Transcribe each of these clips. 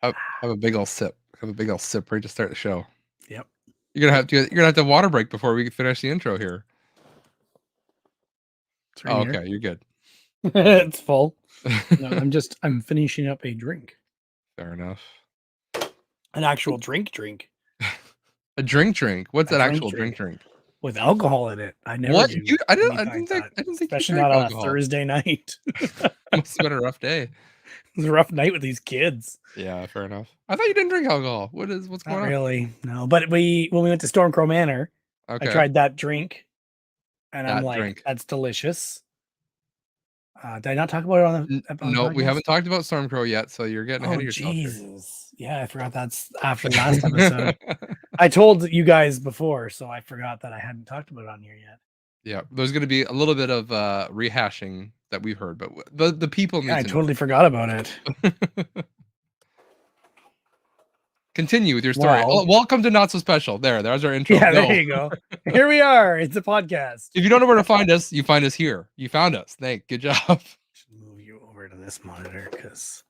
Have a big old sip. Have a big old sip right to start the show. Yep. You're gonna have to water break before we finish the intro here. It's right here. Okay, you're good. It's full. No, I'm finishing up a drink. Fair enough. An actual drink. A drink. What's A that drink actual drink. drink? With alcohol in it. I never What? do. I didn't think you Especially drank not on alcohol. a Thursday night. Must have been a rough day. It was a rough night with these kids. Yeah, fair enough. I thought you didn't drink alcohol. What's going Not on? really. No, but when we went to Stormcrow Manor, I tried that drink, and I'm like, that's delicious. Did I not talk about it on the No, podcast? we haven't talked about Stormcrow yet, so you're getting ahead of yourself. Jesus. Yeah, I forgot that's after the last episode. I told you guys before, so I forgot that I hadn't talked about it on here yet. Yeah, there's going to be a little bit of rehashing that we've heard, but the people need to know. I totally forgot about it. Continue with your story. Welcome to Not So Special. There's our intro. Yeah, there you go. Here we are. It's a podcast. If you don't know where to find us, you find us here. You found us. Good job. Should move you over to this monitor because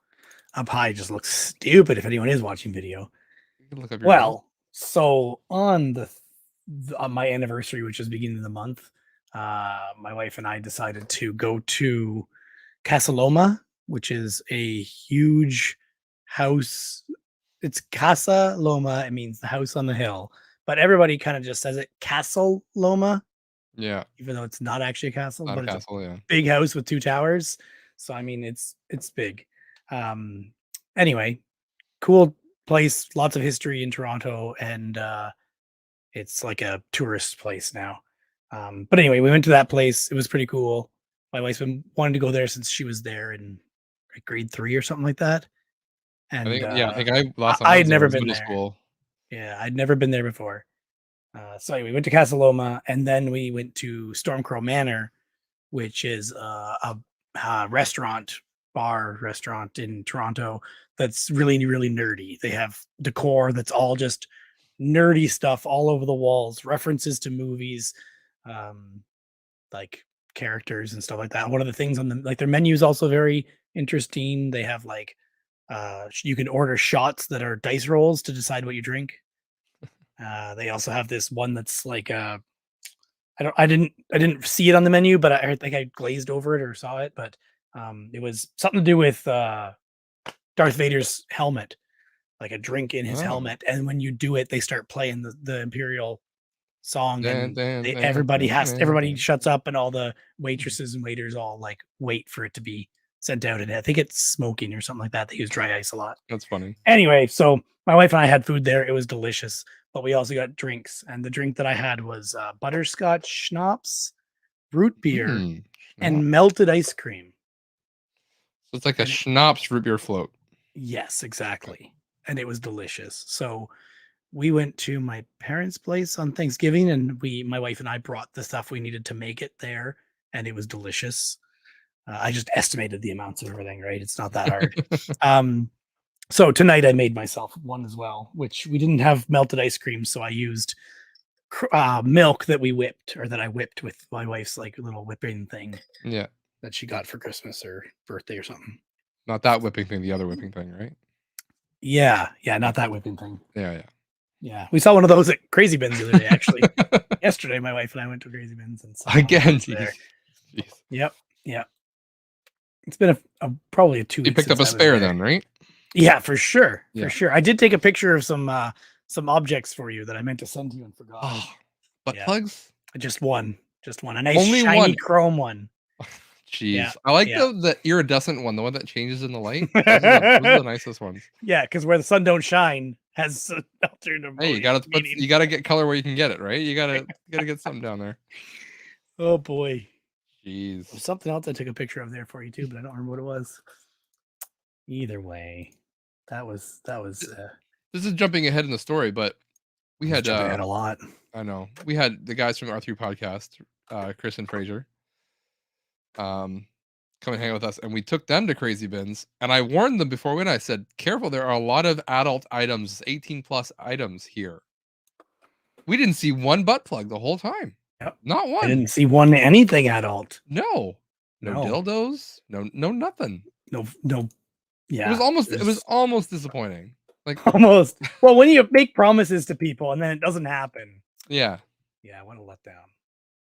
up high just looks stupid if anyone is watching video. Well, so on on my anniversary, which is beginning of the month, my wife and I decided to go to Casa Loma, which is a huge house. It's Casa Loma. It means the house on the hill, but everybody kind of just says it Castle Loma. Yeah. Even though it's not actually a castle, not but a it's castle, a big house with 2 towers. So I mean, it's big. Anyway, cool place, lots of history in Toronto, and it's like a tourist place now. But anyway, we went to that place. It was pretty cool. My wife's been wanting to go there since she was there in like grade 3 or something like that. And I think I had never been there. School. Yeah, I'd never been there before. So anyway, we went to Casa Loma, and then we went to Stormcrow Manor, which is a restaurant in Toronto that's really, really nerdy. They have decor that's all just nerdy stuff all over the walls, references to movies, like characters and stuff like that. One of the things on their menu is also very interesting. They have like you can order shots that are dice rolls to decide what you drink. They also have this one that's like I didn't see it on the menu, but I think I glazed over it or saw it. But it was something to do with Darth Vader's helmet, like a drink in his helmet. And when you do it, they start playing the Imperial song, and everybody shuts up, and all the waitresses and waiters all like wait for it to be sent out. And I think it's smoking or something like that. They use dry ice a lot. That's funny. Anyway, so my wife and I had food there. It was delicious. But we also got drinks, and the drink that I had was butterscotch schnapps, root beer, and melted ice cream. So it's like a schnapps root beer float. Yes, exactly. And it was delicious. So we went to my parents' place on Thanksgiving, and my wife and I brought the stuff we needed to make it there, and it was delicious. I just estimated the amounts of everything, right? It's not that hard. So tonight I made myself one as well, which we didn't have melted ice cream. So I used milk that I whipped with my wife's like little whipping thing. Yeah. That she got for Christmas or birthday or something. Not that whipping thing, the other whipping thing, right? Yeah. Not that whipping thing. Yeah. We saw one of those at Crazy Bins the other day, actually. Yesterday, my wife and I went to Crazy Bins and saw again. Yep. It's been probably a 2 weeks. You picked up a spare then, right? Yeah, for sure. For sure. I did take a picture of some objects for you that I meant to send to you and forgot. Oh, butt plugs? Just one. A nice shiny chrome one. Jeez. Yeah, I like the iridescent one, the one that changes in the light. Those are the nicest ones. Yeah, because where the sun don't shine has alternative. Hey, you gotta get color where you can get it, right? You gotta get something down there. Oh boy. Jeez. There's something else I took a picture of there for you too, but I don't remember what it was. Either way, that was. This is jumping ahead in the story, but we had a lot. I know we had the guys from R3 podcast, Chris and Fraser, come and hang out with us, and we took them to Crazy Bins. And I warned them before when I said, "Careful, there are a lot of adult items, 18+ items here." We didn't see one butt plug the whole time. Yep. Not one. I didn't see anything adult. No dildos. No nothing. No Yeah, It was almost disappointing. Like, almost. Well, when you make promises to people and then it doesn't happen, yeah, yeah, what a letdown.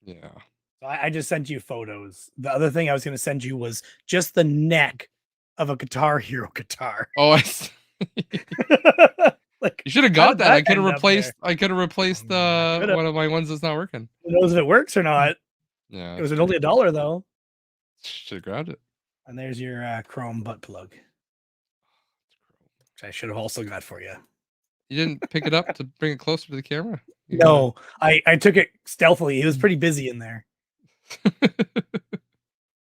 yeah. So I just sent you photos. The other thing I was going to send you was just the neck of a Guitar Hero guitar. Oh, Like, you should have how got did that. that end up there? I could have replaced I could have. one of my ones that's not working. Who knows if it works or not? Yeah, It that's was true. only $1 though. Should have grabbed it. And there's your Chrome butt plug, which I should have also got for you. You didn't pick it up to bring it closer to the camera? No, I took it stealthily. He was pretty busy in there.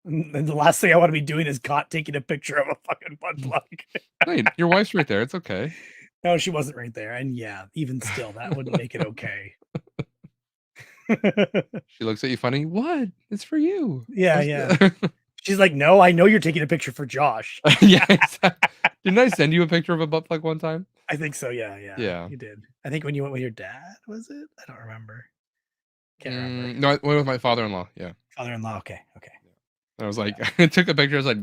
And the last thing I want to be doing is caught taking a picture of a fucking butt plug. Hey, your wife's right there. It's okay. No, she wasn't right there. And yeah, even still, that wouldn't make it okay. She looks at you funny. What? It's for you. Yeah, yeah. She's like, no, I know you're taking a picture for Josh. Yeah, exactly. Didn't I send you a picture of a butt plug one time? I think so. Yeah, yeah. Yeah. You did. I think when you went with your dad, was it? I don't remember. Can't remember. No, I went with my father-in-law. Yeah. Father-in-law. Okay. Okay. And I was like, I took a picture. I was like,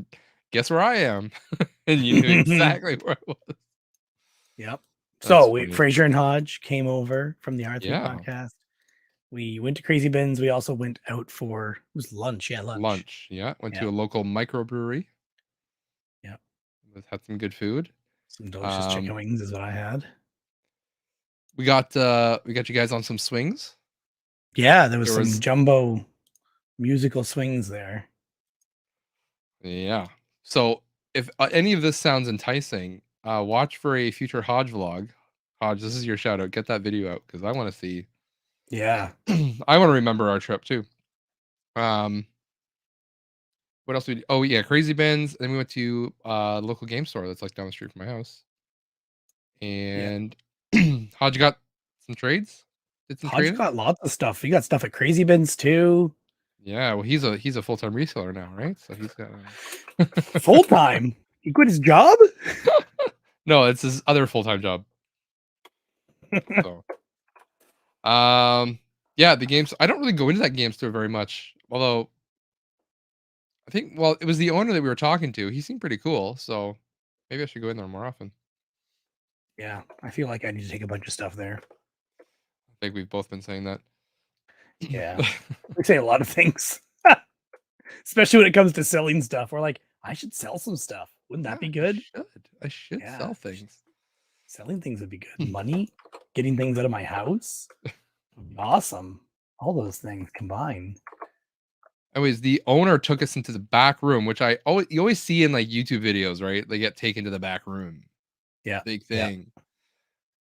guess where I am? And you knew exactly where I was. Yep. That's So funny. Fraser and Hodge came over from the R3 Yeah. podcast. We went to Crazy Bins. We also went out for it was lunch. Yeah, lunch. Yeah. Went Yeah. to a local microbrewery. Yeah. Had some good food. Some delicious chicken wings is what I had. We got you guys on some swings. Yeah, there was some jumbo musical swings there. Yeah. So if any of this sounds enticing, watch for a future Hodge vlog. Hodge, this is your shout out. Get that video out because I want to see. Yeah. I want to remember our trip too. What else we? Oh yeah, Crazy Bins. Then we went to local game store that's like down the street from my house. And Hodge got some trades. Did some Hodge trading. got lots of stuff. He got stuff at Crazy Bins too. Yeah, well, he's a full-time reseller now, right? So he's got full time. He quit his job. No, it's his other full-time job. So, yeah, the games. I don't really go into that game store very much, although I think it was the owner that we were talking to. He seemed pretty cool, so maybe I should go in there more often. Yeah, I feel like I need to take a bunch of stuff there. I think we've both been saying that. Yeah, we say a lot of things, especially when it comes to selling stuff. We're like, I should sell some stuff. Wouldn't that be good? I should sell things. Selling things would be good. Money, getting things out of my house, awesome. All those things combined. Anyways, the owner took us into the back room, which you always see in like YouTube videos, right? They get taken to the back room. Yeah, big thing. Yeah.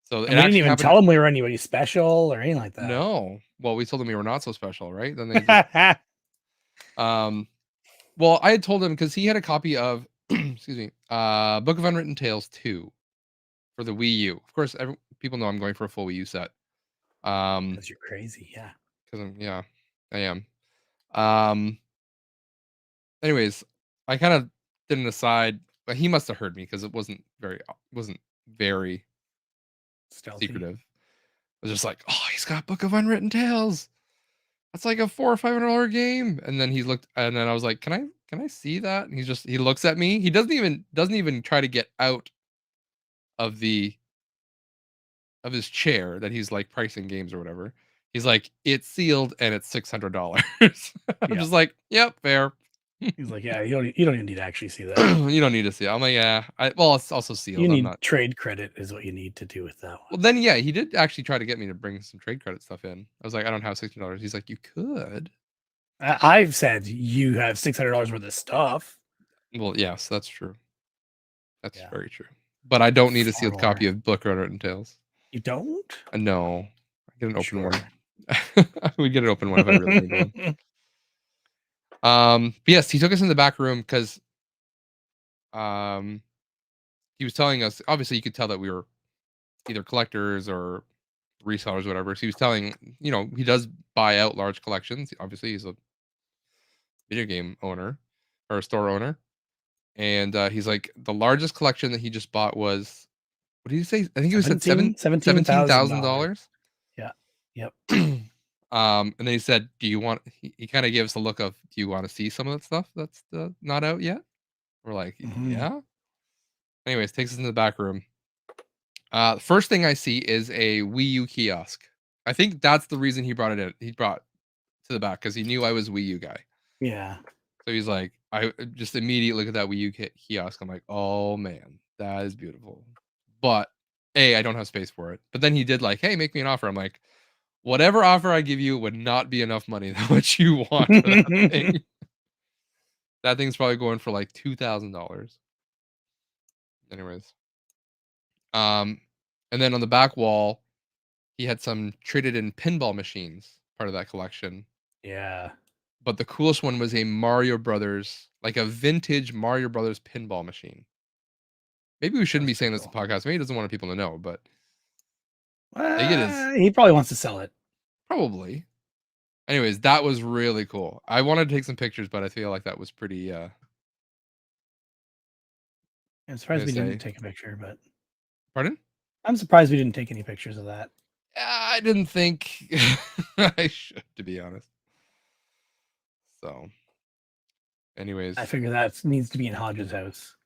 So we didn't even tell them we were anybody special or anything like that. No. Well, we told them we were not so special, right? Then they just, well, I had told him because he had a copy of excuse me, Book of Unwritten Tales 2 for the Wii U. Of course, people know I'm going for a full Wii U set. Because you're crazy, yeah. Yeah, I am. Anyways, I kind of did an aside, but he must have heard me because it wasn't very stealthy. Secretive. I was just like, oh, he's got Book of Unwritten Tales. That's like a $400 or $500 game. And then he looked, and then I was like, can I see that? And he looks at me. He doesn't even try to get out of his chair that he's like pricing games or whatever. He's like, it's sealed and it's $600. I'm just like, yep, fair. He's like, yeah, you don't even need to actually see that. You don't need to see it. I'm like, yeah. Well, it's also sealed. You need trade credit is what you need to do with that one. Well, then yeah, he did actually try to get me to bring some trade credit stuff in. I was like, I don't have $60. He's like, you could. I've said you have $600 worth of stuff. Well, yes, that's true. That's very true. But I don't need a sealed copy of Book of Unwritten Tales. You don't? No. I get an open one. We get an open one if I really need one. But yes, he took us in the back room because he was telling us, obviously you could tell that we were either collectors or resellers or whatever. So he was telling, he does buy out large collections. Obviously he's a video game owner or a store owner. And he's like, the largest collection that he just bought was, what did he say? I think he was at $17,000. Yeah. Yep. And then he said, do you want, he kind of gave us a look of, do you want to see some of that stuff that's not out yet? We're like, yeah. Anyways, takes us into the back room. The first thing I see is a Wii U kiosk. I think that's the reason he brought it in. He brought to the back because he knew I was a Wii U guy. Yeah. So he's like, I just immediately look at that Wii U kiosk. I'm like, oh man, that is beautiful. But I don't have space for it. But then he did like, hey, make me an offer. I'm like, whatever offer I give you would not be enough money than what you want for that thing. That thing's probably going for like $2,000. Anyways, and then on the back wall, he had some traded in pinball machines, part of that collection. Yeah. But the coolest one was a Mario Brothers, like a vintage Mario Brothers pinball machine. Maybe we shouldn't That's be saying pretty this in cool. the podcast. Maybe he doesn't want people to know, but I think it is He probably wants to sell it. probably. Anyways, that was really cool. I wanted to take some pictures, but I feel like that was pretty. I'm I'm surprised gonna we say, didn't take a picture, but pardon? I'm surprised we didn't take any pictures of that. I didn't think I should, to be honest. So, anyways, I figure that needs to be in Hodge's house.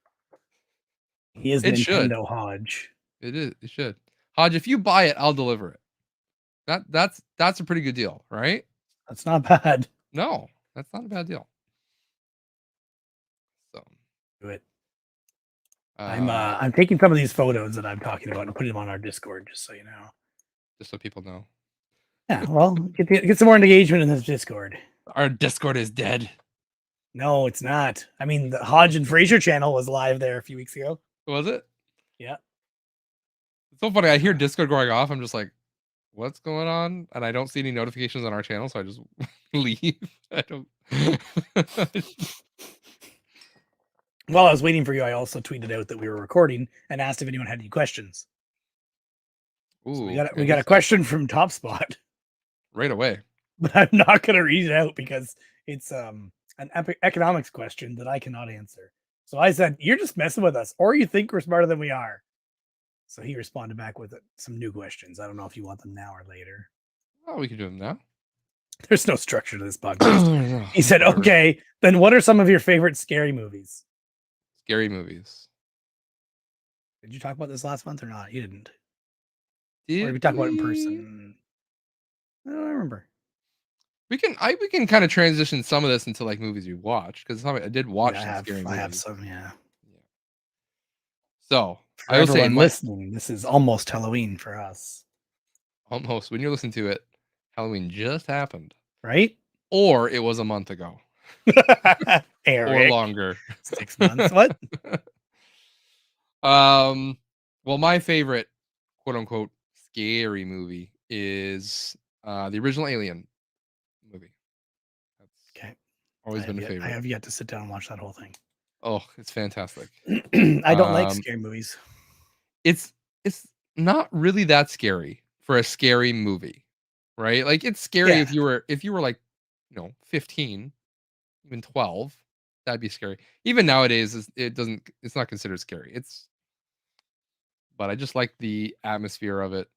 He is it should. Nintendo Hodge. It is. It should. Hodge, if you buy it, I'll deliver it. That's a pretty good deal, right? That's not bad. No, that's not a bad deal. So, Do it. I'm taking some of these photos that I'm talking about and putting them on our Discord, just so you know. just so people know, Yeah, well, get some more engagement in this Discord. our Discord is dead. No, it's not. I mean, the Hodge and Fraser channel was live there a few weeks ago. Was it? Yeah. It's so funny. I hear Discord going off. I'm just like, what's going on? And I don't see any notifications on our channel, so I just leave. I don't. While I was waiting for you, I also tweeted out that we were recording and asked if anyone had any questions. Ooh, So we got a question from Top Spot, right away. but I'm not going to read it out because it's an economics question that I cannot answer. So I said, "You're just messing with us, or you think we're smarter than we are." So he responded back with some new questions. I don't know if you want them now or later. Oh, we can do them now. There's no structure to this podcast. He said, Whatever. "Okay, then what are some of your favorite scary movies?" Scary movies. Did you talk about this last month or not? You didn't. Or Did did we talk about it in we? person? I don't remember. We can kind of transition some of this into like movies we watched because I did watch Yeah, some scary movies. I have some, yeah. So For I will say, everyone listening, this is almost Halloween for us, almost when you're listening to it, Halloween just happened, right? or it was a month ago, Eric, or longer. 6 months. What? Well, my favorite quote unquote scary movie is the original Alien movie. That's Okay. always been a favorite. I have yet to sit down and watch that whole thing. Oh, it's fantastic. I don't like scary movies. It's not really that scary for a scary movie, right? Like it's scary Yeah. if you were like, 15, even 12, that'd be scary. Even nowadays, it's not considered scary. But I just like the atmosphere of it.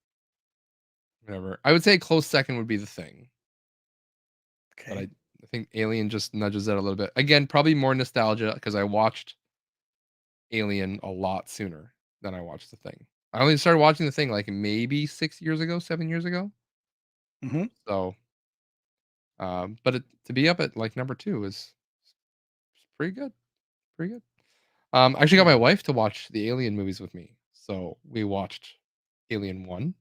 Whatever. I would say a close second would be The Thing. But Okay. I think Alien just nudges that a little bit. Again, probably more nostalgia because I watched Alien a lot sooner than I watched The Thing. I only started watching The Thing like maybe 6 years ago, 7 years ago. Mhm. So, but to be up at like number 2 is pretty good. Pretty good. I actually got my wife to watch the Alien movies with me. So we watched Alien 1,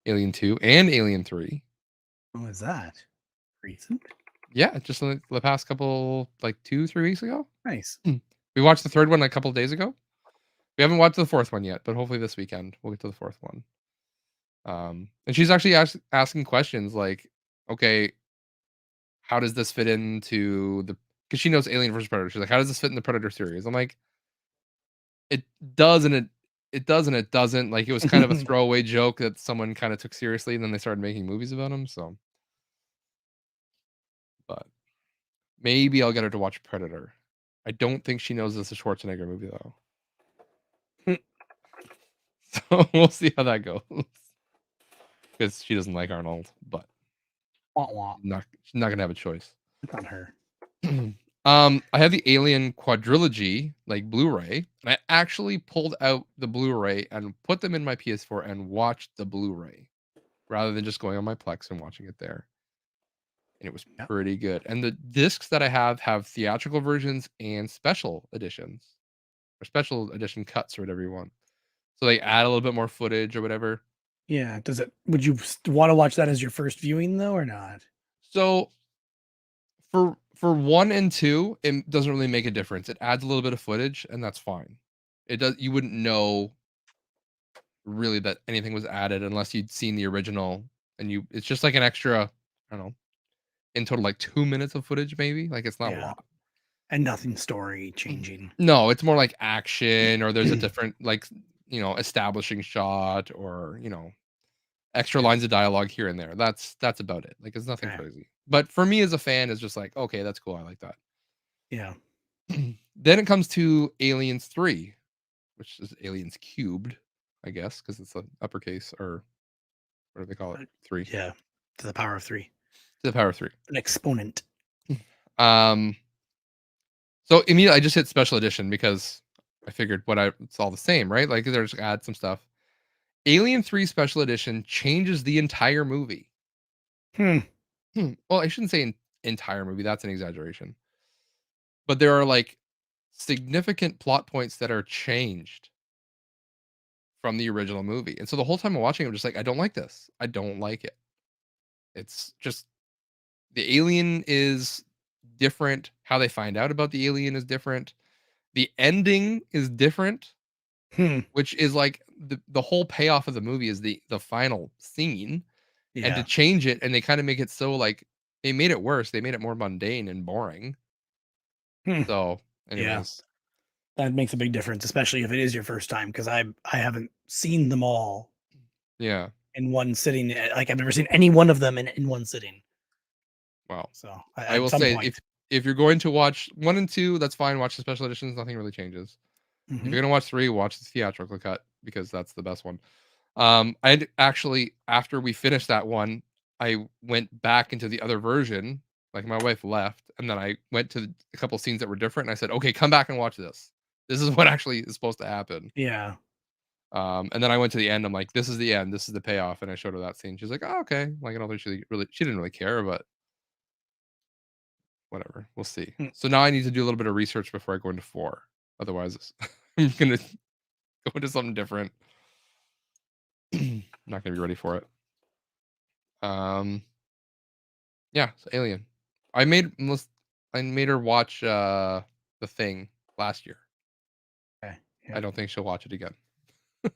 Alien 2, and Alien 3. What was that? Recent? Yeah, just in the past couple, like 2-3 weeks ago. Nice. We watched the third one a couple of days ago. We haven't watched the fourth one yet, but hopefully this weekend we'll get to the fourth one. And she's actually asking questions like, okay, how does this fit into the? Because she knows Alien versus Predator. She's like, how does this fit in the Predator series? I'm like, it does and it does and it doesn't. Like it was kind of a throwaway joke that someone kind of took seriously, and then they started making movies about him. So, but maybe I'll get her to watch Predator. I don't think she knows it's a Schwarzenegger movie though. So we'll see how that goes. Because she doesn't like Arnold, but Wah, wah. she's not gonna have a choice. It's on her. I have the Alien quadrilogy, like Blu-ray, and I actually pulled out the Blu-ray and put them in my PS4 and watched the Blu-ray rather than just going on my Plex and watching it there. And it was Yeah. pretty good. And the discs that I have theatrical versions and special editions or special edition cuts or whatever you want. So they add a little bit more footage or whatever. Yeah. Would you want to watch that as your first viewing though, or not? So for 1 and 2, it doesn't really make a difference. It adds a little bit of footage, and that's fine. It does you wouldn't know really that anything was added unless you'd seen the original, and it's just like an extra, I don't know, in total, like 2 minutes of footage maybe, like, it's not a Yeah. lot. And nothing story changing. No, it's more like action or there's a different, like, establishing shot or, extra Yeah. lines of dialogue here and there. That's about it. Like, it's nothing Okay. crazy. But for me as a fan, it's just like, "Okay, that's cool, I like that." Yeah. Then it comes to Aliens 3, which is Aliens Cubed, I guess, because it's a uppercase or what do they call it? 3. Yeah. To the power of 3. To the power of 3. An exponent. Um, so immediately I just hit special edition because I figured it's all the same, right? Like, they're just add some stuff. Alien 3 special edition changes the entire movie. Hmm. Well, I shouldn't say entire movie, that's an exaggeration. But there are, like, significant plot points that are changed from the original movie. And so the whole time I'm watching, I'm just like, I don't like this. I don't like it. It's just the alien is different. How they find out about the alien is different. The ending is different, Hmm. which is like the whole payoff of the movie is the final scene. And to Yeah. change it, and they kind of make it so like they made it worse. They made it more mundane and boring. Hmm. So, Yeah. anyways, That makes a big difference, especially if it is your first time, because I haven't seen them all yeah. in one sitting. Like I've never seen any one of them in one sitting. Well, So I at will some say point. if you're going to watch 1 and 2, that's fine. Watch the special editions. Nothing really changes. If Mhm. you're gonna watch 3, watch the theatrical cut because that's the best one. I actually after we finished that one, I went back into the other version. Like my wife left, and then I went to a couple scenes that were different. And I said, "Okay, come back and watch this. This is what actually is supposed to happen." Yeah. And then I went to the end. I'm like, "This is the end. This is the payoff." And I showed her that scene. She's like, "Oh, okay." Like I don't think she didn't really care, but whatever. We'll see. Mm. So now I need to do a little bit of research before I go into 4. Otherwise, I'm gonna go into something different. Not gonna be ready for it. Um, yeah, so Alien. I made most I made her watch The Thing last year. Okay. I don't think she'll watch it again. Yeah.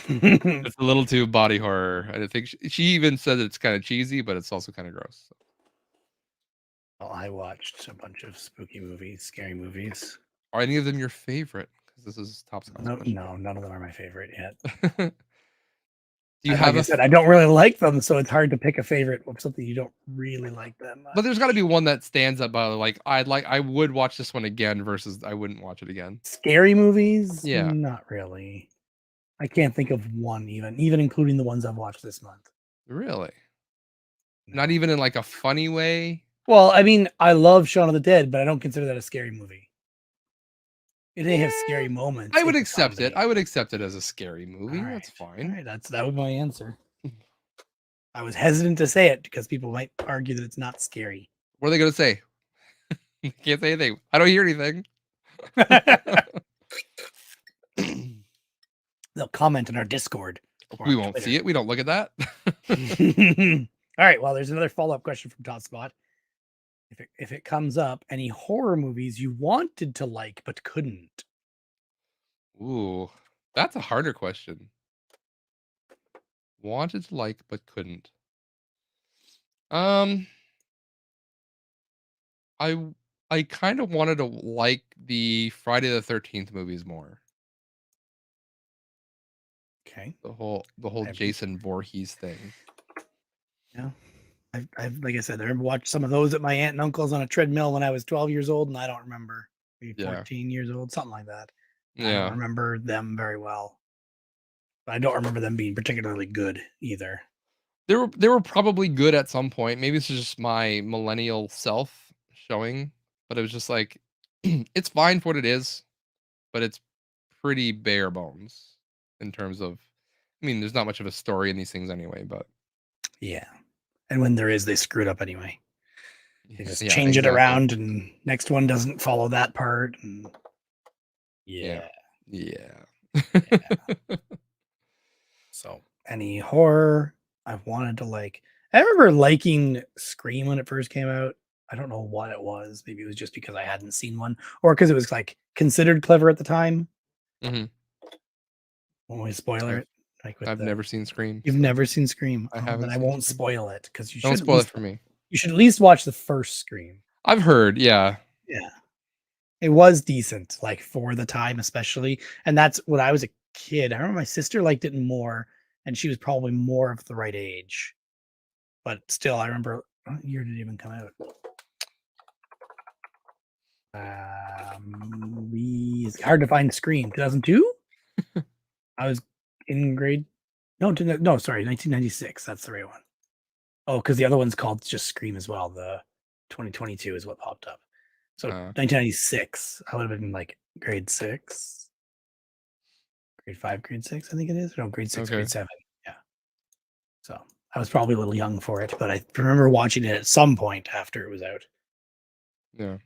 It's a little too body horror. I think she even said it's kind of cheesy, but it's also kind of gross. So. Well, I watched a bunch of spooky movies, scary movies. Are any of them your favorite? Because this is top Scott's No, question. no, none of them are my favorite yet. Do you Like have I a? said, I don't really like them, so it's hard to pick a favorite of something you don't really like that But there's got to much. be one that stands up. I would watch this one again versus I wouldn't watch it again. Scary movies? Yeah, Not really. I can't think of one even including the ones I've watched this month. really. Not No. even in like a funny way. Well, I mean, I love Shaun of the Dead, but I don't consider that a scary movie. It may have Eh, scary moments. I would It's a accept it. comedy. I would accept it as a scary All movie. right. That's All fine. right. That was my answer. I was hesitant to say it because people might argue that it's not scary. What are they gonna say? Can't say anything. I don't hear anything. They'll comment in our Discord or We on won't see Twitter. it. We don't look at that. All right. Well, there's another follow-up question from Todd Spot. If it comes up, any horror movies you wanted to like but couldn't? Ooh, that's a harder question. Wanted to like but couldn't. Um, I I kind of wanted to like the Friday the 13th movies more. Okay. The whole I've Jason Voorhees thing. yeah. I've like I said, I watched some of those at my aunt and uncle's on a treadmill when I was 12 years old, and I don't remember. Maybe Yeah. 14 years old, something like that. I don't Yeah. remember them very well. But I don't remember them being particularly good either. They were probably good at some point. Maybe it's just my millennial self showing, but it was just like it's fine for what it is, but it's pretty bare bones in terms of. I mean, there's not much of a story in these things anyway, but Yeah. And when there is, they screw it up anyway. They just yeah, change it exactly. around, and next one doesn't follow that part. And Yeah, yeah. yeah. So any horror I've wanted to like. I remember liking Scream when it first came out. I don't know what it was. Maybe it was just because I hadn't seen one, or because it was like considered clever at the time. hmm Won't we spoiler I've it? Like with I've the never seen Scream, you've so never seen Scream. I Oh, then haven't I seen won't Scream. spoil it because Don't spoil it for me. you should at least watch the first Scream. I've heard, yeah. Yeah. It was decent, like for the time, especially. And that's when I was a kid. I remember my sister liked it more, and she was probably more of the right age. But still, I remember what year did it even come out? It's hard to find Scream. 2002? I was in grade. No, sorry, 1996. That's the right one. Oh, because the other one's called just Scream as well. The 2022 is what popped up. So Uh, 1996, I would have been like grade 6, grade 5, grade 6, I think it is. No, grade 6, okay. grade 7. Yeah. So I was probably a little young for it, but I remember watching it at some point after it was out. Yeah.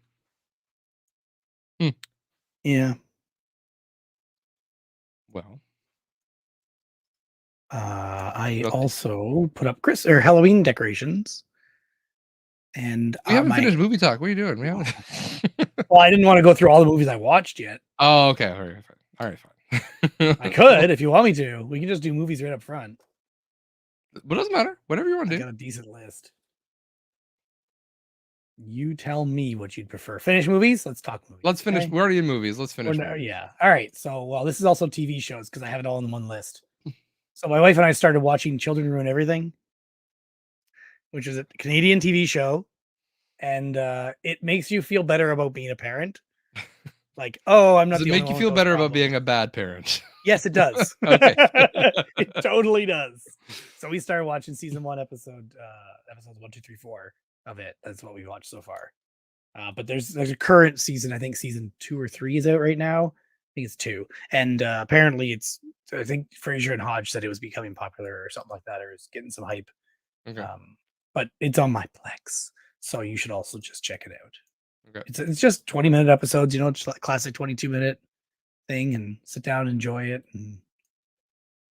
Yeah. Well, I what else? also put up Chris or Halloween decorations, and We haven't my finished movie talk. What are you doing? We haven't. well, I didn't want to go through all the movies I watched yet. Oh, okay. All right, fine. All right, fine. I could if you want me to. We can just do movies right up front. But it doesn't matter. Whatever you want I to do. got a decent list. You tell me what you'd prefer. Finish movies? Let's talk movies. Let's finish. Okay? We're already in movies. Let's finish movies. Yeah. All right. So, well, this is also TV shows because I have it all in one list. So, my wife and I started watching Children Ruin Everything, which is a Canadian TV show, and it makes you feel better about being a parent. Like, oh, I'm not Does it the make only you one feel with those better about problems. being a bad parent? Yes, it does. Okay. It totally does. So we started watching season 1, episodes 1, 2, 3, 4 of it. That's what we watched so far. But there's a current season. I think season 2 or 3 is out right now. I think it's 2, and apparently I think Fraser and Hodge said it was becoming popular or something like that, or is getting some hype. Okay. But it's on my Plex, so you should also just check it out. Okay. It's just 20-minute episodes, just like classic 22-minute thing, and sit down and enjoy it. And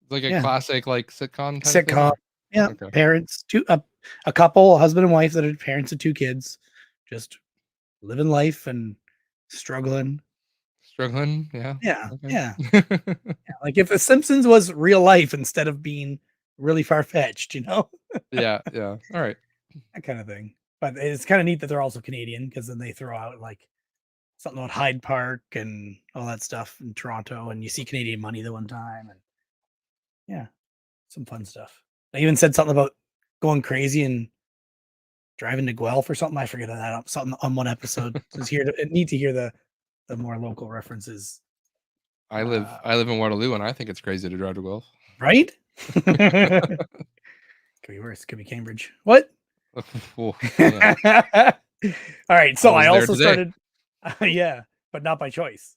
Like a yeah, classic, like sitcom type thing. sitcom. Yeah, Okay. parents, a couple, husband and wife that are parents of 2 kids, just living life and struggling. Struggling. Yeah. Yeah, Okay. yeah. Like if The Simpsons was real life instead of being really far fetched, Yeah. Yeah. All right. that kind of thing. But it's kind of neat that they're also Canadian because then they throw out like something about Hyde Park and all that stuff in Toronto, and you see Canadian money the one time, and yeah, some fun stuff. They even said something about going crazy and driving to Guelph or something. I forget that something on one episode. It's neat to hear the more local references. I live in Waterloo, and I think it's crazy to drive to Guelph. Right? Could be worse. Could be Cambridge. What? Oh, yeah. All right. So I was there also today. started, yeah, but not by choice.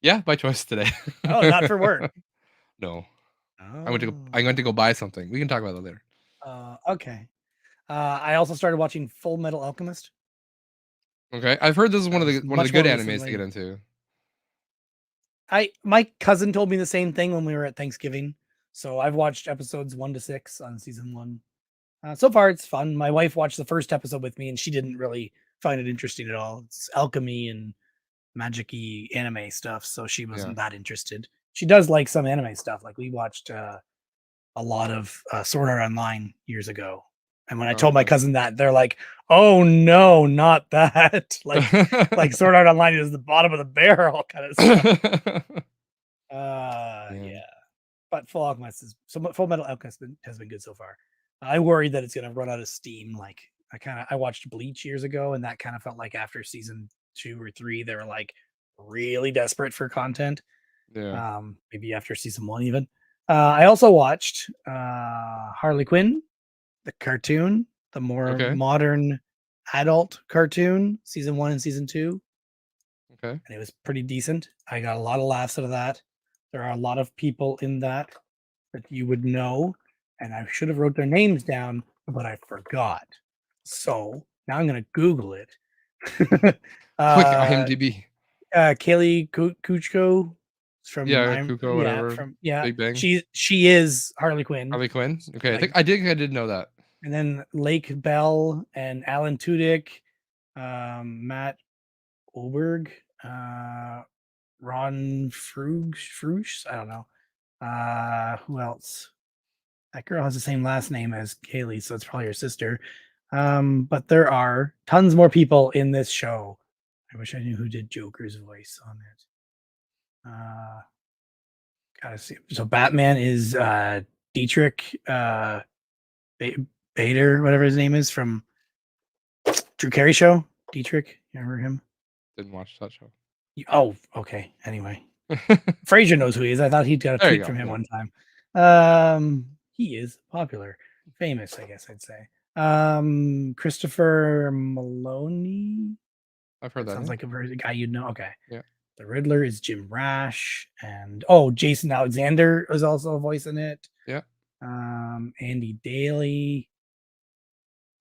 Yeah, by choice today. Oh, not for work. No, Oh. I went to go buy something. We can talk about that later. Okay. I also started watching Full Metal Alchemist. Okay, I've heard this is one of the Much good more animes to recently. get into. My cousin told me the same thing when we were at Thanksgiving. So I've watched episodes 1 to 6 on season 1. So far, it's fun. My wife watched the first episode with me, and she didn't really find it interesting at all. It's alchemy and magic-y anime stuff, so she wasn't that interested. She does like some anime stuff. Like we watched a lot of Sword Art Online years ago, and when I told my cousin that, they're like, "Oh no, not that!" like Sword Art Online is the bottom of the barrel kind of stuff. Yeah. But Full Metal Alchemist has been good so far. I worried that it's gonna run out of steam. Like I watched Bleach years ago, and that kind of felt like after season 2 or 3, they were like really desperate for content. Yeah. Maybe after season 1 even. I also watched Harley Quinn, the cartoon, the more Okay. modern adult cartoon, season 1 and season 2, Okay. and it was pretty decent. I got a lot of laughs out of that. There are a lot of people in that you would know, and I should have wrote their names down, but I forgot. So now I'm gonna Google it. Quick IMDb. Kaylee Kuchko from Yeah, Kuko, whatever. Big Bang. she is Harley Quinn. Harley Quinn. Okay, I did know that. And then Lake Bell and Alan Tudyk, Matt Oberg, Ron Fruge, I don't know. Who else? That girl has the same last name as Kaylee, so it's probably her sister. But there are tons more people in this show. I wish I knew who did Joker's voice on it. Gotta see. So Batman is Dietrich Bader, whatever his name is, from Drew Carey show. Dietrich, you remember him? Didn't watch that show. Oh, okay. Anyway, Frasier knows who he is. I thought he'd got a There you tweet go, from him yeah. one time. He is popular, famous, I guess I'd say. Christopher Maloney. I've heard that. Sounds like a guy you'd know. Okay. Yeah. The Riddler is Jim Rash, and Jason Alexander is also a voice in it. Yeah. Andy Daly.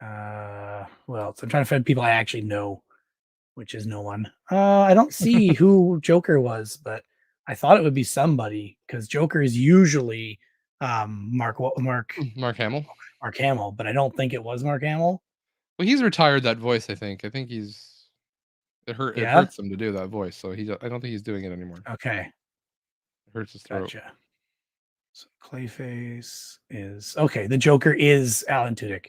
Who else? I'm trying to find people I actually know, which is no one. I don't see who Joker was, but I thought it would be somebody because Joker is usually Mark Hamill. Mark Hamill, but I don't think it was Mark Hamill. Well, he's retired that voice. I think he's. It hurts him to do that voice, so I don't think he's doing it anymore. Okay. It hurts his throat. Gotcha. So Clayface is okay. The Joker is Alan Tudyk.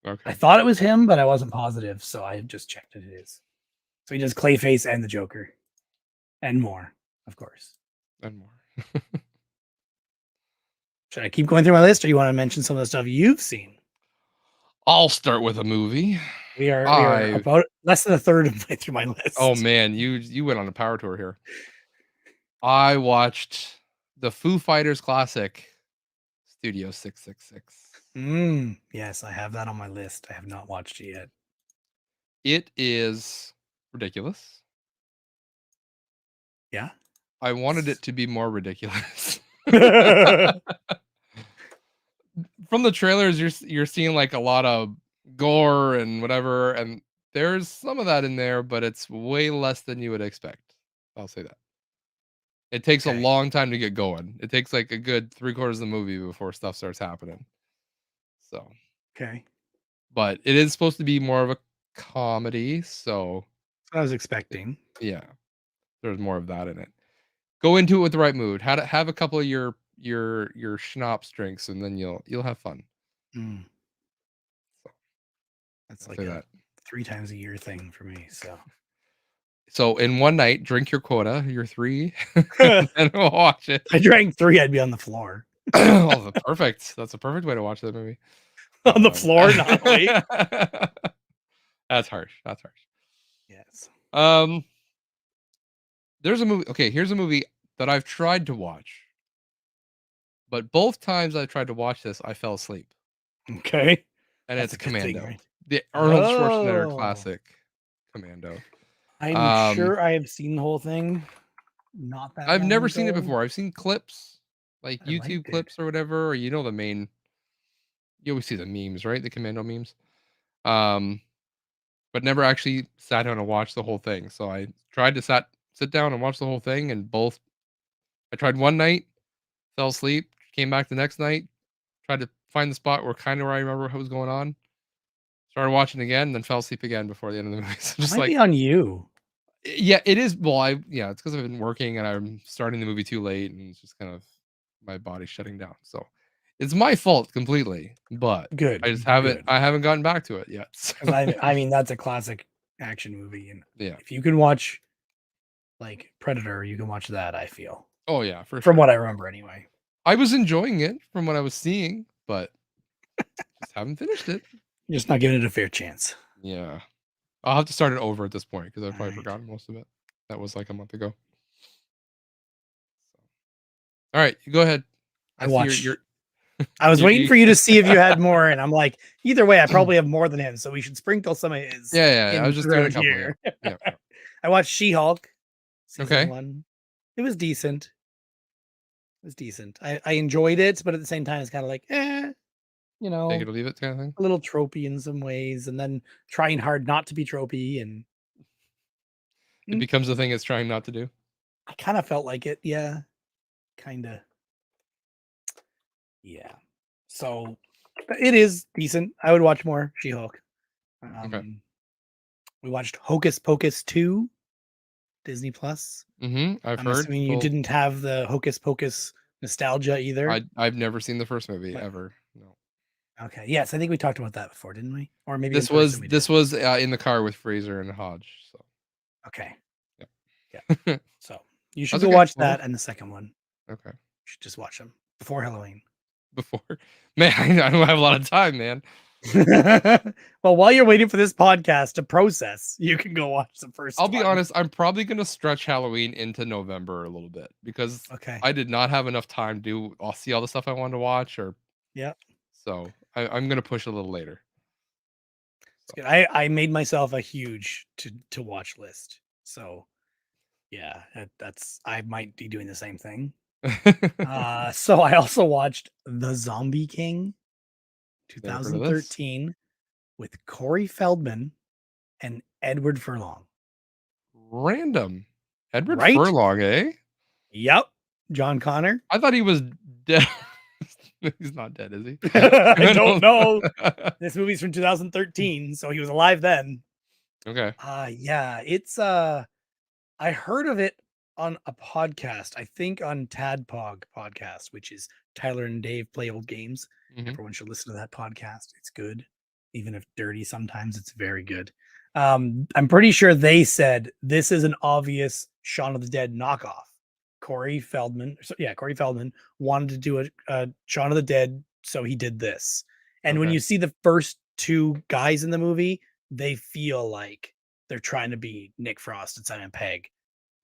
Okay. I thought it was him, but I wasn't positive, so I just checked it. It is. So he does Clayface and the Joker, and more, of course. And more. Should I keep going through my list, or you want to mention some of the stuff you've seen? I'll start with a movie. We are about less than a third of the way through my list. Oh man, you went on a power tour here. I watched the Foo Fighters classic, Studio 666. Yes, I have that on my list. I have not watched it yet. It is ridiculous. Yeah. I wanted it to be more ridiculous. From the trailers, you're seeing like a lot of gore and whatever, and there's some of that in there, but it's way less than you would expect. I'll say that. It takes a long time to get going. It takes like a good 3/4 of the movie before stuff starts happening. So. Okay. But it is supposed to be more of a comedy, so. That's what I was expecting. Yeah. There's more of that in it. Go into it with the right mood. Have a couple of your schnapps drinks, and then you'll have fun. That's like a 3 times a year thing for me. So in one night, drink your quota, your 3, and watch it. I drank 3, I'd be on the floor. Oh, perfect. That's a perfect way to watch that movie. On the floor, not wait. That's harsh. Yes. There's a movie. Okay, here's a movie that I've tried to watch, but both times I tried to watch this, I fell asleep. Okay. And it's Commando, right? The Arnold Schwarzenegger classic, Commando. I'm sure I have seen the whole thing. Not that. I've never seen it before. I've seen clips, like YouTube clips or whatever, or the main. You always see the memes, right? The Commando memes. But never actually sat down and watched the whole thing. So I tried to sit down and watch the whole thing, and I tried one night, fell asleep, came back the next night, tried to find the spot where I remember what was going on. Started watching again, then fell asleep again before the end of the movie. So just might be on you. Yeah, it is. Well, it's because I've been working and I'm starting the movie too late, and it's just kind of my body shutting down. So it's my fault completely. But good. I just haven't gotten back to it yet. So. I mean, that's a classic action movie, and yeah, if you can watch like Predator, you can watch that. I feel. Oh yeah, from what I remember, anyway. I was enjoying it from what I was seeing, but just haven't finished it. You're just not giving it a fair chance. Yeah. I'll have to start it over at this point because I've probably forgotten most of it. That was like a month ago. All right, you go ahead. I watched I was waiting You for you to see if you had more, and I'm like, either way, I probably have more than him, so we should sprinkle some of his yeah, I was in just doing a throughout couple, here. yeah. I watched She-Hulk season Okay. 1. It was decent. It was decent. I enjoyed it, but at the same time, it's kind of like, you Take it know, or leave it kinda thing? a little tropey in some ways, and then trying hard not to be tropey, and It mm, becomes a thing it's trying not to do? I kind of felt like it. Yeah, kind of. Yeah. So but it is decent. I would watch more She-Hulk. Okay. Um, we watched Hocus Pocus 2, Disney Plus. Mhm, I've I'm heard assuming you people. didn't have the Hocus Pocus nostalgia either. I've never seen the first movie But ever, no. okay, yes, I think we talked about that before, didn't we? Or maybe in This person was we did. this was, in the car with Fraser and Hodge, so, Okay, yeah. yeah. So you should That's go okay, watch we'll do. that and the second one. Okay. You should just watch them before Halloween. Before man, I don't have a lot of time, man. Well, while you're waiting for this podcast to process, you can go watch the I'll first be one. honest, I'm probably gonna stretch Halloween into November a little bit because Okay. I did not have enough time to I'll see all the stuff I wanted to watch or Yeah. so I'm gonna push a little later. It's good. I made myself a huge to watch list. So yeah, that's I might be doing the same thing. So I also watched The Zombie King Never heard of this. 2013 with Corey Feldman and Edward Furlong. Random. Edward Right? Furlong, eh? Yep. John Connor. I thought he was dead. He's not dead, is he? I I don't don't know. This movie's from 2013, so he was alive then. Okay. Yeah, it's I heard of it on a podcast, I think on Tadpog podcast, which is Tyler and Dave play old games. Mhm. Everyone should listen to that podcast. It's good. Even if dirty sometimes, it's very good. I'm pretty sure they said this is an obvious Shaun of the Dead knockoff. Corey Feldman, yeah, Corey Feldman wanted to do a Shaun of the Dead, so he did this. And when Okay. you see the first two guys in the movie, they feel like they're trying to be Nick Frost and Simon Pegg,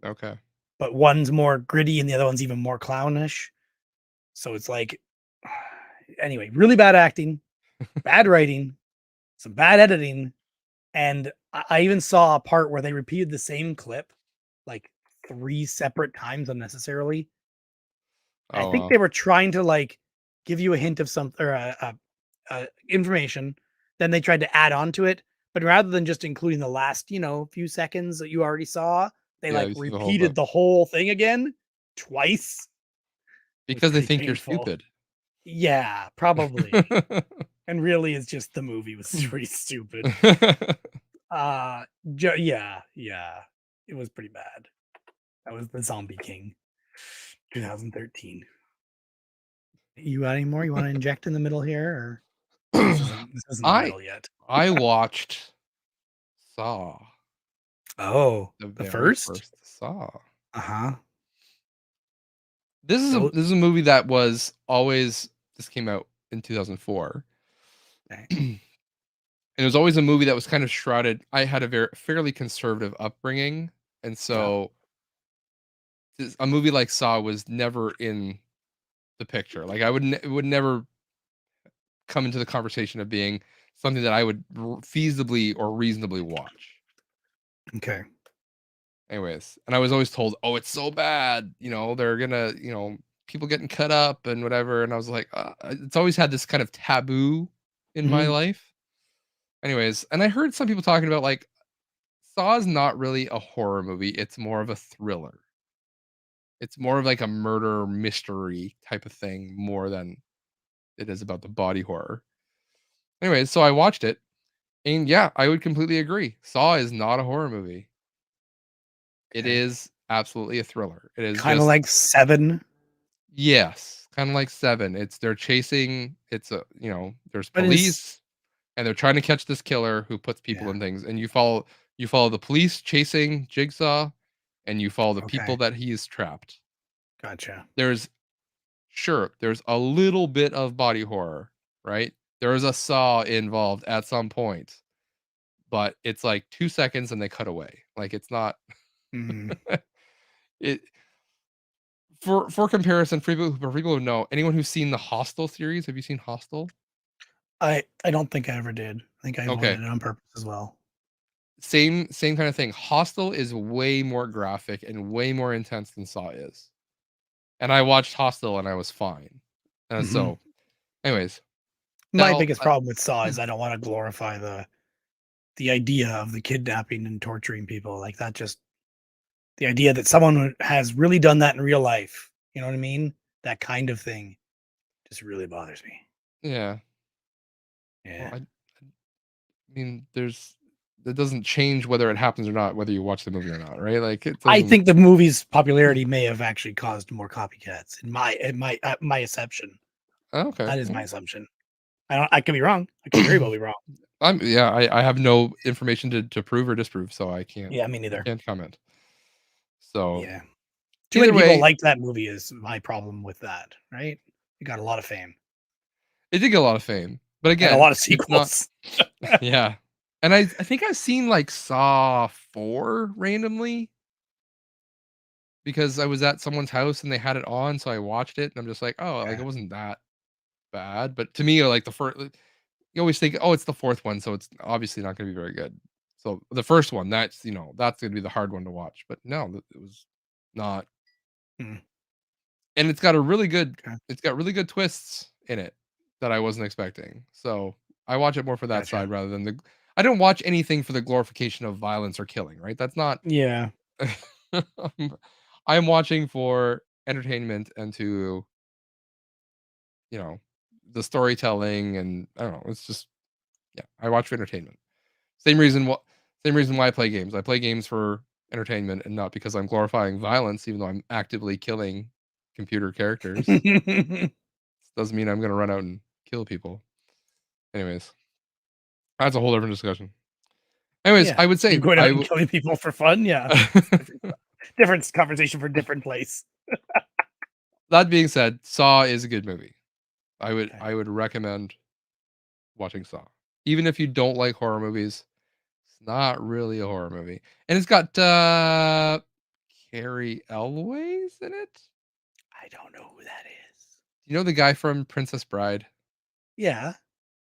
Okay. but one's more gritty and the other one's even more clownish. So it's like, anyway, really bad acting, bad writing, some bad editing, and I even saw a part where they repeated the same clip like 3 separate times unnecessarily. I Oh, think wow. they were trying to like give you a hint of something or information, then they tried to add on to it, but rather than just including the last, few seconds that you already saw, they Yeah, like you see the whole repeated book. the whole thing again twice. It was Because they pretty think you're painful. stupid. Yeah, probably. And really it's just the movie was pretty stupid. Uh yeah. It was pretty bad. That was The Zombie King, 2013. You got any more you want to inject in the middle here, or this isn't the I middle yet? I watched Saw, Oh, the the very first? first Saw. Uh-huh. This is a Though this is a movie that was always this came out in 2004. okay. And it was always a movie that was kind of shrouded. I had a fairly conservative upbringing, and Yeah. so a movie like Saw was never in the picture. Like it would never come into the conversation of being something that I would feasibly or reasonably watch. Okay. Anyways, and I was always told, "Oh, it's so bad. They're gonna, people getting cut up and whatever." And I was like, it's always had this kind of taboo in my Mhm. life. Anyways, and I heard some people talking about like Saw is not really a horror movie. It's more of a thriller. It's more of like a murder mystery type of thing more than it is about the body horror. Anyways, so I watched it, and yeah, I would completely agree. Saw is not a horror movie. It Okay. is absolutely a thriller. It is Kinda just like 7, yes, kind of like Seven. They're chasing. There's but it's police, and they're trying to catch this killer who puts people yeah, in things. And you follow the police chasing Jigsaw, and you follow the okay. people that he is trapped. Gotcha. There's Sure, there's a little bit of body horror, right? There is a saw involved at some point, but it's like 2 seconds and they cut away. Like, it's not Mhm. it For comparison, for people who know, anyone who's seen the Hostel series, have you seen Hostel? I don't think I ever did. I think I Okay. avoided it on purpose as well. Same kind of thing. Hostel is way more graphic and way more intense than Saw is. And I watched Hostel and I was fine. And Mhm. so, anyways, My now biggest problem with Saw is I don't want to glorify the idea of the kidnapping and torturing people. Like that just the idea that someone has really done that in real life. You know what I mean? That kind of thing just really bothers me. yeah. Well, Yeah. I mean, that doesn't change whether it happens or not, whether you watch the movie or not, right? Like it I doesn't. think the movie's popularity may have actually caused more copycats in my assumption. Okay. That is my Well, assumption. I could be wrong. I could very well be wrong. I have no information to prove or disprove, so I Yeah, me neither. can't comment. So Yeah. Too many either people way, liked that movie is my problem with that, right? It got a lot of fame it did get a lot of fame, but and a again, lot of it's not. sequels. Yeah, and I think I've seen like Saw 4 randomly because I was at someone's house and they had it on, so I watched it and I'm just like, oh, like it Yeah. wasn't that bad, but to me, like the first, you always think, oh, it's the fourth one, so it's obviously not going to be very good. So the first one, that's going to be the hard one to watch, but no, it was not. Mm, And okay. it's got really good twists in it that I wasn't expecting. So I watch it more for that Gotcha. side rather than I don't watch anything for the glorification of violence or killing, right? That's not. Yeah. I'm I'm watching for entertainment and to, you know, the storytelling and I don't know, it's just yeah, I watch for entertainment. Same reason wh Same reason why I play games. I play games for entertainment and not because I'm glorifying violence, even though I'm actively killing computer characters. Doesn't mean I'm gonna run out and kill people. Anyways, that's a whole different discussion. Anyways, Yeah. I would You're say going out and killing people for fun? Yeah. That's different conversation for different place. that being said, Saw is a good movie. Okay. I would recommend watching Saw. Even if you don't like horror movies, it's not really a horror movie. And it's got Carrie Elways in it. I don't know who that is. You know the guy from Princess Bride? Yeah.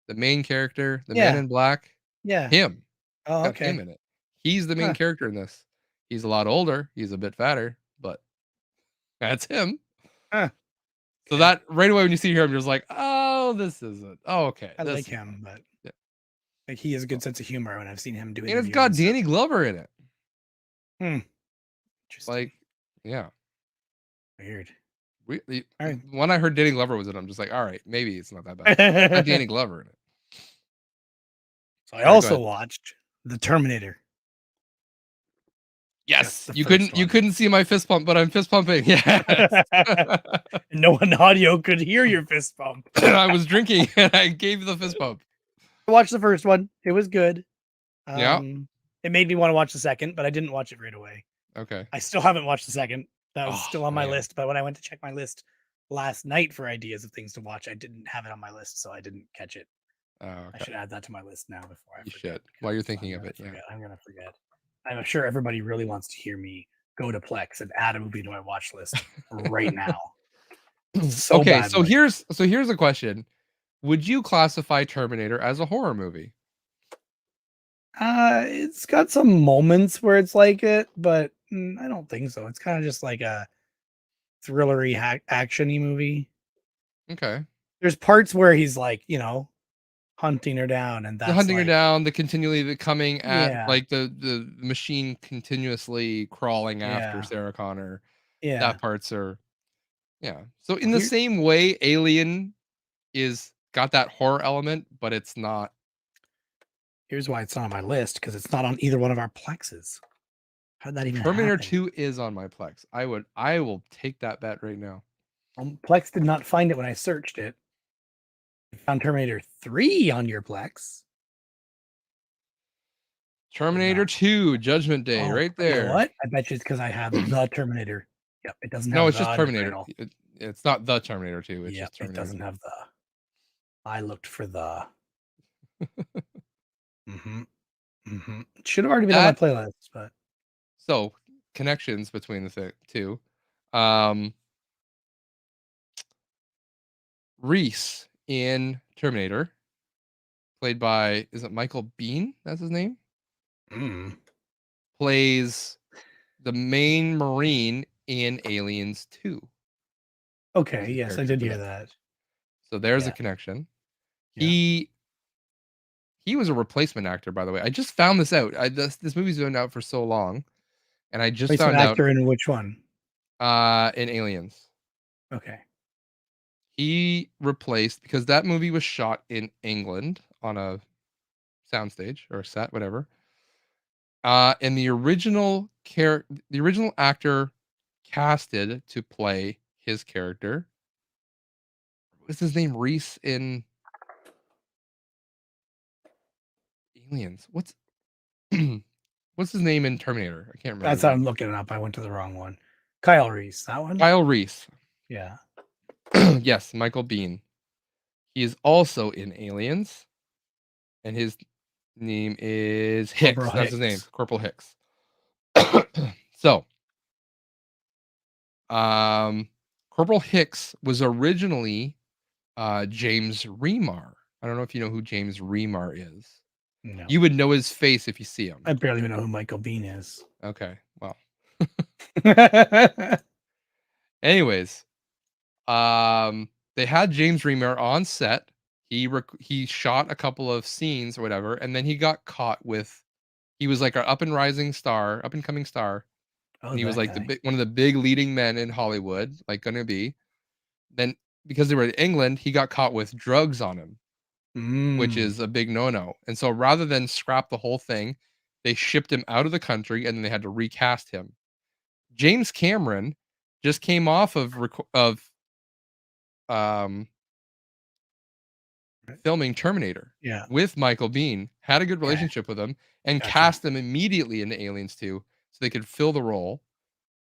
The main character, the man Yeah. in black? Yeah. Him. Oh, Got him okay. in it. He's the main Huh. character in this. He's a lot older, he's a bit fatter, but that's him. Huh. So Okay. that right away when you see him, you're just like, "Oh, this isn't. Oh, okay, I this like is him, but yeah." like he has a So good sense of humor when I've seen him do and it's interviews got and stuff. Danny Glover in it. Hmm. Interesting. Like, yeah. Weird. All right. When I heard Danny Glover was in it, I'm just like, "All right, maybe it's not that bad." Got Danny Glover in it. So I All right, go also ahead. watched The Terminator. Just Yes, the first you one. couldn't see my fist pump, but I'm fist pumping. Yes. And no one audio could hear your fist bump. I was drinking and I gave the fist bump. I watched the first one. It was good. Yeah. It made me want to watch the second, but I didn't watch it right away. Okay. I still haven't watched the second. That was Oh still on my man. list, but when I went to check my list last night for ideas of things to watch, I didn't have it on my list, so I didn't catch it. Oh, I okay. should add that to my list now before I You forget. should. While you're Because thinking of it, yeah. I'm gonna forget. I'm sure everybody really wants to hear me go to Plex and add a movie to my watch list right now. So Okay, so badly. here's a question. Would you classify Terminator as a horror movie? It's got some moments where it's like it, but I don't think so. It's kind of just like a thrillery actiony movie. Okay. There's parts where he's like, hunting her down, and The that's hunting her like, down, the coming at yeah, like the machine continuously crawling after yeah, Sarah Connor. yeah. That parts are yeah. So in Well, the same way, Alien is got that horror element, but it's not. here's why it's not on my list because it's not on either one of our Plexes. How'd that even Terminator happen? 2 is on my Plex. I will take that bet right now. Plex did not find it when I searched it. I found Terminator 3 on your Plex. Terminator 2 Judgment Day Oh, right you know there. what? I bet you it's because I have the Terminator. Yep, it doesn't No, have it's the just in the Terminator. title. It's not the Terminator 2. It's Yep, just it Terminator doesn't 2. have the. I looked for the. Mm-hmm. Mm-hmm. It should have already been on my That playlist, but so connections between the two. Um, Reese in Terminator, played by, is it Michael Biehn? That's his name. Mm. Plays the main Marine in Aliens 2. Okay, He's the yes, I character did for hear that. that. So there's a Yeah. connection. Yeah. He was a replacement actor, by the way. I just found this out. This movie's been out for so long, and I just Replacement found out actor in which one? in Aliens. Okay. He replaced, because that movie was shot in England on a soundstage or a set, whatever. And the original actor casted to play his character. What's his name? Reese in Aliens. What's his name in Terminator? I can't remember That's his how name. I'm looking it up. I went to the wrong one. Kyle Reese, that one? Kyle Reese. Yeah. Yes, Michael Biehn. He is also in Aliens, and his name is Hicks. Corporal That's his name, Hicks. Corporal Hicks. So, Corporal Hicks was originally James Remar. I don't know if you know who James Remar is. No. You would know his face if you see him. I barely even know who Michael Biehn is. Okay, well. Anyways, they had James Remar on set. He shot a couple of scenes or whatever, and then he got caught with. He was like an up and coming star, Oh, and he was that like guy. one of the big leading men in Hollywood, like gonna be. Then because they were in England, he got caught with drugs on him, which Mm. is a big no-no. And so rather than scrap the whole thing, they shipped him out of the country, and then they had to recast him. James Cameron just came off of um filming Terminator Yeah. with Michael Biehn, had a good Okay. relationship with him, and Gotcha. cast him immediately into Aliens 2 so they could fill the role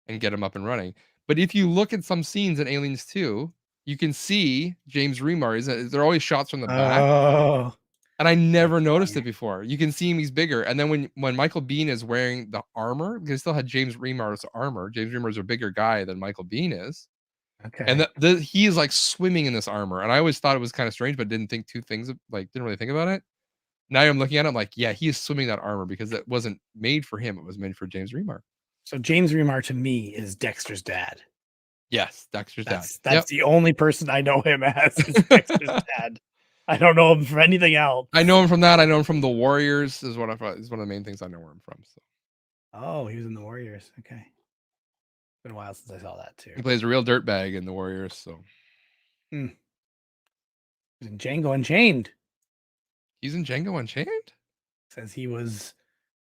and get him up and running. But if you look at some scenes in Aliens 2, you can see James Remar. They're always shots from the back. Oh. And I never That's noticed funny. it before. You can see him, he's bigger. And then when Michael Biehn is wearing the armor, because they still had James Remar's armor. James Remar's a bigger guy than Michael Biehn is. Okay. And he is like swimming in this armor. And I always thought it was kind of strange, but didn't really think about it. Now I'm looking at it, I'm like, yeah, he is swimming that armor because it wasn't made for him. It was made for James Remar. So James Remar to me is Dexter's dad. Yes, Dexter's dad. That's the only person I know him as is Dexter's dad. I don't know him from anything else. I know him from that. I know him from The Warriors. Is one of the main things I know him from. So. Oh, he was in The Warriors. Okay. Been a while since I saw that too. He plays a real dirtbag in The Warriors. So. He's in Django Unchained. He's in Django Unchained? Says he was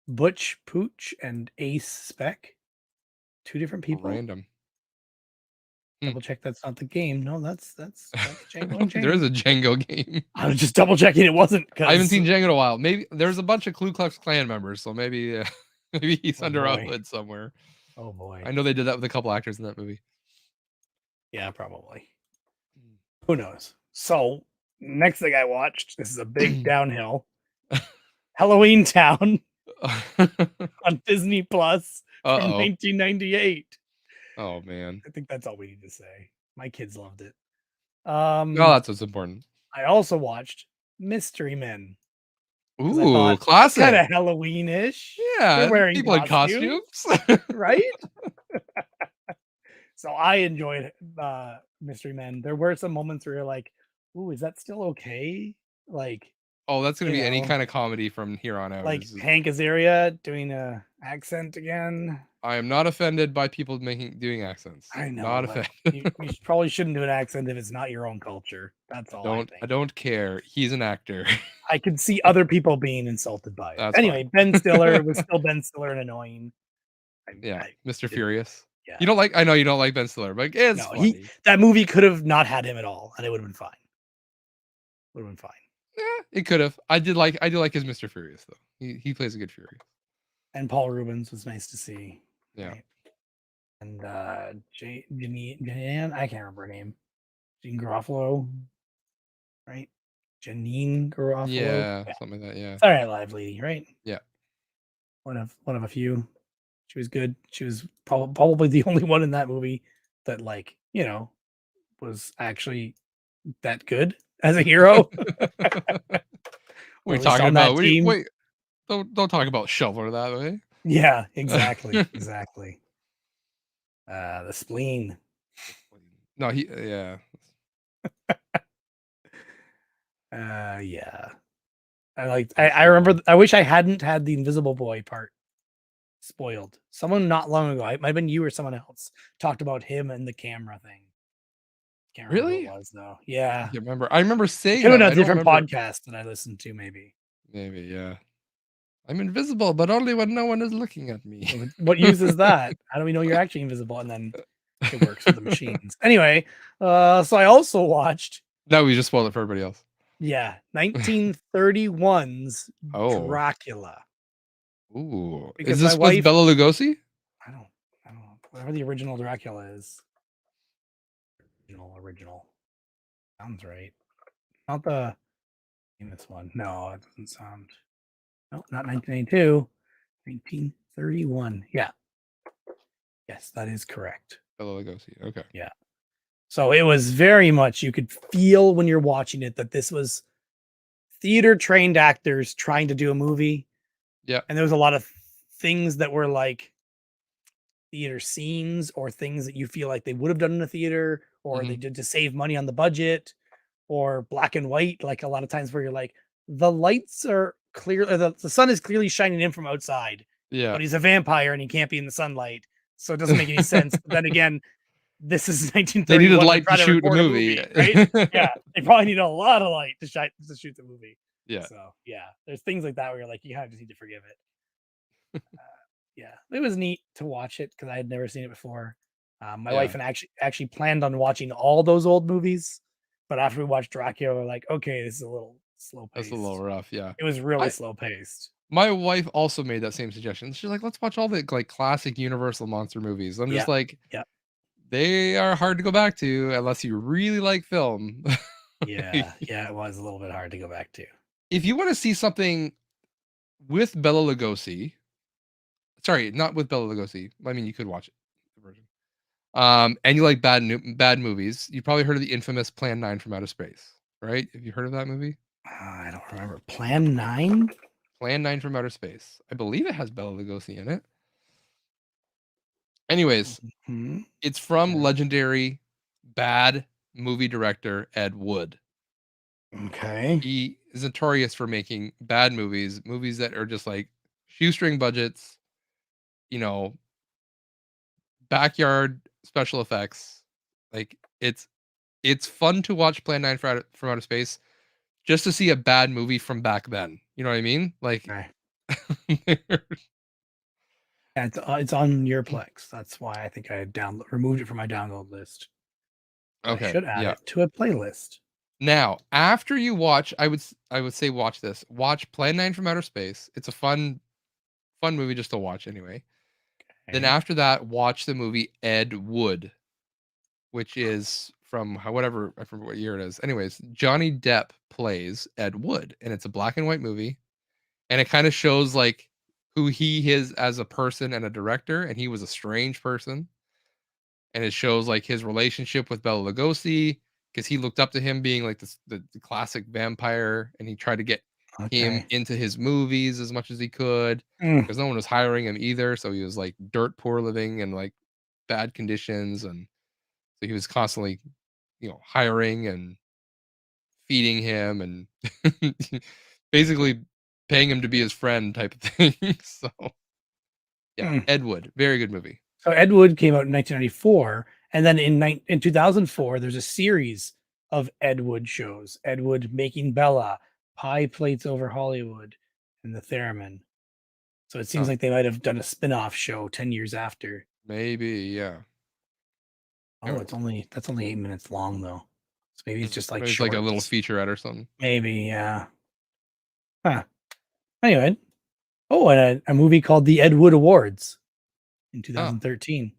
Butch Pooch and Ace Spec. Two different people. Random. Double check that's not the game. No, that's Django Unchained. There is a Django game. I was just double checking it wasn't. I haven't seen Django in a while. Maybe there's a bunch of Ku Klux Klan members, so maybe he's under a hood somewhere. Oh boy. I know they did that with a couple actors in that movie. Yeah, probably. Who knows? So next thing I watched, this is a big downhill. Halloween Town on Disney Plus from 1998. Oh man. I think that's all we need to say. My kids loved it. Oh, that's what's important. I also watched Mystery Men. Ooh, classic. Kind of Halloween-ish. Yeah, they're wearing people in costumes, right? So I enjoyed Mystery Men. There were some moments where you're like, "Ooh, is that still okay?" Like, oh, that's gonna be any kind of comedy from here on out. Like Hank Azaria doing a accent again. I am not offended by people doing accents. I know. Not offended. you probably shouldn't do an accent if it's not your own culture. That's all. I don't care. He's an actor. I can see other people being insulted by it. That's anyway, fine. Ben Stiller was still Ben Stiller and annoying. Mr. Furious. Yeah. You don't like. I know you don't like Ben Stiller, but it's funny. That movie could have not had him at all, and it would have been fine. Would have been fine. Yeah, it could have. I do like his Mr. Furious though. He plays a good Furious. And Paul Rubens was nice to see. Yeah. Right? And Janine, I can't remember her name. Jean Garofalo, right? Janine Garofalo. Yeah, something like that. Yeah. Saturday Night Live lady, right? Yeah. One of a few. She was good. She was probably the only one in that movie that, like, was actually that good as a hero, What are or you at least talking on that about? team. Wait, don't talk about Shoveler that way. Yeah, exactly, exactly. The spleen. No, yeah. Yeah. I So remember long. I wish I hadn't had the Invisible Boy part spoiled. Someone not long ago, it might have been you or someone else, talked about him and the camera thing. Can't remember who it Really? was though. I Yeah. can't remember. I remember It saying could have that, been but a I don't different remember. podcast that I listened to, maybe. Maybe, yeah. I'm invisible, but only when no one is looking at me. What use is that? How do we know you're actually invisible? And then it works with the machines. Anyway, so I also watched, No, we just spoiled it for everybody else. yeah, 1931's Oh. Dracula. Ooh. Is Because my this with wife, Bela Lugosi? I don't, I don't know, whatever the original Dracula is. Original. Sounds right. Not the famous one. No, it doesn't sound. No, not 1992. 1931. Yeah. Yes, that is correct. Bela Lugosi. Okay. Yeah. So it was very much, you could feel when you're watching it that this was theater trained actors trying to do a movie. Yeah. And there was a lot of things that were like theater scenes or things that you feel like they would have done in a theater or they Mhm. did to save money on the budget or black and white. Like a lot of times where you're like, the lights are clear, or the sun is clearly shining in from outside, Yeah. but he's a vampire and he can't be in the sunlight. So it doesn't make any sense. But then again, this is They needed 1931. They're light to trying to shoot a record a movie. movie, right? Yeah, they probably need a lot of light to shoot the movie. Yeah. So yeah, there's things like that where you're like, you kind of just need to forgive it. Yeah, it was neat to watch it because I had never seen it before. My wife Yeah. and actually planned on watching all those old movies, but after we watched Dracula, we're like, okay, this is a little slow That's a little paced. rough, yeah. It was really I slow paced. My wife also made that same suggestion. She's like, "Let's watch all the, like, classic Universal monster movies." I'm Yeah, just like, yeah, "They are hard to go back to unless you really like film." yeah, yeah. It was a little bit hard to go back to. If you wanna see something with Bela Lugosi, sorry, not with Bela Lugosi, I mean, you could watch it, the version. And you like bad movies, you probably heard of the infamous Plan 9 from Outer Space, right? Have you heard of that movie? I don't remember. Plan 9. Plan 9 from Outer Space. I believe it has Bela Lugosi in it. Anyways, Hmm. it's from Okay. legendary bad movie director Ed Wood. Okay. He is notorious for making bad movies, movies that are just like shoestring budgets, you know, backyard special effects. Like it's fun to watch Plan 9 from Outer Space just to see a bad movie from back then. You know what I mean? Like Okay. Yeah, it's on Yourplex. That's why I think I removed it from my download list. I okay, should add yeah. it to a playlist. Now, after you watch, I would say watch this. Watch Plan 9 from Outer Space. It's a fun movie just to watch anyway. Then Okay. after that, watch the movie Ed Wood, which is from whatever, I forget what year it is. Anyways, Johnny Depp plays Ed Wood, and it's a black and white movie, and it kind of shows like who he is as a person and a director, and he was a strange person, and it shows like his relationship with Bela Lugosi because he looked up to him being like the classic vampire, and he tried to get him Okay. into his movies as much as he could Mm, because no one was hiring him either. So he was like dirt poor living and like bad conditions, and so he was constantly, hiring and feeding him and basically paying him to be his friend type of thing. So yeah, mm. Ed Wood, very good movie. So Ed Wood came out in 1994, and then in 2004, there's a series of Ed Wood shows. Ed Wood Making Bella, Pie Plates Over Hollywood, and The Theremin. So it seems Huh, like they might have done a spin-off show 10 years after. maybe, yeah. Oh, that's only 8 minutes long though. So maybe it's just like Maybe it's like a little shorts. featurette or something. Maybe, yeah. Huh. Anyway. Oh, and a movie called The Ed Wood Awards in Oh, 2013.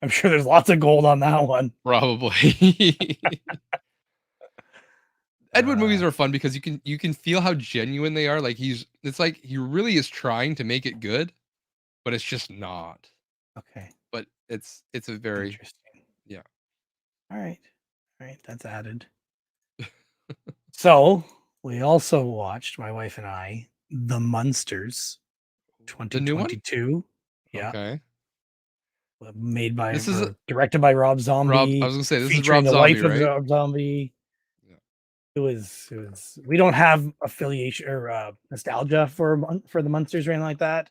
I'm sure there's lots of gold on that one. probably. Ed Wood Uh, movies are fun because you can feel how genuine they are. Like it's like he really is trying to make it good, but it's just not. okay, But it's a very, interesting. yeah. All right. Right, that's added. So we also watched, my wife and I, The Munsters The new one? 2022. Yeah, Okay. made by This is or directed by Rob Rob I Zombie, was gonna say, this is featuring Rob the Zombie, wife of right? Rob Zombie. Yeah. It was we don't have affiliation or nostalgia for the Munsters or anything like that,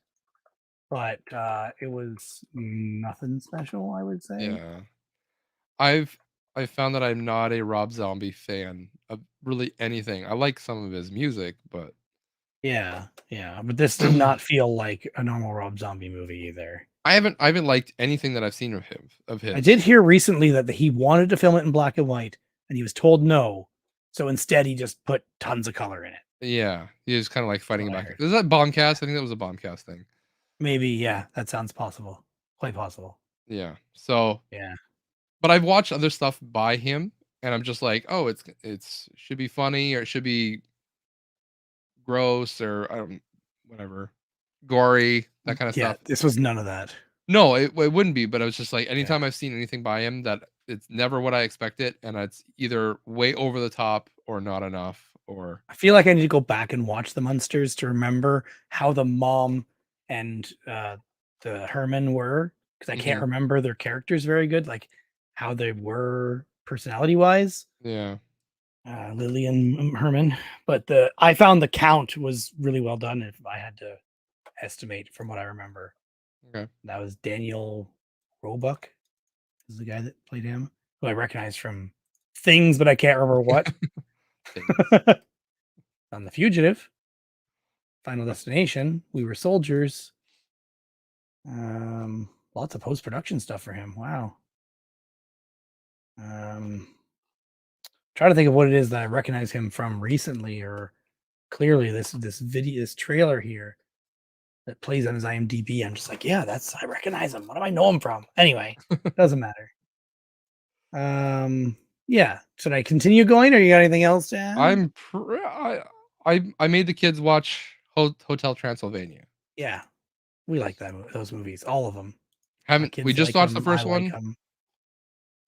but it was nothing special, I would say. Yeah. I've I've found that I'm not a Rob Zombie fan of really anything. I like some of his music, but Yeah, yeah, but this did not feel like a normal Rob Zombie movie either. I haven't liked anything that I've seen of I his. did hear recently that he wanted to film it in black and white, and he was told no. So instead, he just put tons of color in it. Yeah, he was kinda like That's fighting what it I back. heard. Is that Bombcast? I think that was a Bombcast thing. Maybe, yeah, that sounds possible. Quite possible. Yeah. So, Yeah. but I've watched other stuff by him, and I'm just like, "Oh, it's should be funny or it should be gross or I don't whatever, gory, that kinda Yeah, stuff." this was none of that. No, it wouldn't be, but I was just like, Yeah. anytime I've seen anything by him that it's never what I expected, and it's either way over the top or not enough or I feel like I need to go back and watch The Munsters to remember how the mom and the Herman were, because I can't Mhm. remember their characters very good, like how they were personality wise. Yeah. Lily and Herman, but the I found the count was really well done. If I had to estimate from what I remember, Okay. that was Daniel Roebuck is the guy that played him, who I recognize from things, but I can't remember what. Things. On The Fugitive, Final Destination, We Were Soldiers. Lots of post production stuff for him. Wow. Trying to think of what it is that I recognize him from recently, or clearly this trailer here that plays on his IMDb. I'm just like, yeah, I recognize him. What do I know him from? Anyway, doesn't matter. Yeah. Should I continue going, or you got anything else to add? I'm pr I made the kids watch Hotel Transylvania. Yeah, we like those movies, all of them. My Haven't we kids just like watched the them. I first like one. them.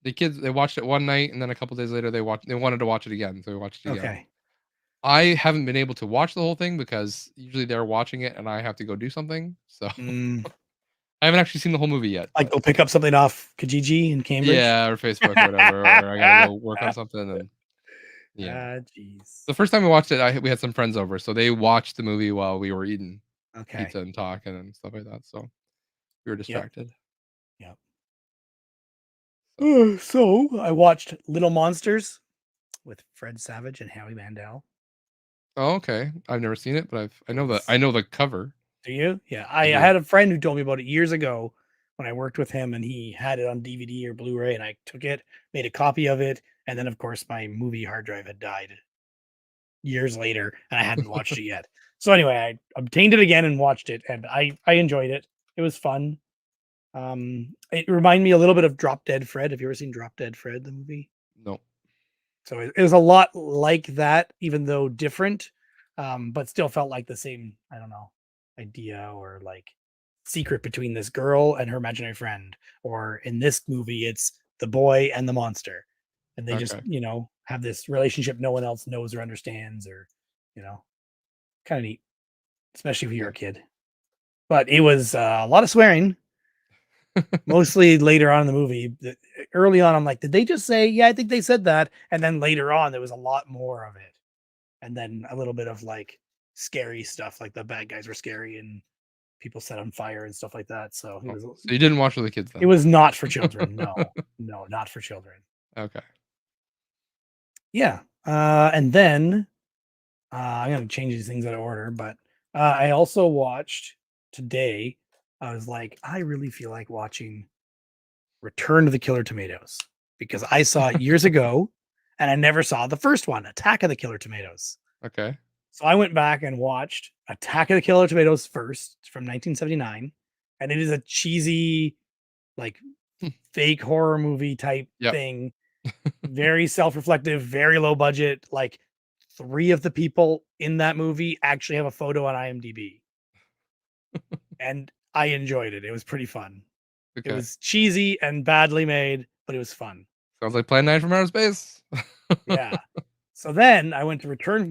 The kids, they watched it one night, and then a couple days later, they wanted to watch it again, so we watched it again. Okay. I haven't been able to watch the whole thing because usually they're watching it and I have to go do something, so Mm, I haven't actually seen the whole movie yet, like but go pick up something off Kijiji in Cambridge. yeah, or Facebook or whatever, or I gotta go work on something and yeah. Jeez. The first time we watched it, we had some friends over, so they watched the movie while we were eating Okay. pizza and talking and stuff like that, so we were Yep. distracted. Yep. So So I watched Little Monsters with Fred Savage and Howie Mandel. oh, okay. I've never seen it, but It was I know the cover. Do you? Yeah, I I do. had a friend who told me about it years ago when I worked with him, and he had it on DVD or Blu-ray, and I took it, made a copy of it, and then of course my movie hard drive had died years later, and I hadn't watched it yet. So anyway, I obtained it again and watched it, and I enjoyed it. It was fun. It reminded me a little bit of Drop Dead Fred. Have you ever seen Drop Dead Fred, the movie? No. So it was a lot like that, even though different, but still felt like the same, I don't know, idea or like secret between this girl and her imaginary friend. Or in this movie, it's the boy and the monster. And they just, Okay. have this relationship no one else knows or understands, or, kind of neat, especially if you're Okay. a kid. But it was a lot of swearing, mostly later on in the movie. Early on, I'm like, did they just say, yeah, I think they said that? And then later on, there was a lot more of it. And then a little bit of like scary stuff, like the bad guys were scary and people set on fire and stuff like that. So Oh, so you didn't watch with the kids it then? was not for children. No, no, not for children. Okay. Yeah. And then I'm gonna change these things out of order, but I also watched today. I was like, I really feel like watching Return to the Killer Tomatoes because I saw it years ago and I never saw the first one, Attack of the Killer Tomatoes. Okay. So I went back and watched Attack of the Killer Tomatoes first from 1979, and it is a cheesy, like fake horror movie type Yep. thing. Very self-reflective, very low budget. Like 3 of the people in that movie actually have a photo on IMDb, and I enjoyed it. It was pretty fun. It Okay. was cheesy and badly made, but it was fun. Sounds like Plan 9 from Outer Space. Yeah. So then I went to Return of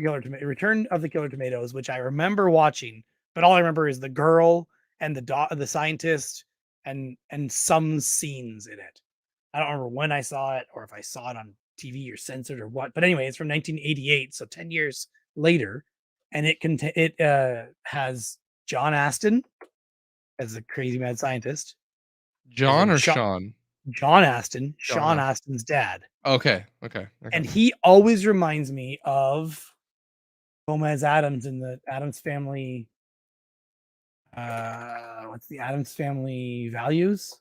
the Killer Tomatoes, which I remember watching, but all I remember is the girl and the scientist and some scenes in it. I don't remember when I saw it or if I saw it on TV or censored or what. But anyway, it's from 1988, so 10 years later, and it has John Aston as a crazy mad scientist, as John in or Sean? John Aston, John Sean Aston. Aston's dad. Okay. And he always reminds me of Gomez Adams in the Adams Family. What's the Adams Family Values?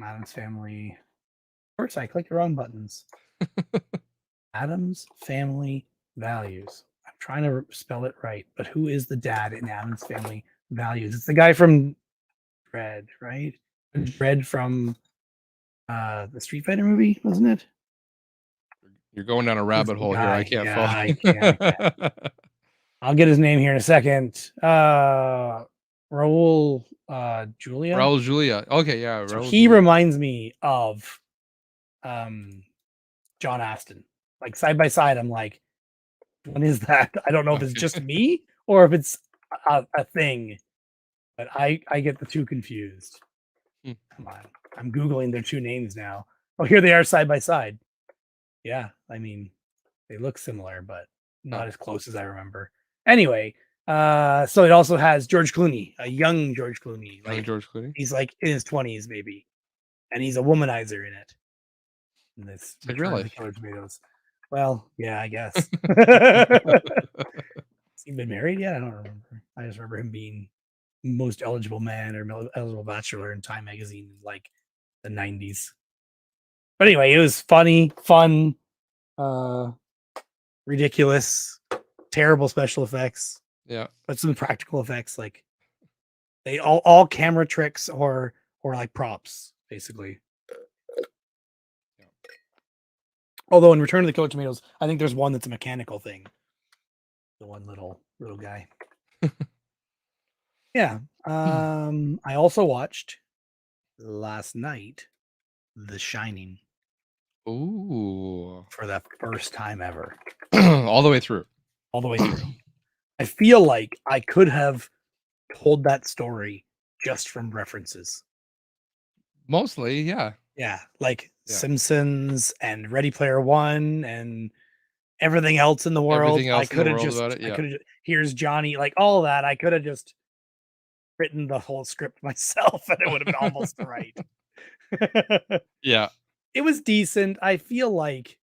Adams Family. Of course, I clicked the wrong buttons. Adams Family Values. I'm trying to spell it right, but who is the dad in Adams Family Values? It's the guy from Dread, right? Dread from the Street Fighter movie, wasn't it? You're going down a rabbit hole here. I can't Yeah, follow. I can't. I'll get his name here in a second. Raul Julia. Raul Julia. Okay, yeah. So Raul he Julia. reminds me of John Aston. Like side by side, I'm like, what is that? I don't know if it's just me or if it's a thing, but I get the two confused. Come on, I'm googling their two names now. Oh, here they are side by side. Yeah, I mean, they look similar, but not as close as I remember. Anyway, so it also has George Clooney, a young George Clooney. Like George Clooney. He's like in his 20s, maybe, and he's a womanizer in it. In this Like Return real of the life. Killer Tomatoes. Well, yeah, I guess. Has he been married yet? I don't remember. I just remember him being most eligible man or eligible bachelor in Time magazine in like the 90s. But anyway, it was funny, fun, ridiculous, terrible special effects. Yeah. But some practical effects, like they all camera tricks or like props, basically. Yeah. Although in Return of the Killer Tomatoes, I think there's one that's a mechanical thing. The one little guy. Yeah. I also watched last night The Shining. Ooh. For the first time ever. All the way through. All the way through. I feel like I could have told that story just from references. Mostly, yeah. Yeah, like Simpsons and Ready Player One and everything else in the world. Everything else I could have in the world just, about it, yeah. I could have. Here's Johnny, like all that. I could have just written the whole script myself, and it would have been almost right. Yeah. It was decent. I feel like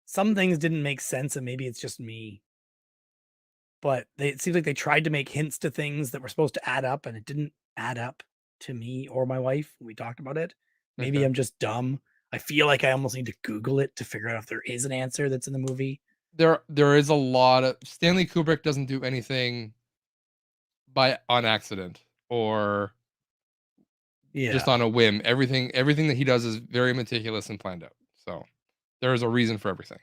some things didn't make sense, and maybe it's just me. But it seems like they tried to make hints to things that were supposed to add up, and it didn't add up to me or my wife when we talked about it. Maybe Okay. I'm just dumb. I feel like I almost need to Google it to figure out if there is an answer that's in the movie. There is a lot of Stanley Kubrick doesn't do anything on accident or just on a whim. Everything that he does is very meticulous and planned out. So there is a reason for everything.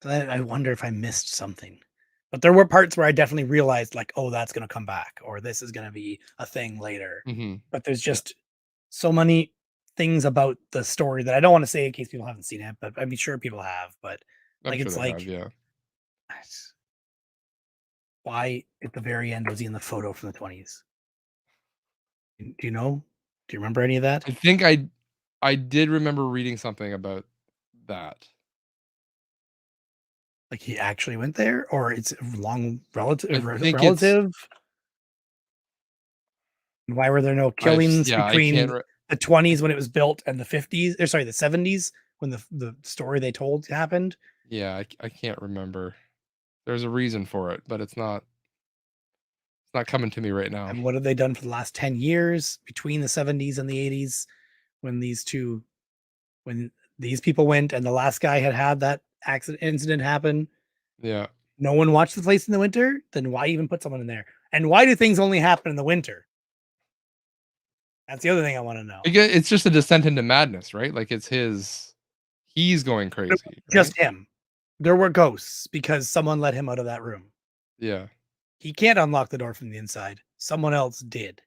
I wonder if I missed something. But there were parts where I definitely realized, like, oh, that's going to come back, or this is going to be a thing later. But there's just so many things about the story that I don't want to say in case people haven't seen it, but I'm sure people have. But like, it's like, why at the very end was he in the photo from the 20s? Do you know? Do you remember any of that? I think I did remember reading something about that. Like he actually went there, or it's long relative? Relative? Why were there no killings between the 20s when it was built and the 50s? Or sorry, the 70s when the story they told happened? Yeah, I can't remember. There's a reason for it, but it's not coming to me right now. And what have they done for the last 10 years between the 70s and the 80s when these people went and the last guy had that incident happen? Yeah. No one watched The Place in the Winter? Then why even put someone in there? And why do things only happen in the winter? That's the other thing I want to know. It's just a descent into madness, right? Like he's going crazy. Just him. There were ghosts because someone let him out of that room. Yeah. He can't unlock the door from the inside. Someone else did. It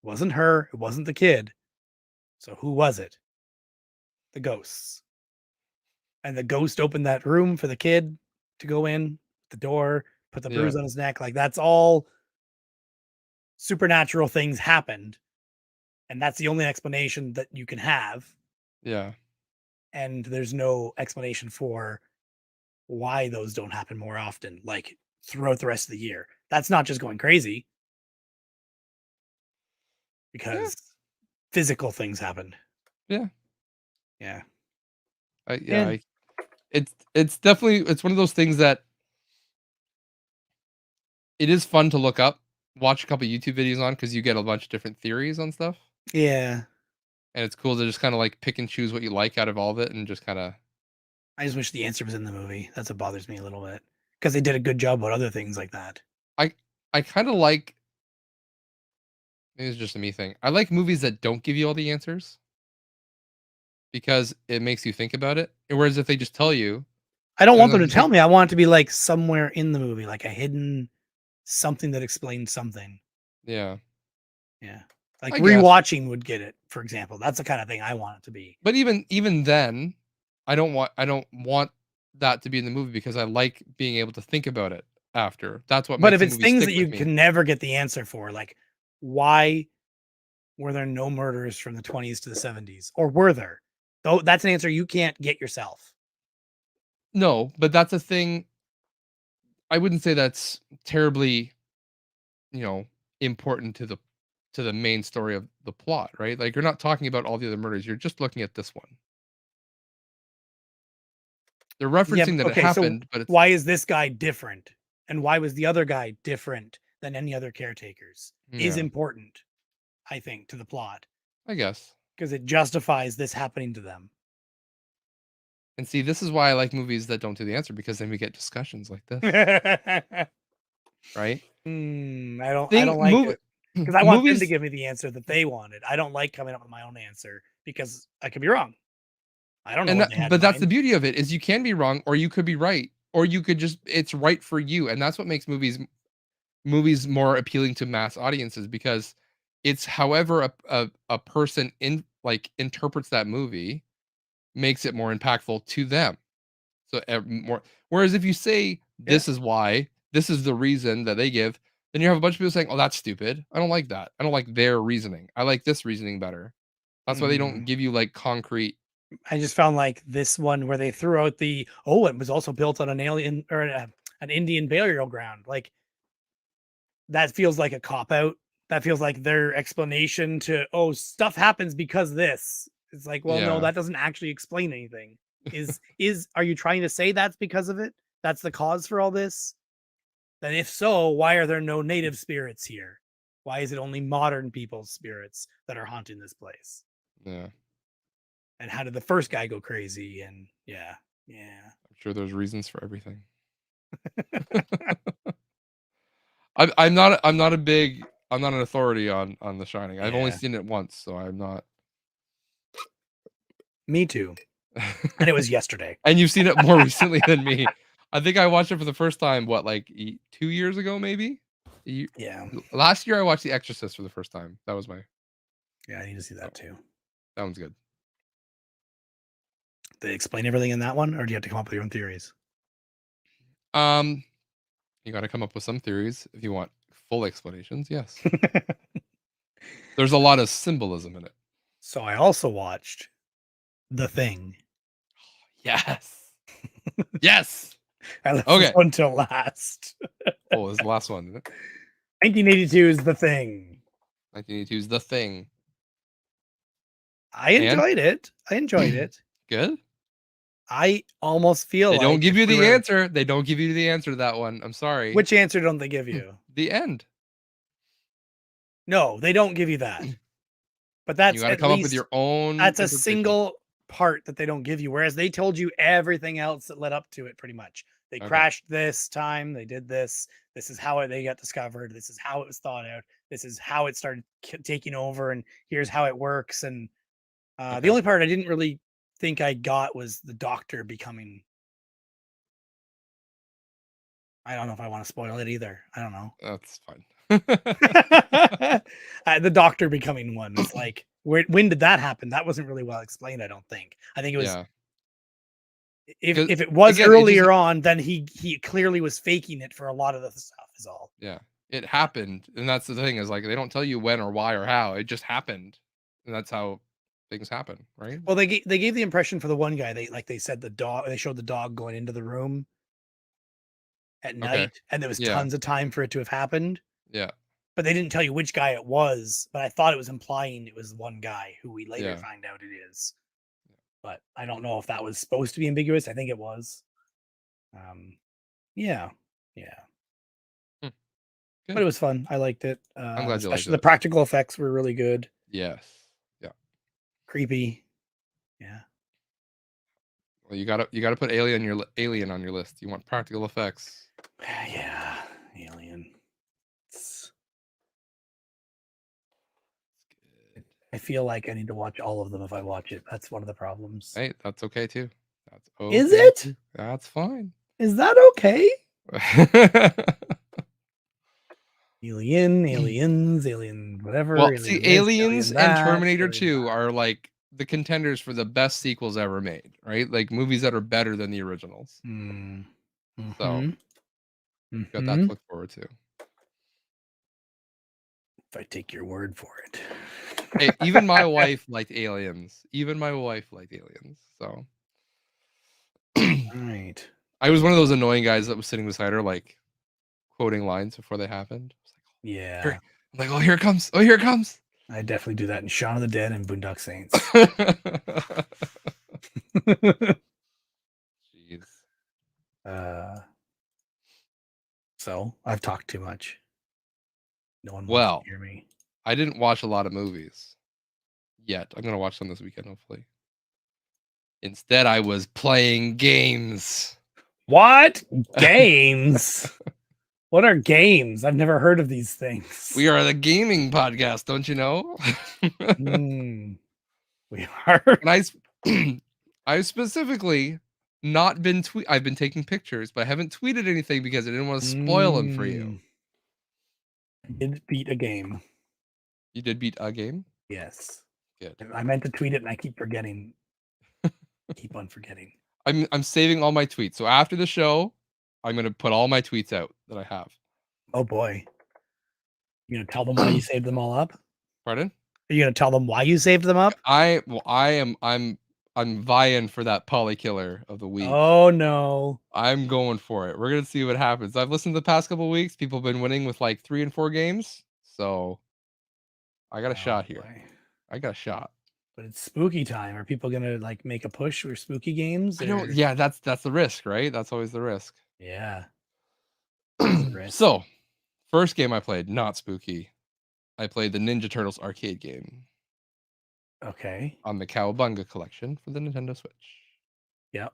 wasn't her. It wasn't the kid. So who was it? the ghosts. And the ghost opened that room for the kid to go in, the door, put the bruise Yeah. on his neck. Like that's all supernatural things happened. And that's the only explanation that you can have. Yeah. And there's no explanation for why those don't happen more often, like throughout the rest of the year. That's not just going crazy Yeah. because physical things happened. Yeah. Yeah. Yeah. And It's definitely it's one of those things that it is fun to look up, watch a couple YouTube videos on because you get a bunch of different theories on stuff. yeah, And it's cool to just kind of like pick and choose what you like out of all of it and just kind of I just wish the answer was in the movie. That's what bothers me a little bit because they did a good job with other things like that. I I kind of like maybe it's just a me thing. I like movies that don't give you all the answers because it makes you think about it. Whereas if they just tell you, I don't and want then them to just like tell me. I want it to be like somewhere in the movie, like a hidden something that explains something. yeah, Yeah. Like I guess. rewatching would get it, for example. That's the kind of thing I want it to be. But even then, I don't want that to be in the movie because I like being able to think about it after. That's what But makes if a it's movie things stick that with you me. can never get the answer for, like why were there no murders from the 20s to the 70s? Or were there? Though that's an answer you can't get yourself. No, but that's a thing. I wouldn't say that's terribly, you know, important to the main story of the plot, right? Like you're not talking about all the other murders. You're just looking at this one. They're Yeah, referencing that it okay, so happened, but it's why is this guy different? And why was the other guy different than any other caretakers? Is yeah, important, I think, to the plot I guess. because it justifies this happening to them. And see, this is why I like movies that don't do the answer because then we get discussions like this, right? I Thing don't like movie it because I want them to movies give me the answer that they wanted. I don't like coming up with my own answer because I could be wrong. I don't know and what that, they had in but that's the mind. beauty of it is you can be wrong or you could be right or you could just it's right for you and that's what makes movies more appealing to mass audiences because it's however a person in like interprets that movie makes it more impactful to them. So more whereas if you say Yeah. this is why, this is the reason that they give, then you have a bunch of people saying, "Oh, that's stupid. I don't like that. I don't like their reasoning. I like this reasoning better." That's why they Mhm. don't give you like concrete. I just found like this one where they threw out the it was also built on an alien or an Indian burial ground. Like that feels like a cop out. That feels like their explanation to stuff happens because this. It's like, well, no, Yeah. that doesn't actually explain anything. Is are you trying to say that's because of it? That's the cause for all this? Then if so, why are there no native spirits here? Why is it only modern people's spirits that are haunting this place? Yeah. And how did the first guy go crazy? And yeah, yeah. I'm sure there's reasons for everything. I'm not a big I'm not an authority on The Shining. I've only Yeah, seen it once, so I'm not. me too. And it was yesterday. And you've seen it more recently than me. I think I watched it for the first time, what, like 2 years ago, maybe? Ye- Yeah, Last year, I watched The Exorcist for the first time. That was my. yeah. I need to see Oh, that too. that one's good. They explain everything in that one, or do you have to come up with your own theories? Um, you got to come up with some theories if you want full explanations. Yes, there's a lot of symbolism in it. So I also watched The Thing. Yes, yes. I left this Okay. one till last. Oh, this is the last one. Isn't it? 1982 is The Thing. 1982 is The Thing. I And enjoyed it. I enjoyed it. good. I almost feel They don't like give if you we the were answer. They don't give you the answer to that one. I'm sorry. which answer don't they give you? The end. No, they don't give you that. But You that's got to at come up with least your own that's a interpretation. single part that they don't give you. Whereas they told you everything else that led up to it pretty much. They Okay. crashed this time, they did this. This is how they got discovered. This is how it was thought out. This is how it started taking over, and here's how it works. And the Okay. only part I didn't really think I got was the doctor becoming. I don't know if I want to spoil it either. I don't know. That's fine. The doctor becoming one. It's like, when did that happen? That wasn't really well explained, I don't think. I think it was Yeah. if it was Again, it just earlier on, then he clearly was faking it for a lot of the stuff is all. yeah. It happened, and that's the thing is, like, they don't tell you when or why or how, it just happened, and that's how things happen, right? Well, they gave the impression for the one guy, they said they showed the dog going into the room at Okay. night, and there was Yeah. tons of time for it to have happened, Yeah. but they didn't tell you which guy it was, but I thought it was implying it was one guy who we later Yeah. find out it is. But I don't know if that was supposed to be ambiguous. I think it was. Yeah. Yeah. Hmm, But it good. was fun. I liked it. I'm glad you liked Especially the it. practical effects were really good. Yes. Yeah. Creepy. Yeah. Well, you gotta put Alien on your list. You want practical effects. Yeah. Alien. It's- Good. I feel like I need to watch all of them if I watch it. That's one of the problems. Hey, that's okay too. That's Is okay it? too. That's fine. Is that okay? Aliens, Alien, whatever. Well, Alien see, this, Aliens Alien and that, Terminator Alien 2 that. are like the contenders for the best sequels ever made, right? Like movies that are better than the originals. Mm. So got that Mm-hmm. to look forward to. If I take your word for it. Hey, even my wife liked Aliens. Even my wife liked Aliens. So Right. I was one of those annoying guys that was sitting beside her, like quoting lines before they happened. Yeah. I'm like, oh, here it comes. Oh, here it comes. I definitely do that in Shaun of the Dead and Boondock Saints. Jeez. So I've talked too much. No one wants Well, to hear me. I didn't watch a lot of movies yet. I'm gonna watch some this weekend, hopefully. Instead, I was playing games. What? Games? What are games? I've never heard of these things. We are the gaming podcast, don't you know? We are. And I've specifically not been I've been taking pictures, but I haven't tweeted anything because I didn't want to spoil them for you. I did beat a game. You did beat a game? Yes. Good. I meant to tweet it and I keep forgetting. Keep on forgetting. I'm saving all my tweets. So after the show, I'm gonna put all my tweets out that I have. Oh boy. You gonna tell them why you saved them all up? Pardon? Are you gonna tell them why you saved them up? I'm vying for that poly killer of the week. Oh no. I'm going for it. We're gonna see what happens. I've listened to the past couple weeks. People have been winning with like 3 and 4 games. So I got a shot here. Boy. I got a shot. But it's spooky time. Are people gonna like make a push for spooky games? I know. or- Yeah, that's the risk, right? That's always the risk. Yeah. risk. So, first game I played, not spooky. I played the Ninja Turtles arcade game Okay. on the Cowabunga collection for the Nintendo Switch. Yep.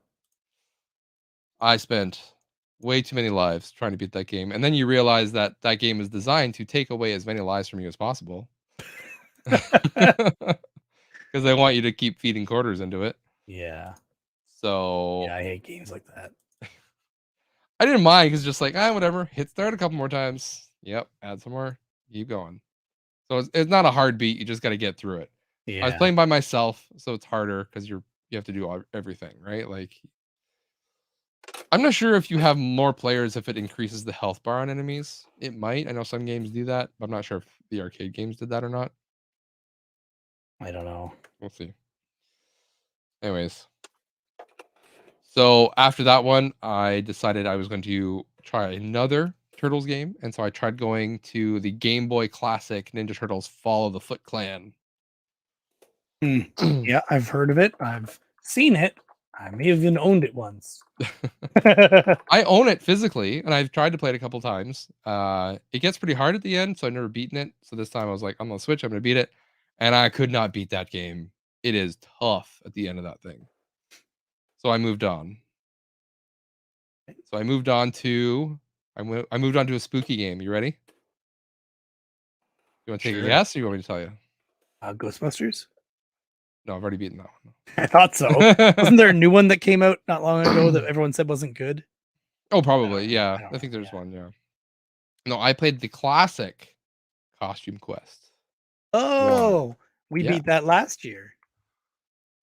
I spent way too many lives trying to beat that game, and then you realize that that game is designed to take away as many lives from you as possible. Because they want you to keep feeding quarters into it. Yeah. So Yeah, I hate games like that. I didn't mind because just like, whatever. Hit start a couple more times. Yep, add some more. Keep going. So it's not a hard beat. You just got to get through it. Yeah. I was playing by myself, so it's harder because you have to do everything, right? Like, I'm not sure if you have more players if it increases the health bar on enemies. It might. I know some games do that, but I'm not sure if the arcade games did that or not. I don't know. We'll see. Anyways, so after that one, I decided I was going to try another Turtles game, and so I tried going to the Game Boy Classic Ninja Turtles Fall of the Foot Clan. Yeah, I've heard of it. I've seen it. I may have even owned it once. I own it physically, and I've tried to play it a couple times. It gets pretty hard at the end, so I've never beaten it. So this time I was like, I'm gonna switch. I'm gonna beat it, and I could not beat that game. It is tough at the end of that thing. So I moved on. So I moved on to I moved on to a spooky game. You ready? You want to take a Sure. guess, or you want me to tell you? Ghostbusters? No, I've already beaten that one. I thought so. Wasn't there a new one that came out not long ago that everyone said wasn't good? Oh, probably. I Yeah, don't I think know, there's yeah. one. Yeah. No, I played the classic Costume Quest. Oh, We Yeah. beat that last year.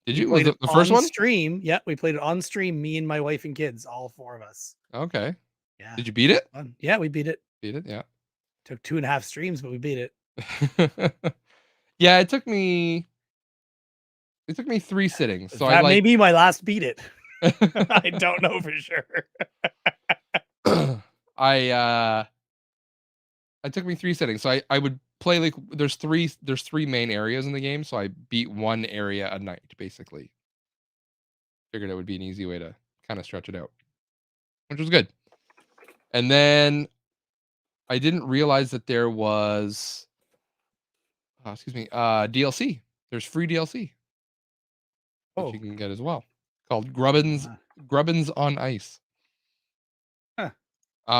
Did We you? Was played it the first one? stream. Yeah, we played it on stream. Me and my wife and kids, all 4 of us. Okay. Yeah. Did you beat it? Fun. Yeah, we beat it. Beat it. Yeah. Took 2.5 streams, but we beat it. Yeah. It took me 3 sittings. So That may be my last beat it. I don't know for sure. It took me 3 sittings. So I would play like there's three main areas in the game. So I beat one area a night basically. Figured it would be an easy way to kind of stretch it out, which was good. And then I didn't realize that there was DLC. There's free DLC that you can get as well, called Grubbins on Ice. Huh.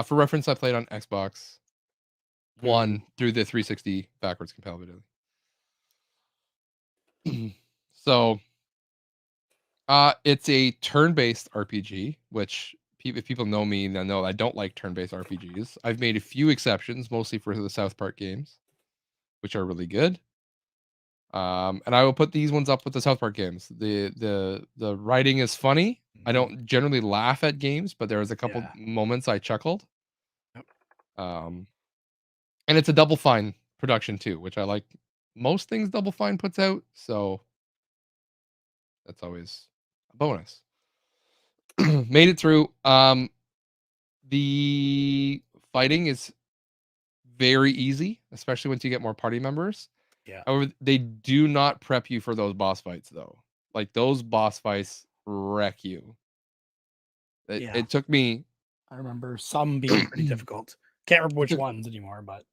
For reference, I played on Xbox One through the 360 backwards compatibility. So, it's a turn-based RPG, which if people know me, they know I don't like turn-based RPGs. I've made a few exceptions, mostly for the South Park games, which are really good. And I will put these ones up with the South Park games. The writing is funny. I don't generally laugh at games, but there was a couple moments I chuckled. Yep. And it's a Double Fine production too, which I like. Most things Double Fine puts out, so that's always a bonus. Made it through. The fighting is very easy, especially once you get more party members. Yeah. However, they do not prep you for those boss fights though. Like those boss fights wreck you. It took me. I remember some being pretty difficult. Can't remember which ones anymore, but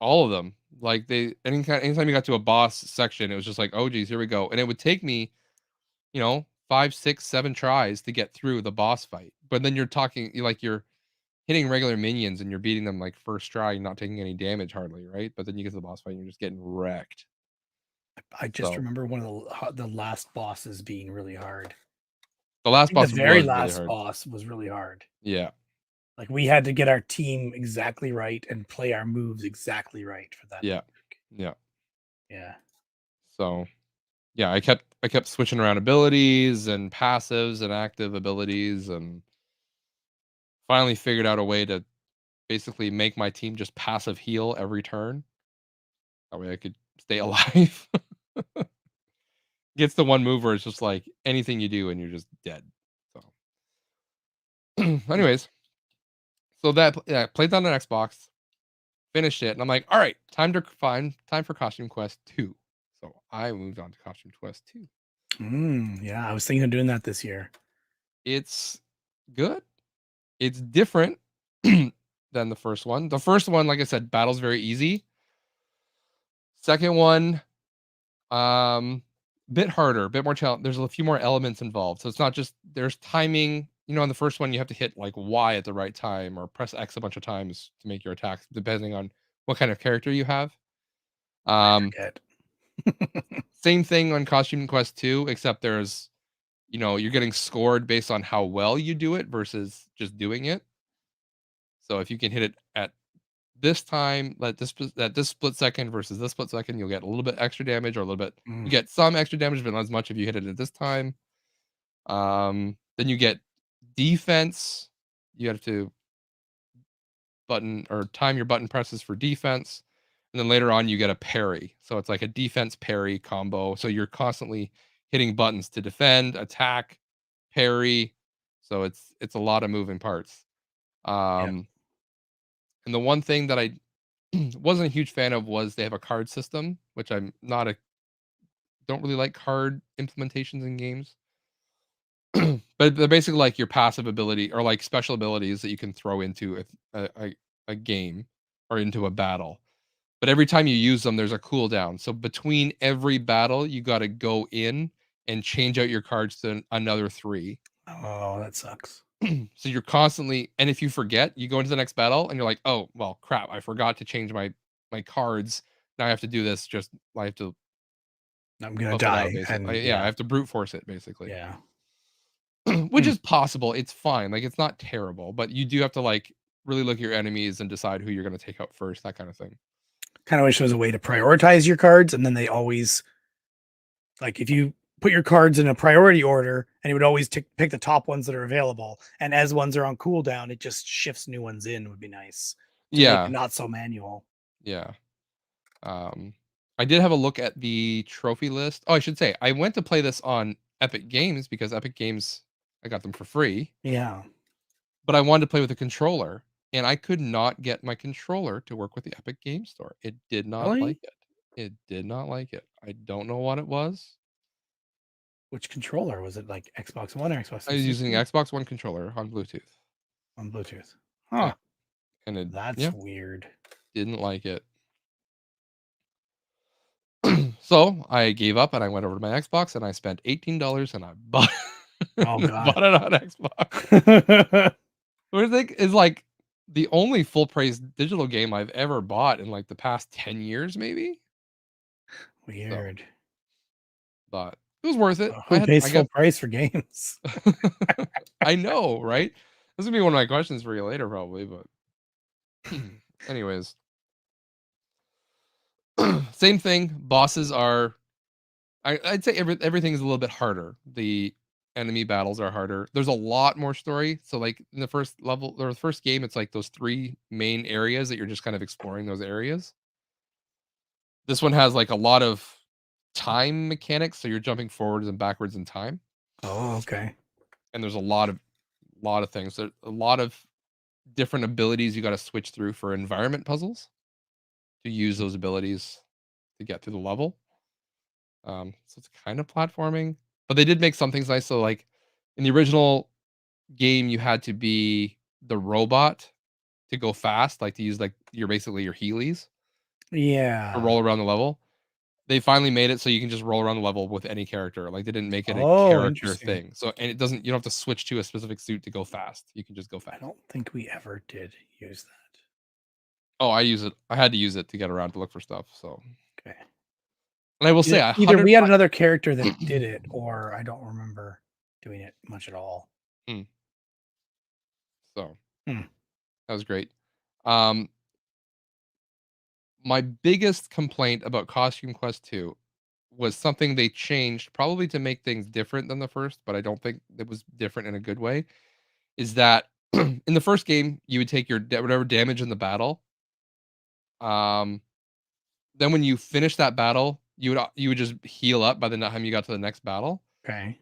all of them. Like anytime you got to a boss section, it was just like, oh geez, here we go. And it would take me, 5, 6, 7 tries to get through the boss fight. But then you're hitting regular minions and you're beating them like first try, not taking any damage hardly, right? But then you get to the boss fight and you're just getting wrecked. I just remember one of the last bosses being really hard. The last boss, the very last boss was really hard. Yeah. Like we had to get our team exactly right and play our moves exactly right for that. Yeah. Yeah. So, yeah, I kept switching around abilities and passives and active abilities, and finally figured out a way to basically make my team just passive heal every turn. That way I could stay alive. Gets the one move where it's just like anything you do and you're just dead. So, anyways, so played that on an Xbox, finished it, and I'm like, all right, time for Costume Quest 2. So I moved on to Costume Quest 2. Yeah, I was thinking of doing that this year. It's good. It's different than the first one. The first one, like I said, battle's very easy. Second one, bit harder, a bit more challenge. There's a few more elements involved. So it's not just there's timing. On the first one, you have to hit like Y at the right time or press X a bunch of times to make your attacks, depending on what kind of character you have. Same thing on Costume Quest 2, except there's, you're getting scored based on how well you do it versus just doing it. So if you can hit it at this time, at this split second versus this split second, you'll get a little bit extra damage or a little bit. You get some extra damage, but not as much if you hit it at this time. Then you get defense. You have to time your button presses for defense. And then later on, you get a parry. So it's like a defense parry combo. So you're constantly hitting buttons to defend, attack, parry. So it's a lot of moving parts. And the one thing that I wasn't a huge fan of was they have a card system, which I'm not don't really like card implementations in games. But they're basically like your passive ability or like special abilities that you can throw into a game or into a battle. But every time you use them, there's a cooldown. So between every battle, you got to go in and change out your cards to another 3. Oh, that sucks. So you're constantly, and if you forget, you go into the next battle and you're like, oh, well, crap, I forgot to change my cards. Now I have to do this. I'm going to die. I have to brute force it, basically. Yeah. Which is possible. It's fine. Like, it's not terrible, but you do have to, like, really look at your enemies and decide who you're going to take out first, that kind of thing. Kind of wish there was a way to prioritize your cards, and then they always Like if you put your cards in a priority order, and it would always pick the top ones that are available, and as ones are on cooldown, it just shifts new ones in. Would be nice to make it Yeah, not so manual. yeah. Um, I did have a look at the trophy list. Oh, I should say I went to play this on Epic Games because Epic Games I got them for free, Yeah. but I wanted to play with a controller, and I could not get my controller to work with the Epic Game Store. It did not like Really? it. It did not like it. I don't know what it was. Which controller was it? Like Xbox One or Xbox I was using 360 Xbox One controller on Bluetooth. on Bluetooth? Yeah, Huh. and it That's yeah, weird. didn't like it. So I gave up and I went over to my Xbox and I spent $18 and I bought Oh god. bought it on Xbox. Which I think is like the only full price digital game I've ever bought in like the past 10 years, maybe. So, Weird. but it was worth it. Who pays I full got price for games? I know, right? This will be one of my questions for you later, probably. But, anyways, same thing. Bosses are I'd say everything's a little bit harder. The enemy battles are harder. There's a lot more story. So like in the first level or the first game, it's like those 3 main areas that you're just kind of exploring those areas. This one has like a lot of time mechanics, so you're jumping forwards and backwards in time. Oh, okay. And there's a lot of things. There's a lot of different abilities you got to switch through for environment puzzles to use those abilities to get through the level. So it's kind of platforming, but they did make some things nice. So like in the original game, you had to be the robot to go fast, like to use like your basically your Heelys to Yeah. roll around the level. They finally made it so you can just roll around the level with any character. Like they didn't make it a Oh, character interesting. thing. So and it doesn't you don't have to switch to a specific suit to go fast. You can just go I fast. don't think we ever did use that. Oh, I use it. I had to use it to get around to look for stuff. So Okay. and I will say I Either 100 we had another character that did it, or I don't remember doing it much at all. so Hmm. that was great. Um my biggest complaint about Costume Quest 2 was something they changed probably to make things different than the first, but I don't think it was different in a good way, is that in the first game, you would take your whatever damage in the battle. Um, then when you finish that battle, you would just heal up by the time you got to the next battle. Okay.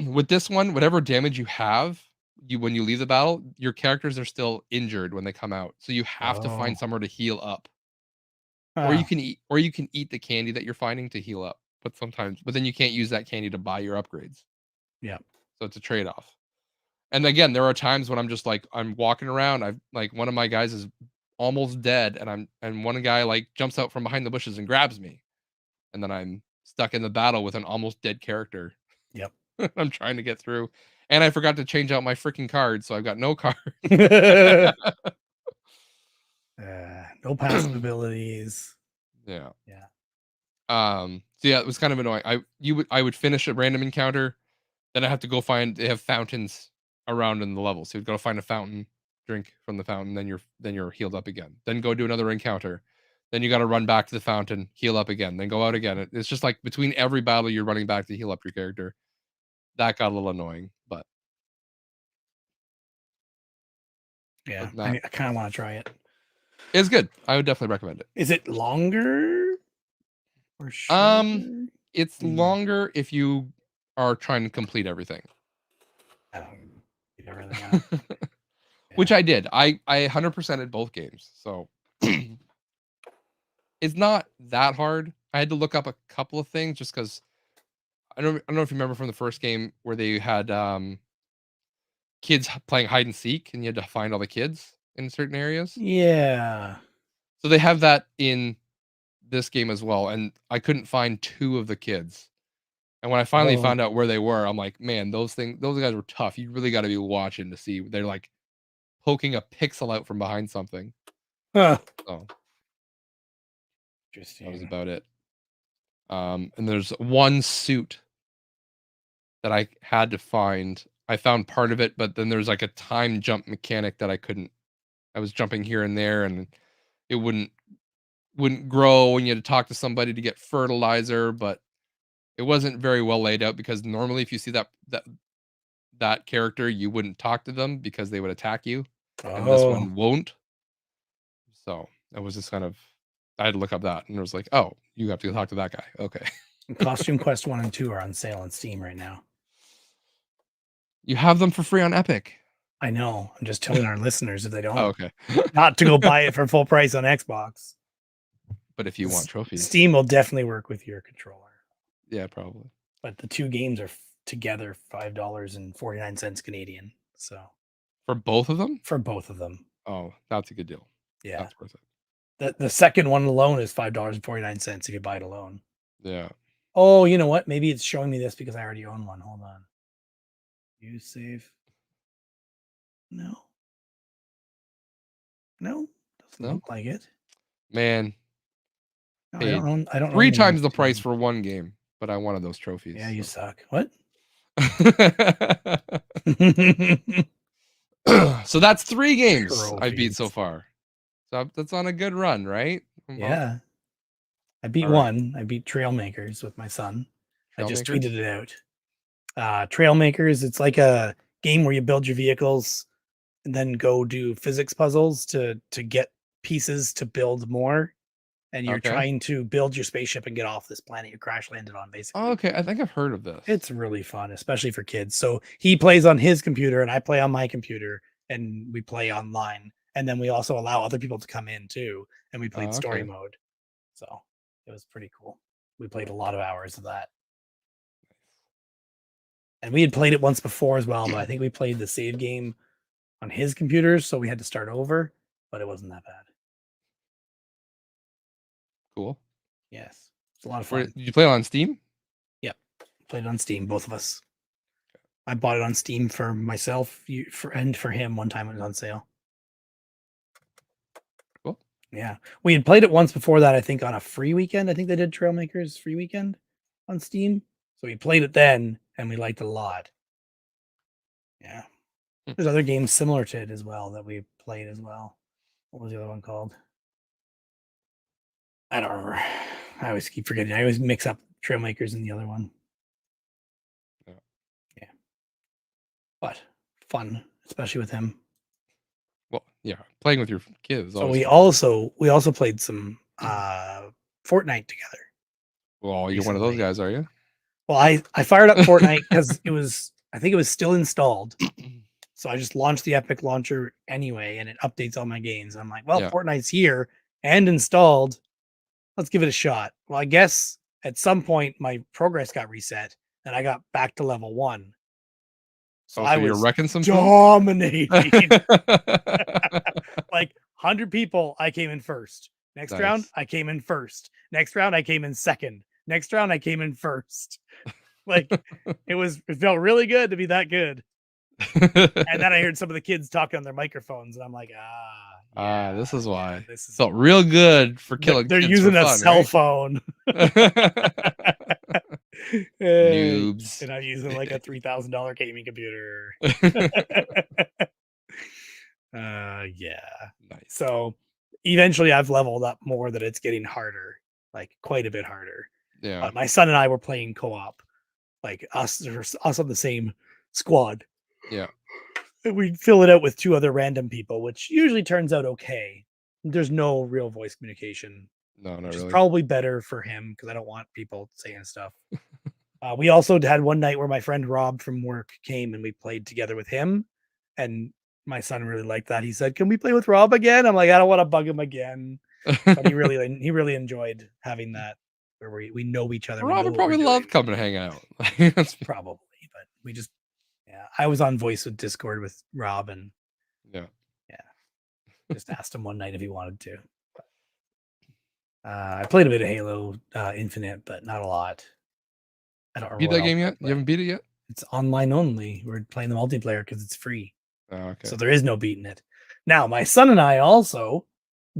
With this one, whatever damage you have, you when you leave the battle, your characters are still injured when they come out. So you have to find Oh. somewhere to heal up. Ah, Or you can eat the candy that you're finding to heal up. But then you can't use that candy to buy your upgrades. yeah. So it's a trade-off. And again, there are times when I'm just like I'm walking around, I've like one of my guys is almost dead and one guy like jumps out from behind the bushes and grabs me. And then I'm stuck in the battle with an almost dead character. Yep. I'm trying to get through. And I forgot to change out my freaking card, so I've got no card. No passive abilities. Yeah. Yeah. So yeah, it was kind of annoying. I would finish a random encounter, then I have to go find they have fountains around in the level. So you'd go find a fountain, drink from the fountain, then you're healed up again. Then go do another encounter. Then you got to run back to the fountain, heal up again, then go out again. It's just like between every battle you're running back to heal up your character. That got a little annoying, but Yeah. not I kind of want to try it. it's good. I would definitely recommend it. Is it longer or Um, shorter? it's Hmm. longer if you are trying to complete everything. I don't get everything out. Which Yeah. I did. I 100%ed both games. So it's not that hard. I had to look up a couple of things just because I don't know if you remember from the first game where they had kids playing hide and seek and you had to find all the kids in certain areas. Yeah. So they have that in this game as well. And I couldn't find 2 of the kids. And when I finally Oh. found out where they were, I'm like, man, those guys were tough. You really got to be watching to see. They're like poking a pixel out from behind something. Huh. So that was Interesting. about it. And there's one suit that I had to find. I found part of it, but then there's like a time jump mechanic that I couldn't. I was jumping here and there, and it wouldn't grow. And you had to talk to somebody to get fertilizer, but it wasn't very well laid out because normally if you see that character, you wouldn't talk to them because they would attack you, and this Oh, one won't. So it was just kind of I had to look up that, and it was like, oh, you have to talk to that guy. Okay, Costume Quest 1 and 2 are on sale on Steam right now. you have them for free on Epic. I know. I'm just telling our listeners if they don't, Oh, okay. not to go buy it for full price on Xbox. But if you want trophies, Steam will definitely work with your controller. yeah, probably. But the two games are together $5.49 Canadian. So For both of them? for both of them. Oh, that's a good deal. Yeah. That's worth it. The second one alone is $5.49 if you buy it alone. Yeah. Oh, you know what? Maybe it's showing me this because I already own one. Hold on. Use save. No. No, doesn't No? look like it. Man, No, paid I don't own 3 the times the next price one. for one game, but I wanted those trophies. Yeah, you so. suck. What? So that's 3 games I beat so Trophies. far. So that's on a good run, right? Yeah. I beat All right. one. I beat Trailmakers with my son. I just Trailmakers? tweeted it out. Trailmakers, it's like a game where you build your vehicles and then go do physics puzzles to get pieces to build more. And you're Okay. trying to build your spaceship and get off this planet you crash landed on, basically. Oh, okay. I think I've heard of this. It's really fun, especially for kids. So he plays on his computer and I play on my computer and we play online. And then we also allow other people to come in too. And we played story okay. mode. So it was pretty cool. We played a lot of hours of that. And we had played it once before as well, but I think we played the save game on his computer. So we had to start over, but it wasn't that bad. Cool. Yes. It's a lot of Where, fun. did you play it on Steam? Yep. Played it on Steam, both of us. I bought it on Steam for myself and for him one time it was on sale. Cool. Yeah. We had played it once before that, I think, on a free weekend. I think they did Trailmakers free weekend on Steam. So we played it then and we liked it a lot. Yeah. Hmm. There's other games similar to it as well that we played as well. What was the other one called? I don't remember. I always keep forgetting. I always mix up Trailmakers and the other one. Yeah. But fun, especially with him. Well, yeah, playing with your kids. So we fun. also played some Fortnite together. Well, you're one of those recently. guys, are you? Well, I fired up Fortnite because I think it was still installed. So I just launched the Epic launcher anyway, and it updates all my games. I'm like, well, Yeah. Fortnite's here and installed. Let's give it a shot. Well, I guess at some point my progress got reset and I got back to level 1. So I you're was wrecking some dominating. Like 100 people, I came in first. Next round, Nice. I came in first. Next round, I came in second. Next round, I came in first. Like it felt really good to be that good. And then I heard some of the kids talking on their microphones, and I'm like, yeah, this is why. this is Felt real good for killing they're kids using for a fun, cell right? phone. Noobs. And I'm using like a $3,000 gaming computer. Yeah. Nice. So eventually I've leveled up more that it's getting harder, like quite a bit harder. Yeah. But my son and I were playing co-op, like us on the same squad. Yeah. We'd fill it out with 2 other random people, which usually turns out okay. There's no real voice communication, No, not which is really. probably better for him because I don't want people saying stuff. We also had one night where my friend Rob from work came and we played together with him, and my son really liked that. He said, "Can we play with Rob again?" I'm like, "I don't want to bug him again," but he really enjoyed having that where we know each other. We know Rob would what we're probably love doing. coming to hang out. Probably, but we just I was on voice with Discord with Rob and Yeah. just asked him one night if he wanted to. I played a bit of Halo Infinite, but not a lot. I don't remember Beat what that else game I yet? You played. haven't beat it yet? It's online only. We're playing the multiplayer because it's free. Oh, okay. So there is no beating it. Now, my son and I also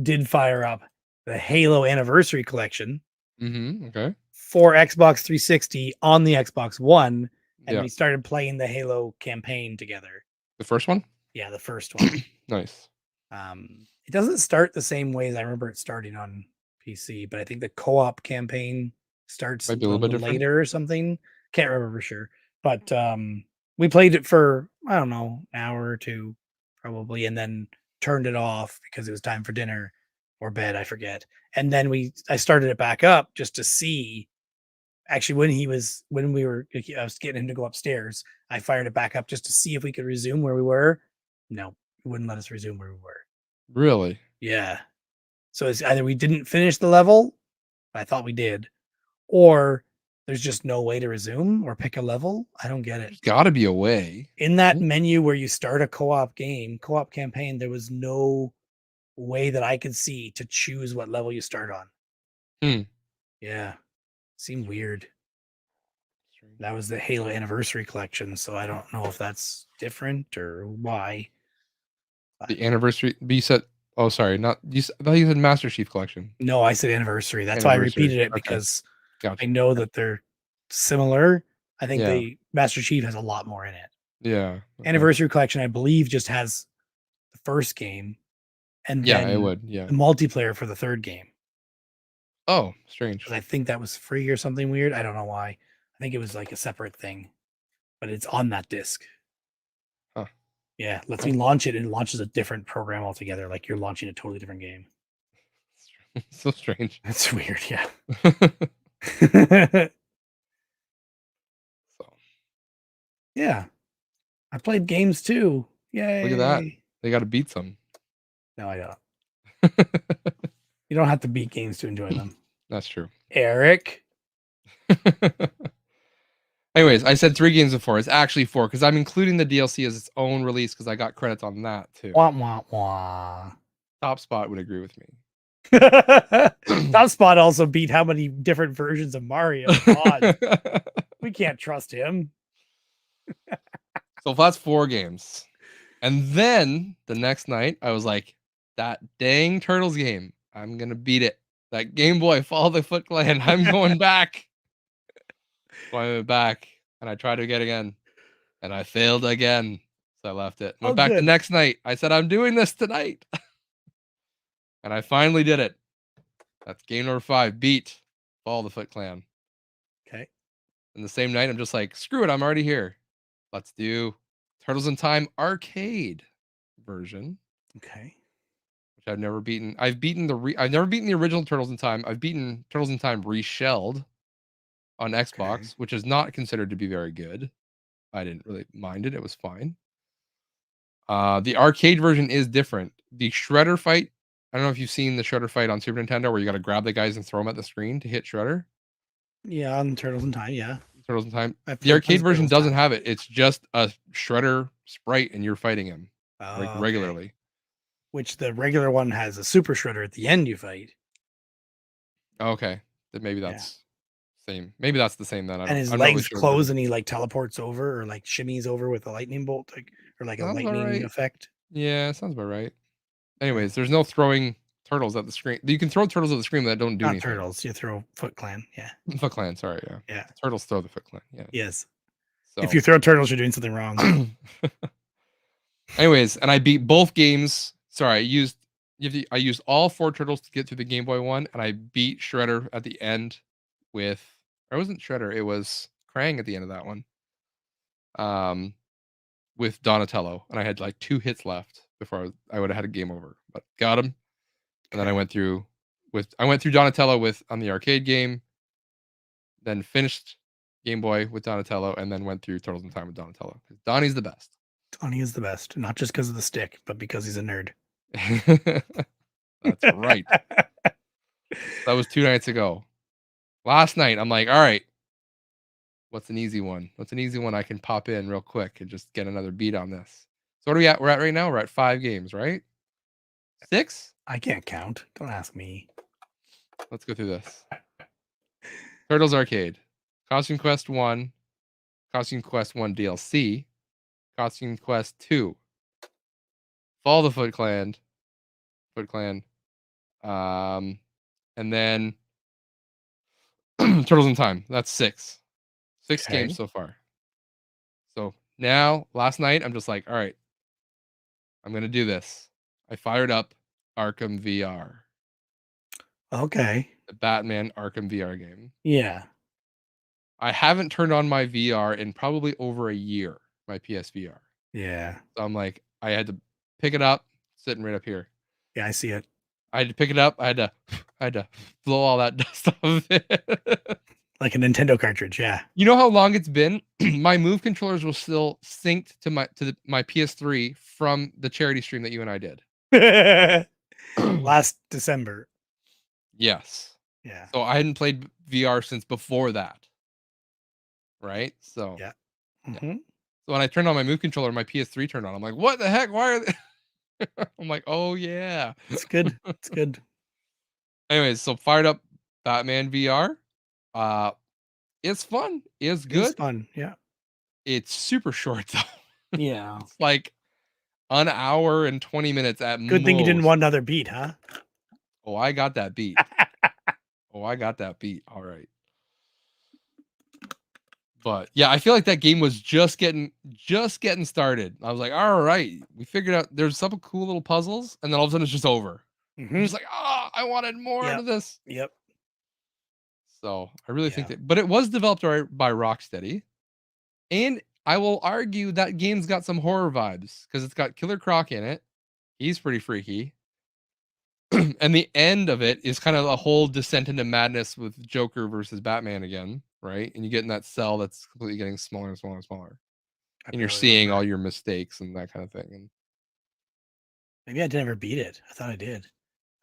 did fire up the Halo Anniversary Collection Okay. for Xbox 360 on the Xbox One, and Yeah. we started playing the Halo campaign together. The first one? Yeah, the first one. Nice. It doesn't start the same way as I remember it starting on PC, but I think the co-op campaign starts Might be a a little bit little different. later or something. Can't remember for sure. But we played it for, I don't know, an hour or two probably, and then turned it off because it was time for dinner or bed, I forget. And then I started it back up just to see. Actually, when I was getting him to go upstairs, I fired it back up just to see if we could resume where we were. No, it wouldn't let us resume where we were. Really? Yeah. So it's either we didn't finish the level, I thought we did, or there's just no way to resume or pick a level. I don't get it. There's got to be a way. In that menu where you start a co-op game, co-op campaign, there was no way that I could see to choose what level you start on. Hmm. Yeah. Seemed weird. That was the Halo Anniversary Collection, so I don't know if that's different or why. The anniversary. You said. Oh, sorry. Not you. I thought you said Master Chief Collection. No, I said Anniversary. That's why I Anniversary. repeated it, Okay. because I Gotcha. know that they're similar. I think Yeah. the Master Chief has a lot more in it. Yeah. Okay. Anniversary Collection, I believe, just has the first game and Yeah, it then would. Yeah. the multiplayer for the third game. Oh, strange. 'Cause I think that was free or something weird. I don't know why. I think it was like a separate thing, but it's on that disc. Huh. Yeah, lets me launch it and it launches a different program altogether. Like you're launching a totally different game. So strange. That's weird. Yeah. So Yeah. I played games too. Yay. look at that. They got to beat some. No, I don't. You don't have to beat games to enjoy them. That's true. Eric. Anyways, I said 3 games before. It's actually 4 because I'm including the DLC as its own release because I got credits on that too. Wah, wah, wah. Top Spot would agree with me. Top Spot also beat how many different versions of Mario? God, we can't trust him. So that's 4 games. And then the next night, I was like, that dang Turtles game, I'm going to beat it. That Game Boy, Follow the Foot Clan, I'm going back. So I went back and I tried to get again. And I failed again. So I left it. Went back the next night. I said, I'm doing this tonight. And I finally did it. That's game number 5. Beat Follow the Foot Clan. Okay. And the same night, I'm just like, screw it. I'm already here. Let's do Turtles in Time arcade version. Okay. Which I've never beaten. I've never beaten the original Turtles in Time. I've beaten Turtles in Time reshelled on Xbox, which is not considered to be very good. I didn't really mind it. It was fine. The arcade version is different. The Shredder fight. I don't know if you've seen the Shredder fight on Super Nintendo where you got to grab the guys and throw them at the screen to hit Shredder. Yeah, on Turtles in Time. Yeah. Turtles in Time. The arcade version doesn't have it. It's just a Shredder sprite and you're fighting him regularly. Which the regular one has a Super Shredder at the end you fight. Okay. Then maybe that's same. Maybe that's the same then. And his legs close and he like teleports over or like shimmies over with a lightning bolt, like, or like a lightning effect. Yeah, sounds about right. Anyways, there's no throwing turtles at the screen. You can throw turtles at the screen that don't do anything. Turtles. You throw Foot Clan. Yeah. Foot Clan. Sorry. Yeah. Yeah. Turtles throw the Foot Clan. Yeah. Yes. So if you throw turtles, you're doing something wrong. Anyways, and I beat both games. Sorry, I used all 4 turtles to get through the Game Boy one, and I beat Shredder at the end with. Or it wasn't Shredder. It was Krang at the end of that one. With Donatello, and I had like 2 hits left before I would have had a game over, but got him. And then I went through Donatello on the arcade game, then finished Game Boy with Donatello, and then went through Turtles in Time with Donatello. Donnie's the best. Donnie is the best, not just because of the stick, but because he's a nerd. That's right. That was 2 nights ago. Last night, I'm like, all right, what's an easy one? What's an easy one I can pop in real quick and just get another beat on this? So what are we at? We're at right now? We're at 5 games, right? 6? I can't count. Don't ask me. Let's go through this. Turtles Arcade. Costume Quest 1. Costume Quest 1 DLC. Costume Quest 2. Follow the Foot Clan. And then Turtles in Time. That's 6. 6 games so far. So now, last night, I'm just like, all right, I'm going to do this. I fired up Arkham VR. Okay. the Batman Arkham VR game. Yeah. I haven't turned on my VR in probably over a year, my PSVR. Yeah. So I'm like, I had to pick it up, sitting right up here. Yeah, I see it. I had to pick it up. I had to blow all that dust off of it. Like a Nintendo cartridge, yeah. You know how long it's been? My Move controllers were still synced to my PS3 from the charity stream that you and I did. Last December. Yes. Yeah. So I hadn't played VR since before that. Right? So Yeah. yeah. Mhm. So when I turned on my Move controller, my PS3 turned on. I'm like, what the heck? Why are they? I'm like, oh yeah. It's good. It's good. Anyways, so fired up Batman VR. It's fun. It's It's good. fun. Yeah. It's super short though. Yeah. It's like an hour and 20 minutes at Good thing you didn't most. want another beat, huh? Oh, I got that beat. Oh, I got that beat. All right. But yeah, I feel like that game was just getting started. I was like, all right, we figured out there's some cool little puzzles, and then all of a sudden it's just over. I'm Mhm. just like, I wanted more out Yep. of this. Yep. So I really think Yeah. that, but it was developed by Rocksteady, and I will argue that game's got some horror vibes because it's got Killer Croc in it. He's pretty freaky. And the end of it is kind of a whole descent into madness with Joker versus Batman again, right? And you get in that cell that's completely getting smaller and smaller and smaller. I And you're barely seeing remember. all your mistakes and that kind of thing. And Maybe I never beat it. I thought I did.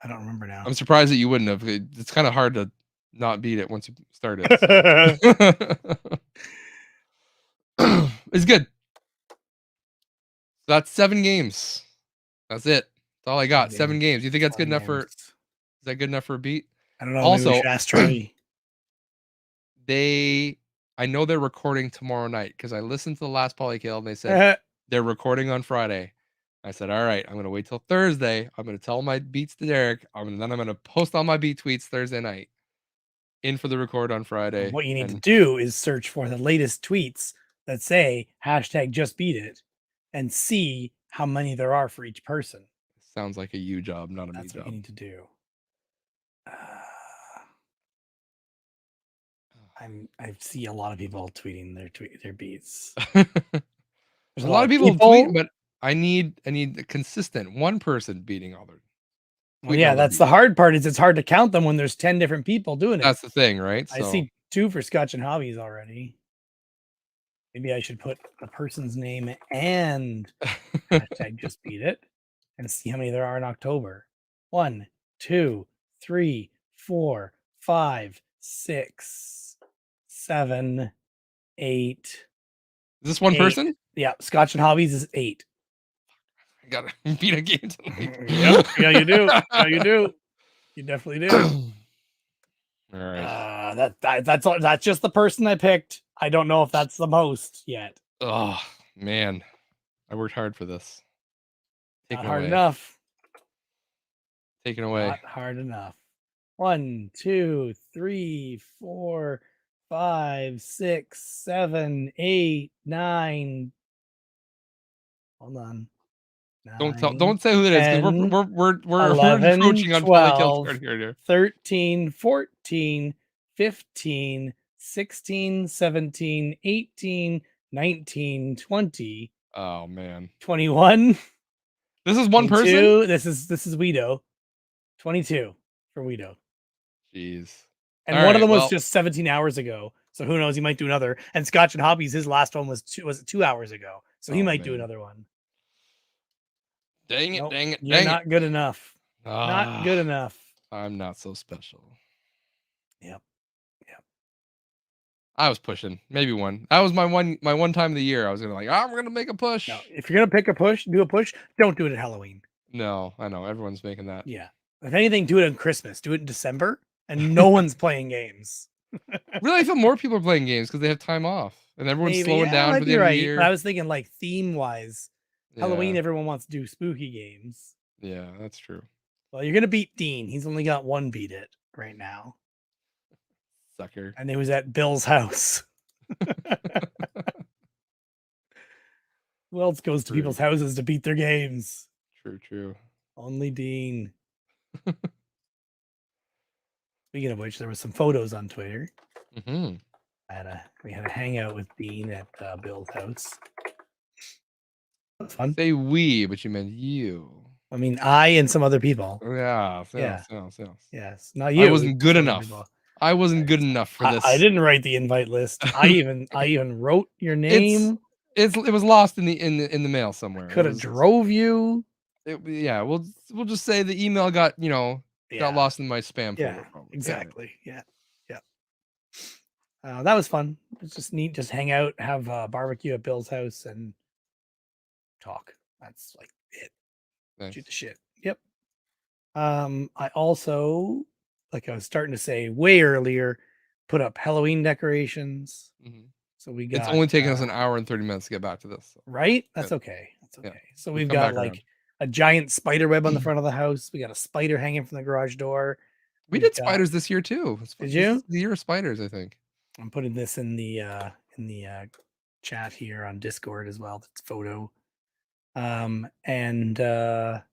I don't remember now. I'm surprised that you wouldn't have. It's kind of hard to not beat it once you start it. So. It's good. That's 7 games. That's it. That's all I got. 7 games. You think that's good enough for? Is that good enough for a beat? I don't know. Also, maybe we should ask Charlie. I know they're recording tomorrow night because I listened to the last Polykill and they said they're recording on Friday. I said, all right, I'm gonna wait till Thursday. I'm gonna tell my beats to Derek. Then I'm gonna post all my beat tweets Thursday night. In for the record on Friday. What you need to do is search for the latest tweets that say #JustBeatIt and see how many there are for each person. Sounds like a you job, not a me job. That's what you need to do. I see a lot of people tweeting their beats. There's a lot of people tweet, but I need a consistent one person beating all their. Well, yeah, that's the hard part. Is it's hard to count them when there's 10 different people doing it. That's the thing, right? I see 2 for Scotch and Hobbies already. Maybe I should put the person's name and #JustBeatIt and see how many there are in October. 1, 2, 3, 4, 5, 6, 7, 8. Is this one 8. person? Yeah, Scotch and Hobbies is 8. I gotta beat a game tonight. Yep. Yeah, you do. Yeah, you do. You definitely do. All right. That's just the person I picked. I don't know if that's the most yet. Oh man, I worked hard for this. Not hard enough. Taken away. Not hard enough. 1, 2, 3, 4, 5, 6, 7, 8, 9. Hold on. 9, Don't say who it is because we're 11, encroaching on 12, here. 13, 14, 15, 16, 17, 18, 19, 20. Oh man. 21. This is one person? This is Weedo. 22 for Weedo. Jeez. And one of them was just 17 hours ago. So who knows? He might do another. And Scotch and Hobbies, his last one was 2 hours ago. So he might do another one. Dang it, dang it, You're not good enough. Ah, Not good enough. I'm not so special. Yep. I was pushing. Maybe one. That was my one time of the year. I was gonna I'm gonna make a push. No, if you're gonna pick a push, do a push. Don't do it at Halloween. No, I know. Everyone's making that. Yeah. If anything, do it on Christmas. Do it in December, and no one's playing games. Really, I feel more people are playing games because they have time off, and everyone's slowing down for the end of the year. But I was thinking, like, theme-wise, Halloween, everyone wants to do spooky games. Yeah, that's true. Well, you're gonna beat Dean. He's only got 1 beat it right now. Sucker. And it was at Bill's house. Who else goes to people's houses to beat their games? True. Only Dean. Speaking of which, there was some photos on Twitter. Hmm. We had a hangout with Dean at Bill's house. That was fun. Say we, but you meant you. I mean, I and some other people. Yeah. Yeah. Yes. Yes, not you. I wasn't good some other enough. people. I wasn't good enough for this. I didn't write the invite list. I even wrote your name. It was lost in the mail somewhere. Could have drove you. Yeah, we'll just say the email got got lost in my spam Yeah, folder. Probably. exactly. Yeah. That was fun. It's just neat. Just hang out, have a barbecue at Bill's house, and talk. That's like it. Nice. Shoot the shit. Yep. I also, like I was starting to say way earlier, put up Halloween decorations. Mhm. So we got. It's only taken us an hour and 30 minutes to get back to this. So. Right? That's okay. That's okay. Yeah. So we've got like a giant spider web on the front of the house. We got a spider hanging from the garage door. We did spiders this year too. Did you? The year of spiders, I think. I'm putting this in the chat here on Discord as well. That's photo. And I've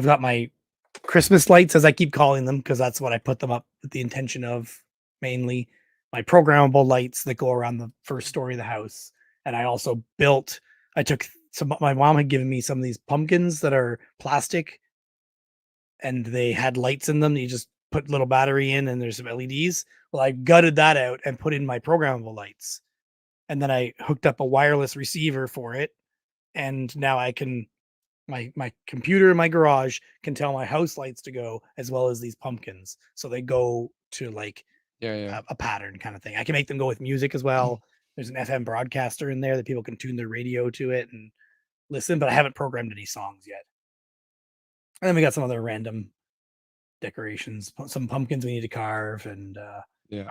got my Christmas lights, as I keep calling them, because that's what I put them up with the intention of, mainly my programmable lights that go around the first story of the house. And I also took my mom had given me some of these pumpkins that are plastic, and they had lights in them. You just put little battery in, and there's some LEDs. Well, I gutted that out and put in my programmable lights, and then I hooked up a wireless receiver for it, and now I can my computer in my garage can tell my house lights to go as well as these pumpkins, so they go to like a pattern kind of thing. I can make them go with music as well. There's an FM broadcaster in there that people can tune their radio to it and listen, but I haven't programmed any songs yet. And then we got some other random decorations, some pumpkins we need to carve, and a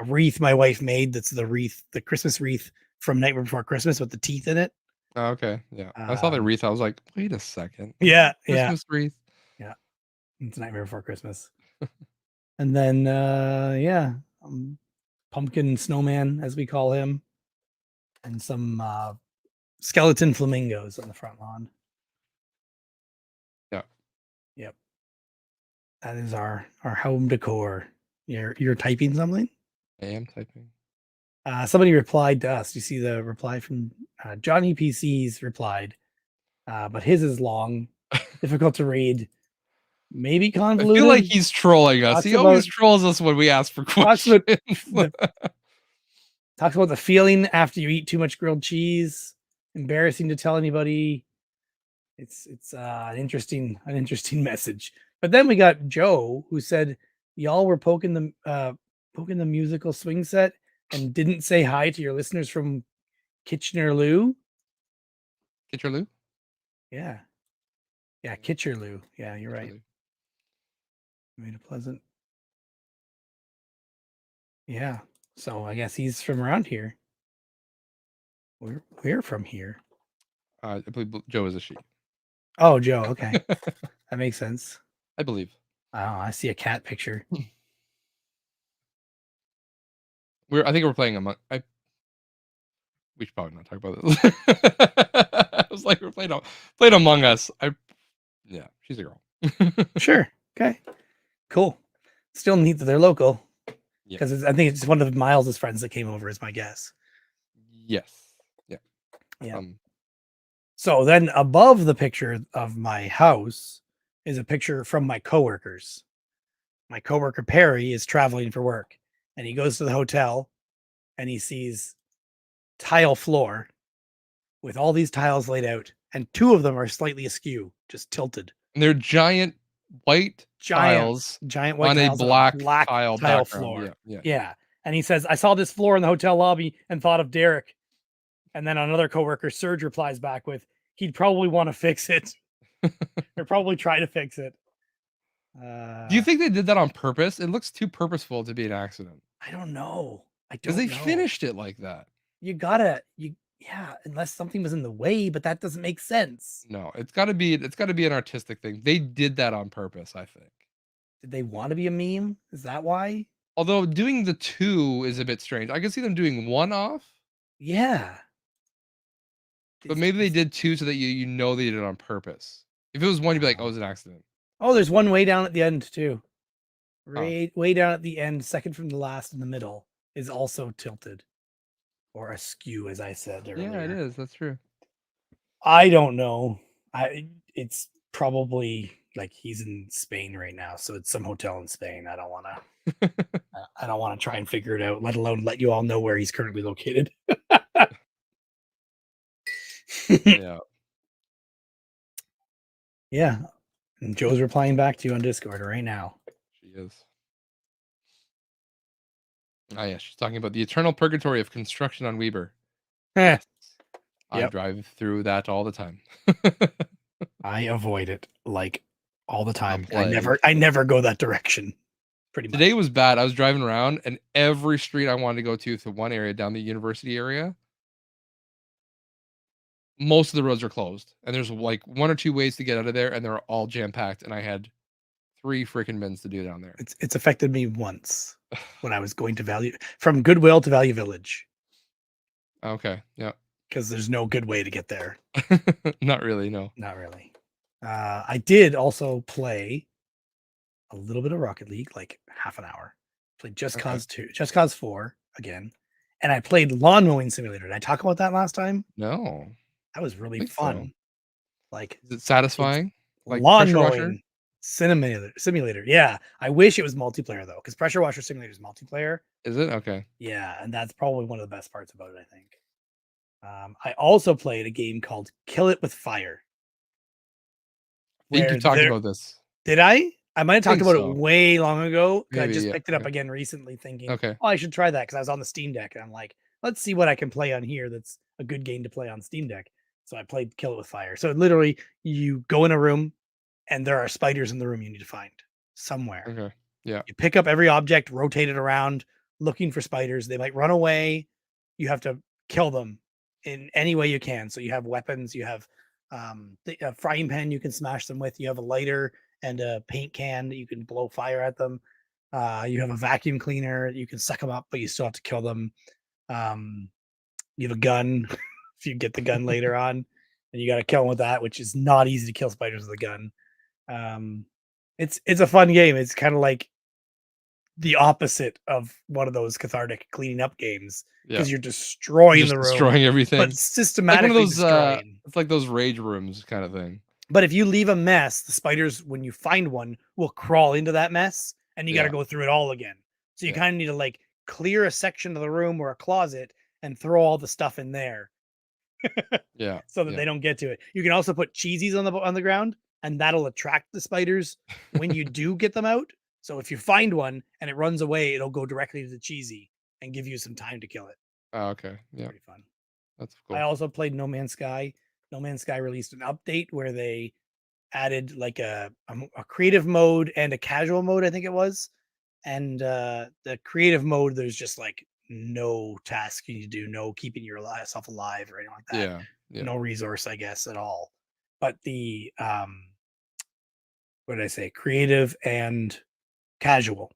wreath my wife made. That's the Christmas wreath from Nightmare Before Christmas with the teeth in it. Oh, okay. Yeah. I saw the wreath. I was like, wait a second. Yeah. Christmas wreath. Yeah. It's Nightmare Before Christmas. And then pumpkin snowman, as we call him, and some skeleton flamingos on the front lawn. Yeah. Yep. That is our home decor. You're typing something? I am typing. Somebody replied to us. You see the reply from Johnny PC's replied, but his is long, difficult to read, maybe convoluted. I feel like he's trolling us. He always trolls us when we ask for questions. Talks about the feeling after you eat too much grilled cheese. Embarrassing to tell anybody. It's an interesting message. But then we got Joe, who said y'all were poking the musical swing set and didn't say hi to your listeners from Kitchener-Loo. Kitchener-Loo? Yeah. Yeah, Kitchener-Loo. Yeah, you're right. Made a pleasant. Yeah. So I guess he's from around here. We're from here. I believe Joe is a she. Oh, Joe. Okay. That makes sense. I believe. Oh, I see a cat picture. I think we're playing Among. We should probably not talk about this. I was like, we're playing Among Us. Yeah, she's a girl. Sure. Okay. Cool. Still neat that they're local. Because I think it's one of Miles's friends that came over, is my guess. Yes. Yeah. Yeah. So then above the picture of my house is a picture from my coworkers. My coworker Perry is traveling for work, and he goes to the hotel and he sees tile floor with all these tiles laid out, and two of them are slightly askew, just tilted. And they're giant white tiles white on tiles a black tile floor. Yeah. And he says, I saw this floor in the hotel lobby and thought of Derek. And then another coworker, Serge, replies back with, he'd probably want to fix it. Or probably try to fix it. Do you think they did that on purpose? It looks too purposeful to be an accident. I don't know. Because they finished it like that. Unless something was in the way, but that doesn't make sense. No, it's got to be an artistic thing. They did that on purpose, I think. Did they want to be a meme? Is that why? Although doing the two is a bit strange. I can see them doing one off. Yeah. But maybe they did two so that you know they did it on purpose. If it was one, you'd be like, oh, it was an accident. Oh, there's one way down at the end too. Way down at the end, second from the last in the middle, is also tilted or askew, as I said earlier. Yeah, it is. That's true. I don't know. It's probably like he's in Spain right now, so it's some hotel in Spain. I don't want to. I don't want to try and figure it out, let alone let you all know where he's currently located. Yeah. Yeah. And Joe's replying back to you on Discord right now. She is. Oh yeah, she's talking about the eternal purgatory of construction on Weber. Eh, Yes. I Yep. drive through that all the time. I avoid it like all the time. plague. I never go that direction. Pretty much. Today was bad. I was driving around and every street I wanted to go to one area down the university area, most of the roads are closed. And there's like one or two ways to get out of there, and they're all jam-packed. And I had 3 freaking bins to do down there. It's affected me once when I was going to from Goodwill to Value Village. Okay. Yeah. Because there's no good way to get there. Not really, no. Not really. I did also play a little bit of Rocket League, like half an hour. Played Just Cause 2, Just Cause 4 again. And I played Lawn Mowing Simulator. Did I talk about that last time? No. That was really Think fun. so. Like, Is it satisfying? Like lawn pressure washer? mowing simulator. Yeah. I wish it was multiplayer though, because Pressure Washer Simulator is multiplayer. Is it? Okay. Yeah, and that's probably one of the best parts about it, I think. I also played a game called Kill It with Fire. I think you talked about this. Did I? I might have talked about so. it way long ago. I Maybe, just yeah, picked it up okay. again recently, thinking, Okay. oh, I should try that because I was on the Steam Deck, and I'm like, let's see what I can play on here. That's a good game to play on Steam Deck. So I played Kill It with Fire. So literally, you go in a room, and there are spiders in the room you need to find somewhere. Okay. Yeah. You pick up every object, rotate it around, looking for spiders. They might run away. You have to kill them in any way you can. So you have weapons. You have a frying pan you can smash them with. You have a lighter and a paint can that you can blow fire at them. You have a vacuum cleaner. You can suck them up, but you still have to kill them. You have a gun if you get the gun later on, and you got to kill them with that, which is not easy to kill spiders with a gun. It's a fun game. It's kind of like the opposite of one of those cathartic cleaning up games because you're destroying Just the room, destroying everything. but Like systematically one of those, destroying. it's like those rage rooms kind of thing. But if you leave a mess, the spiders, when you find one, will crawl into that mess, and you got to go through it all again. So you kind of need to like clear a section of the room or a closet and throw all the stuff in there. So that they don't get to it. You can also put cheesies on the ground, and that'll attract the spiders when you do get them out. So if you find one and it runs away, it'll go directly to the cheesy and give you some time to kill it. Oh, okay. Yeah. Pretty fun. That's cool. I also played No Man's Sky. No Man's Sky released an update where they added like a creative mode and a casual mode, I think it was. And the creative mode, there's just like no task you need to do, no keeping yourself alive or anything like that. Yeah. No resource, I guess, at all. But the what did I say? Creative and casual.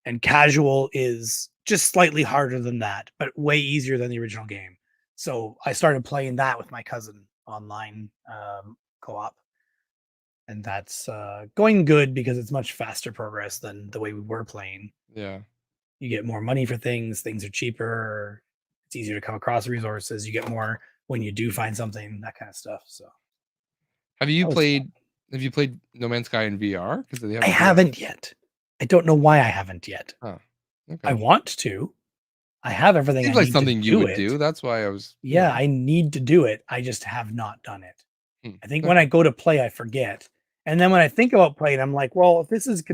And casual is just slightly harder than that, but way easier than the original game. So I started playing that with my cousin online co-op. And that's going good because it's much faster progress than the way we were playing. Yeah. You get more money for things are cheaper, it's easier to come across resources, you get more when you do find something, that kind of stuff. So Have you played No Man's Sky in VR? I haven't yet. I don't know why I haven't yet. Oh, okay. I want to. I have everything. Seems like something you would do. That's why I was. Yeah, I need to do it. I just have not done it. I think when I go to play, I forget. And then when I think about playing, I'm like, well, if this is like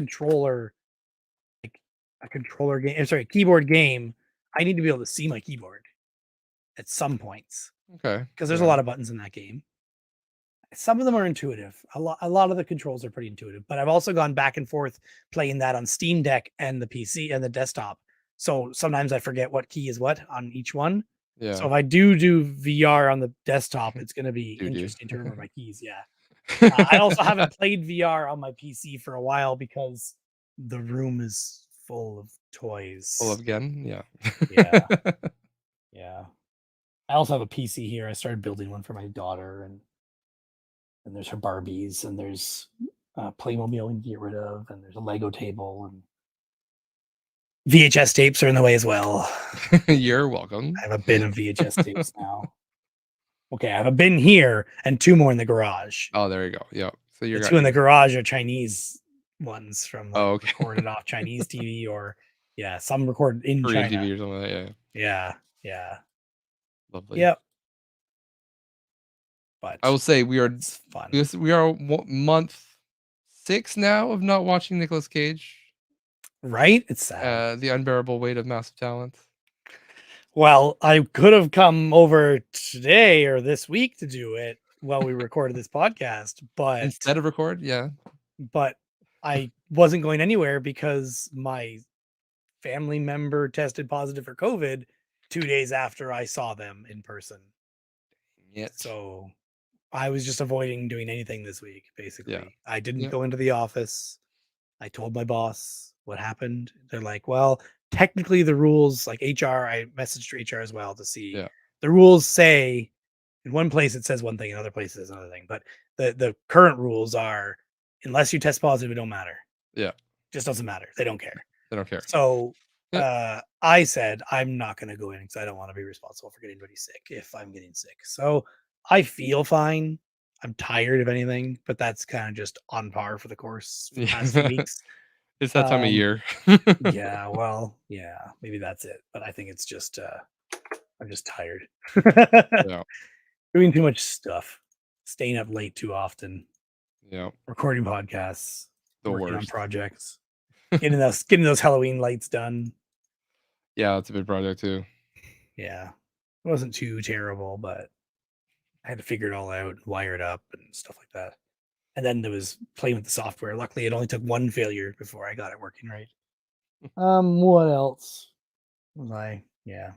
a controller game, keyboard game, I need to be able to see my keyboard at some points. Okay. Because there's a lot of buttons in that game. Some of them are intuitive. A lot of the controls are pretty intuitive, but I've also gone back and forth playing that on Steam Deck and the PC and the desktop. So sometimes I forget what key is what on each one. Yeah. So if I do VR on the desktop, it's going to be interesting to remember my keys. Yeah. I also haven't played VR on my PC for a while because the room is full of toys. Full of again? Yeah. Yeah. Yeah. I also have a PC here. I started building one for my daughter, and there's her Barbies, and there's Playmobil we can get rid of, and there's a Lego table, and VHS tapes are in the way as well. You're welcome. I have a bin of VHS tapes now. Okay, I have a bin here and 2 more in the garage. Oh, there you go. Yeah. So you The got 2 in the your garage are Chinese ones from, like, oh, okay. recorded off Chinese TV or yeah, some recorded in Korean China. TV or something like that. Yeah. Yeah, yeah. Lovely. Yep, I will but say we are it's fun. we are month 6 now of not watching Nicolas Cage. Right? It's sad. The Unbearable Weight of Massive Talent. Well, I could have come over today or this week to do it while we recorded this podcast, Instead of record, yeah. but I wasn't going anywhere because my family member tested positive for COVID 2 days after I saw them in person. Yet. So I was just avoiding doing anything this week, Yeah. basically. I didn't Yeah. go into the office. I told my boss what happened. They're like, well, technically the rules, like HR, I messaged HR as well to see Yeah. the rules say in one place it says one thing, in other places it's another thing. But the current rules are unless you test positive, it don't matter. Yeah. Just doesn't matter. They don't care. They don't care. So Yeah. I said I'm not going to go in because I don't want to be responsible for getting anybody sick if I'm getting sick. So I feel fine. I'm tired of anything, but that's kind of just on par for the course for the past few weeks. It's that time of year. Yeah, well, yeah, maybe that's it. But I think it's just I'm just tired. Yeah. Doing too much stuff, staying up late too often, Yeah. recording podcasts, The working on worst. projects, getting those Halloween lights done. Yeah, that's a big project too. Yeah. It wasn't too terrible, but I had to figure it all out, wire it up and stuff like that. And then there was playing with the software. Luckily, it only took one failure before I got it working right. What else? Was I? Yeah.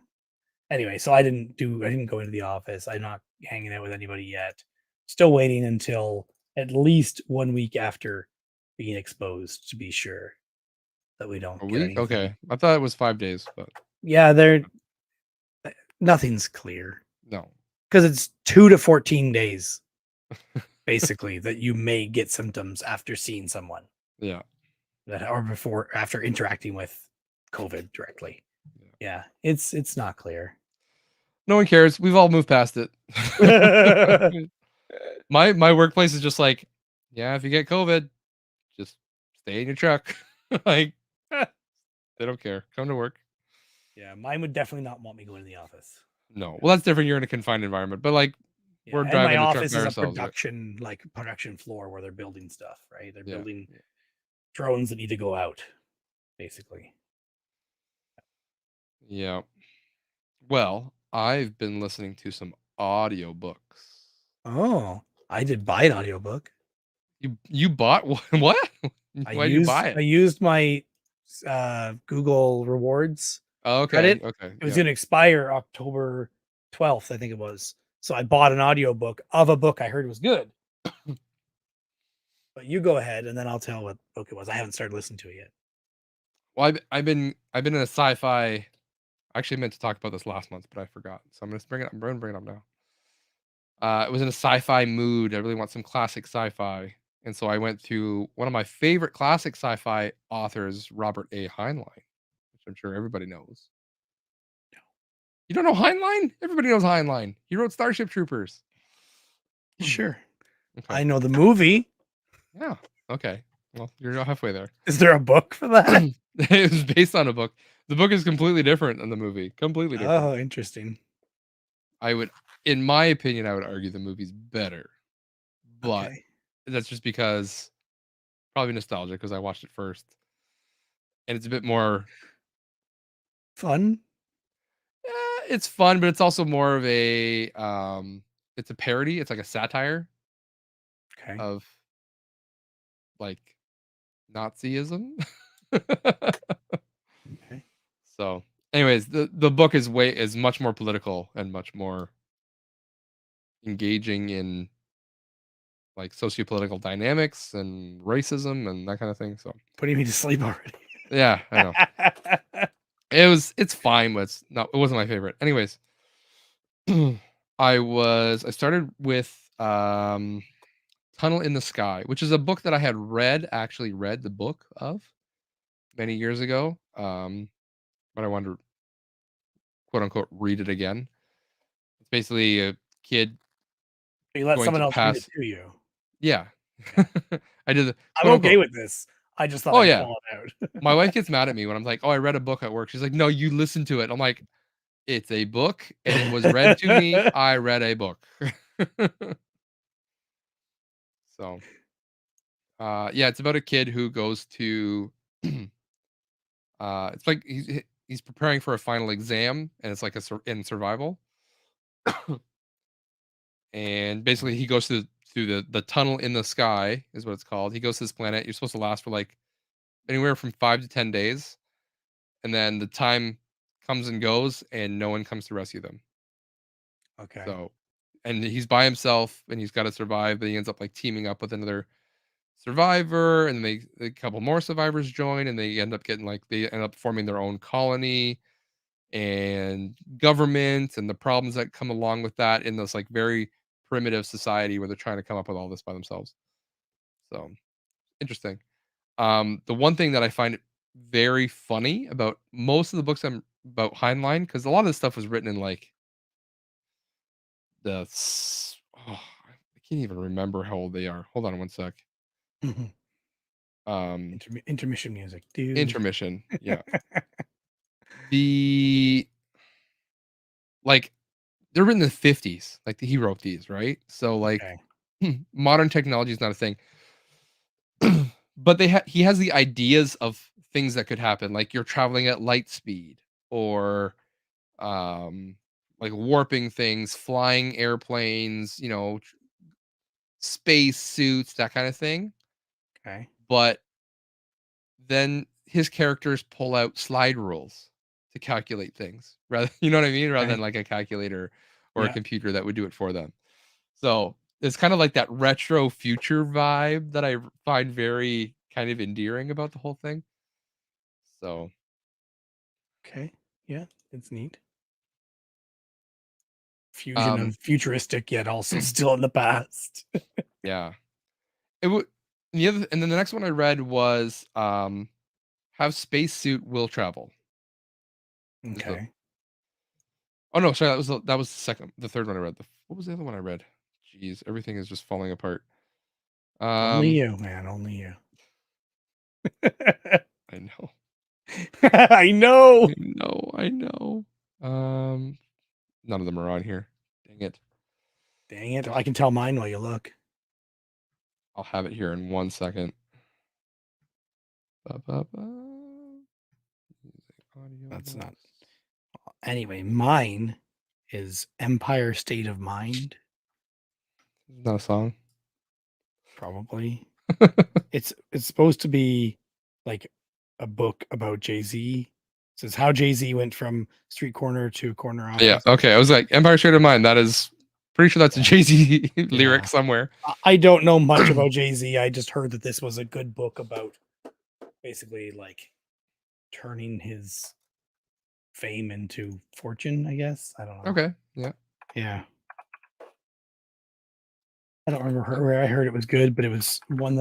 Anyway, so I didn't go into the office. I'm not hanging out with anybody yet. Still waiting until at least 1 week after being exposed to be sure that we don't A get week? anything. Okay. I thought it was 5 days, but Yeah, nothing's clear no. because it's 2 to 14 days basically that you may get symptoms after seeing someone Yeah. that or before after interacting with COVID directly. Yeah, it's not clear. No one cares. We've all moved past it. My workplace is just like, yeah, if you get COVID, just stay in your truck. Like, they don't care. Come to work. Yeah, mine would definitely not want me going to the office. No. Well, that's different. You're in a confined environment, but like, Yeah, we're and driving my the truck office by is a ourselves. Right? production floor where they're building stuff, right? They're Yeah. building drones that need to go out, basically. Yeah. Well, I've been listening to some audiobooks. Oh, I did buy an audiobook. You bought what? Why did you buy I it? used my Google rewards Oh, okay. credit. Okay. It was Yeah. going to expire October 12th, I think it was. So I bought an audiobook of a book I heard was good. But you go ahead and then I'll tell what book it was. I haven't started listening to it yet. Well, I've been in a sci-fi. I actually meant to talk about this last month, but I forgot. So I'm gonna bring it up. I'm gonna bring it up now. It was in a sci-fi mood. I really want some classic sci-fi, and so I went to one of my favorite classic sci-fi authors, Robert A. Heinlein, which I'm sure everybody knows. You don't know Heinlein? Everybody knows Heinlein. He wrote Starship Troopers. Sure. Okay. I know the movie. Yeah. Okay. Well, you're halfway there. Is there a book for that? It was based on a book. The book is completely different than the movie. Completely different. Oh, interesting. In my opinion, I would argue the movie's better. But Okay. that's just because probably nostalgia because I watched it first. And it's a bit more Fun. it's fun, but it's also more of a it's a parody. It's like a satire Okay. of like Nazism. Okay. So, anyways, the book is much more political and much more engaging in like sociopolitical dynamics and racism and that kind of thing. So, Putting me to sleep already. yeah, I know. It's fine, but it wasn't my favorite. Anyways, I started with Tunnel in the Sky, which is a book that I had actually read the book of many years ago. but I wanted to quote unquote read it again. It's basically a kid You let going someone to else read it pass. to you. Yeah, Yeah. I did the I'm quote okay unquote. with this. I just thought Oh I'd yeah, call it out. my wife gets mad at me when I'm like, "Oh, I read a book at work." She's like, "No, you listen to it." I'm like, "It's a book, and it was read to me. I read a book." So, yeah, it's about a kid who goes to, it's like he's preparing for a final exam, and it's like in survival, and basically he goes through the tunnel in the sky is what it's called. He goes to this planet. You're supposed to last for like anywhere from 5 to 10 days, and then the time comes and goes, and no one comes to rescue them. Okay. So, and he's by himself, and he's got to survive. But he ends up like teaming up with another survivor, and a couple more survivors join, and they end up getting like they end up forming their own colony and government, and the problems that come along with that in this like very primitive society where they're trying to come up with all this by themselves. So interesting. The one thing that I find very funny about most of the books I'm about Heinlein, because a lot of this stuff was written in like I can't even remember how old they are. Hold on one sec. Um, Intermission music, dude. intermission. Yeah. The like they're written in the 50s. Like he wrote these, right? So like Okay. modern technology is not a thing. But he has the ideas of things that could happen, like you're traveling at light speed or um like warping things, flying airplanes, space suits, that kind of thing. Okay. But then his characters pull out slide rules to calculate things rather you know what I mean? Rather Okay. than like a calculator or a Yeah. computer that would do it for them. So, it's kind of like that retro future vibe that I find very kind of endearing about the whole thing. So, Okay. Yeah. It's neat. Fusion um, of futuristic yet also still in the past. yeah. It would and then the next one I read was, How Spacesuit Will Travel. Is the Okay. Oh, no, sorry, that was the 3rd one I read. What was the other one I read? Jeez, everything is just falling apart. Only Um, you, man. Only you. I know. I know. I know, I know. Um, None of them are on here. Dang it. Dang it. I can tell mine while you look. I'll have it here in 1 second. Ba, ba, ba. Music, audio That's not. books. Anyway, mine is Empire State of Mind, Is that a song? probably. It's supposed to be like a book about Jay-Z. It says how Jay-Z went from street corner to corner Yeah, office. okay, I was like, Empire State of Mind, that is pretty sure that's a Yeah. Jay-Z lyric Yeah. somewhere. I don't know much about Jay-Z. I just heard that this was a good book about basically like turning his fame into fortune, I guess. I don't know. Okay, yeah. Yeah. I don't remember where I heard it was good, but it was one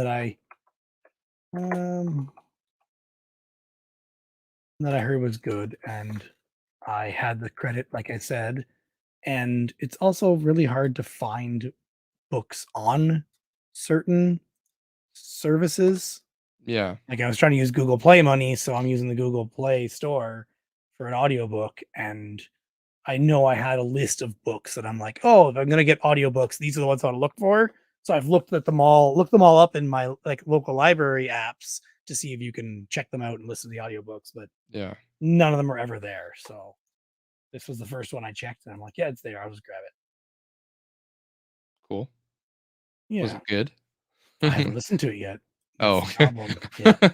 um that I heard was good, and I had the credit, like I said. And it's also really hard to find books on certain services. Yeah, Like, I was trying to use Google Play money, so I'm using the Google Play store for an audiobook, and I know I had a list of books that I'm like, "Oh, if I'm gonna get audiobooks, these are the ones I wanna look for." So I've looked them all up in my, like, local library apps to see if you can check them out and listen to the audiobooks, but yeah, none of them are ever there, so this was the first one I checked, and I'm like, "Yeah, it's there, I'll just grab it." cool. Was Yeah. it good? I haven't listened to it yet. That's Oh, the okay. problem. Yeah.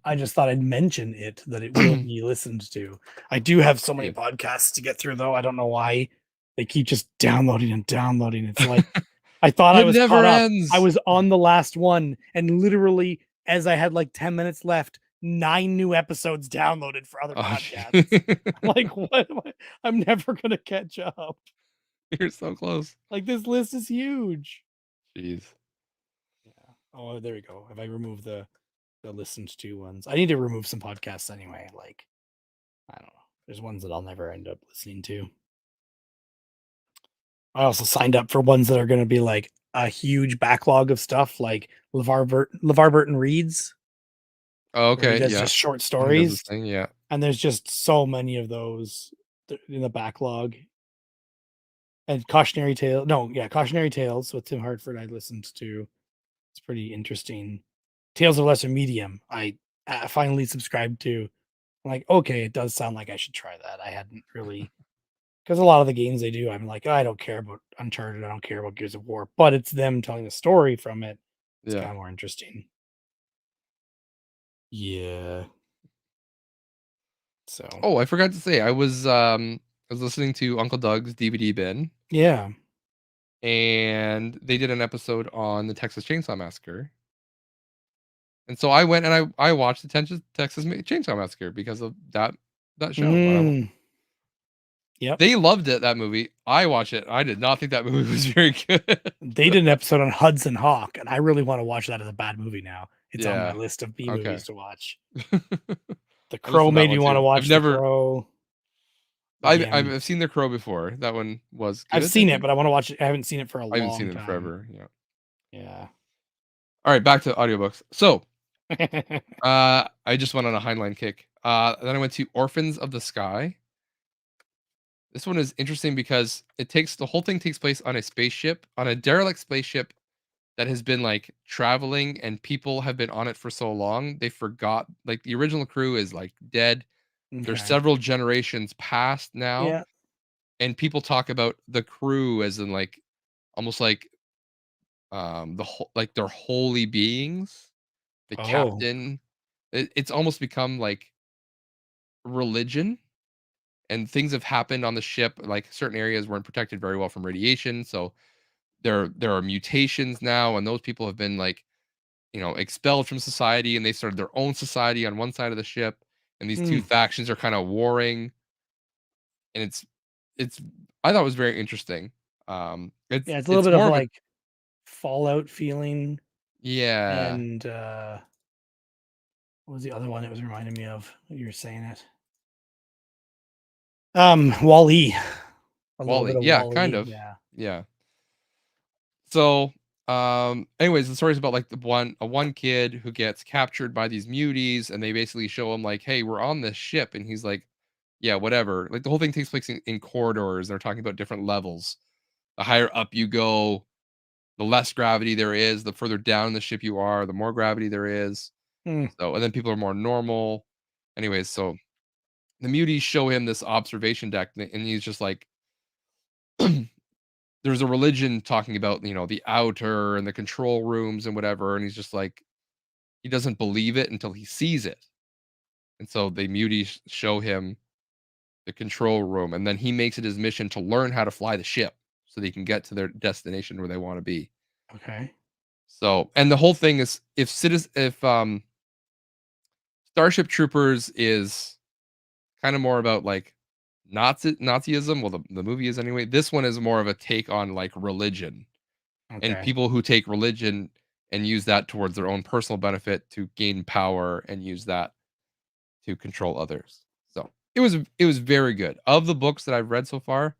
I just thought I'd mention it, that it will be listened to. I do have so many Yeah. podcasts to get through, though. I don't know why they keep just downloading and downloading. It's like I thought I It was caught never up. I ends! was on the last one, and literally, as I had like 10 minutes left, 9 new episodes downloaded for other Oh, podcasts. I'm like, what am I? I'm never gonna catch up. you're so close. Like, this list is huge. Jeez. Yeah. Oh, there we go. If I remove the listened to ones, I need to remove some podcasts anyway. Like, I don't know. There's ones that I'll never end up listening to. I also signed up for ones that are going to be like a huge backlog of stuff, like LeVar Burton reads, Oh, where he okay, does yeah. just short He does this stories, thing, yeah. and there's just so many of those in the backlog. And Cautionary Tales with Tim Hartford. I listened to. It's pretty interesting. Tales of Lesser Medium. I finally subscribed to. I'm like, okay, it does sound like I should try that. I hadn't really, because a lot of the games they do, I'm like, I don't care about Uncharted. I don't care about Gears of War, but it's them telling the story from it. It's Yeah. kind of more interesting. Yeah. So Oh, I forgot to say, I was listening to Uncle Doug's DVD bin, yeah. and they did an episode on the Texas Chainsaw Massacre. And so I went and I watched the Texas Chainsaw Massacre because of that show. Mm, yep. They loved it, that movie. I watched it. I did not think that movie was very good. They did an episode on Hudson Hawk, and I really want to watch that as a bad movie now. It's on my Yeah. list of B Okay. movies to watch. The I Crow listened to that made one me want to too. I've watch The never Crow. Again, I've seen The Crow before. That one was I've good, I seen it, think. but I want to watch it. I haven't seen it for a I haven't seen long it in time. forever. Yeah. Yeah. All right, back to audiobooks. So, I just went on a Heinlein kick. Then I went to Orphans of the Sky. This one is interesting because the whole thing takes place on a spaceship, on a derelict spaceship that has been like traveling, and people have been on it for so long they forgot, like, the original crew is like dead. There's Okay. several generations past now, Yeah. and people talk about the crew as in like almost like like they're holy beings. The Oh. captain, it's almost become like religion, and things have happened on the ship, like certain areas weren't protected very well from radiation, so there are mutations now, and those people have been like, expelled from society, and they started their own society on one side of the ship, and these two Hmm. factions are kind of warring, and it's I thought it was very interesting. Yeah, it's a little It's bit of more of a like Fallout feeling, yeah, and what was the other one it was reminding me of? You were saying it. Wall-E. A little bit Wally, of yeah, kind Wall-E. of, Yeah. yeah. So, anyways, the story's about like one kid who gets captured by these muties, and they basically show him like, "Hey, we're on this ship," and he's like, "Yeah, whatever." Like the whole thing takes place in corridors. They're talking about different levels. The higher up you go, the less gravity there is. The further down the ship you are, the more gravity there is. Hmm. So, and then people are more normal. Anyways, so the muties show him this observation deck, and he's just like, there's a religion talking about, the outer and the control rooms and whatever, and he's just like, he doesn't believe it until he sees it. And so the muties show him the control room, and then he makes it his mission to learn how to fly the ship so they can get to their destination where they want to be. Okay. So, and the whole thing is, if Starship Troopers is kind of more about like Nazism, well, the movie is anyway. This one is more of a take on like religion, and Okay. people who take religion and use that towards their own personal benefit to gain power and use that to control others. So it was very good. Of the books that I've read so far,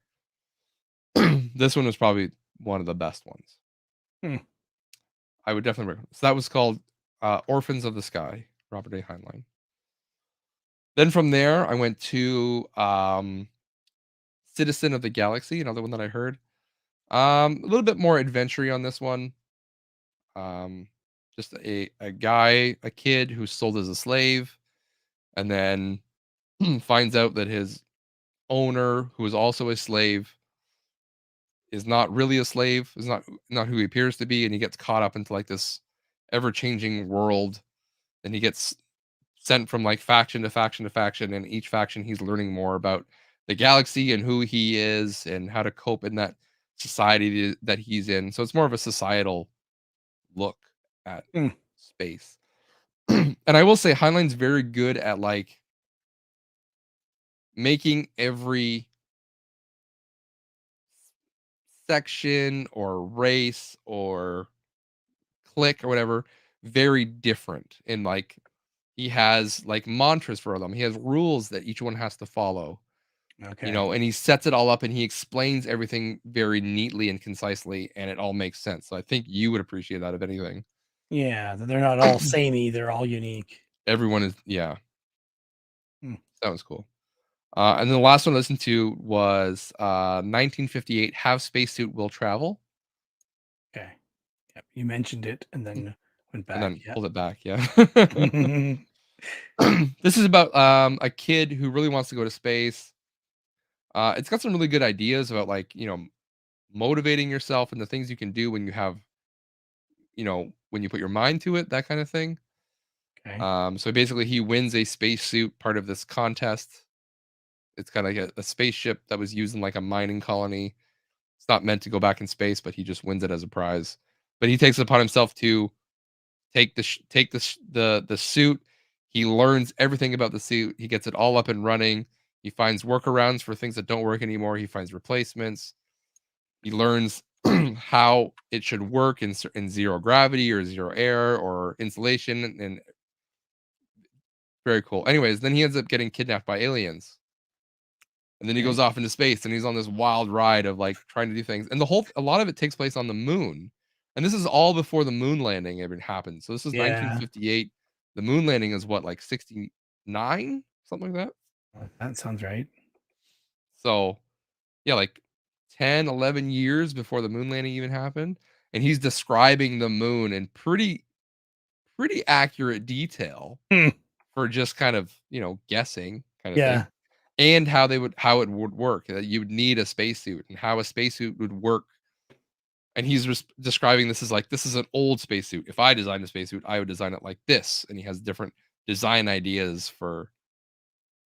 this one was probably one of the best ones. Hmm. I would definitely recommend. So that was called Orphans of the Sky, Robert A. Heinlein. Then from there, I went to Citizen of the Galaxy, another one that I heard. A little bit more adventure on this one. Um, just a kid who's sold as a slave, and then finds out that his owner, who is also a slave, is not really a slave, is not who he appears to be, and he gets caught up into like this ever-changing world, and he gets sent from like faction to faction to faction, and each faction he's learning more about the galaxy and who he is and how to cope in that society that he's in. So it's more of a societal look at Hmm. space. And I will say Heinlein's very good at like making every section or race or clique or whatever very different in like He has like mantras for them. He has rules that each one has to follow. Okay. And he sets it all up and he explains everything very neatly and concisely, and it all makes sense. So I think you would appreciate that if anything. Yeah, they're not all samey. They're all unique. Everyone is, yeah, Hmm. that was cool. And then the last one I listened to was 1958 Have Spacesuit Will Travel. Okay. Yep. You mentioned it and then went And back. then Yeah. pulled it back. Yeah. This is about a kid who really wants to go to space. It's got some really good ideas about like, motivating yourself and the things you can do when you have, when you put your mind to it, that kind of thing. Okay. So basically he wins a spacesuit part of this contest. It's kind of like a spaceship that was used in like a mining colony. It's not meant to go back in space, but he just wins it as a prize. But he takes it upon himself to take the suit. He learns everything about the suit. He gets it all up and running. He finds workarounds for things that don't work anymore. He finds replacements. He learns how it should work in zero gravity or zero air or insulation, and very cool. Anyways, then he ends up getting kidnapped by aliens. And then he Okay. goes off into space and he's on this wild ride of like trying to do things. And a lot of it takes place on the moon. And this is all before the moon landing even happened. So this is Yeah. 1958. The moon landing is what, like 69, something like that. That sounds right. So yeah, like 10, 11 years before the moon landing even happened. And he's describing the moon in pretty accurate detail Hmm. for just kind of, guessing kind of thing. Yeah. And how it would work, that you would need a spacesuit and how a spacesuit would work. And he's describing this as like, this is an old spacesuit. If I designed a spacesuit, I would design it like this. And he has different design ideas for,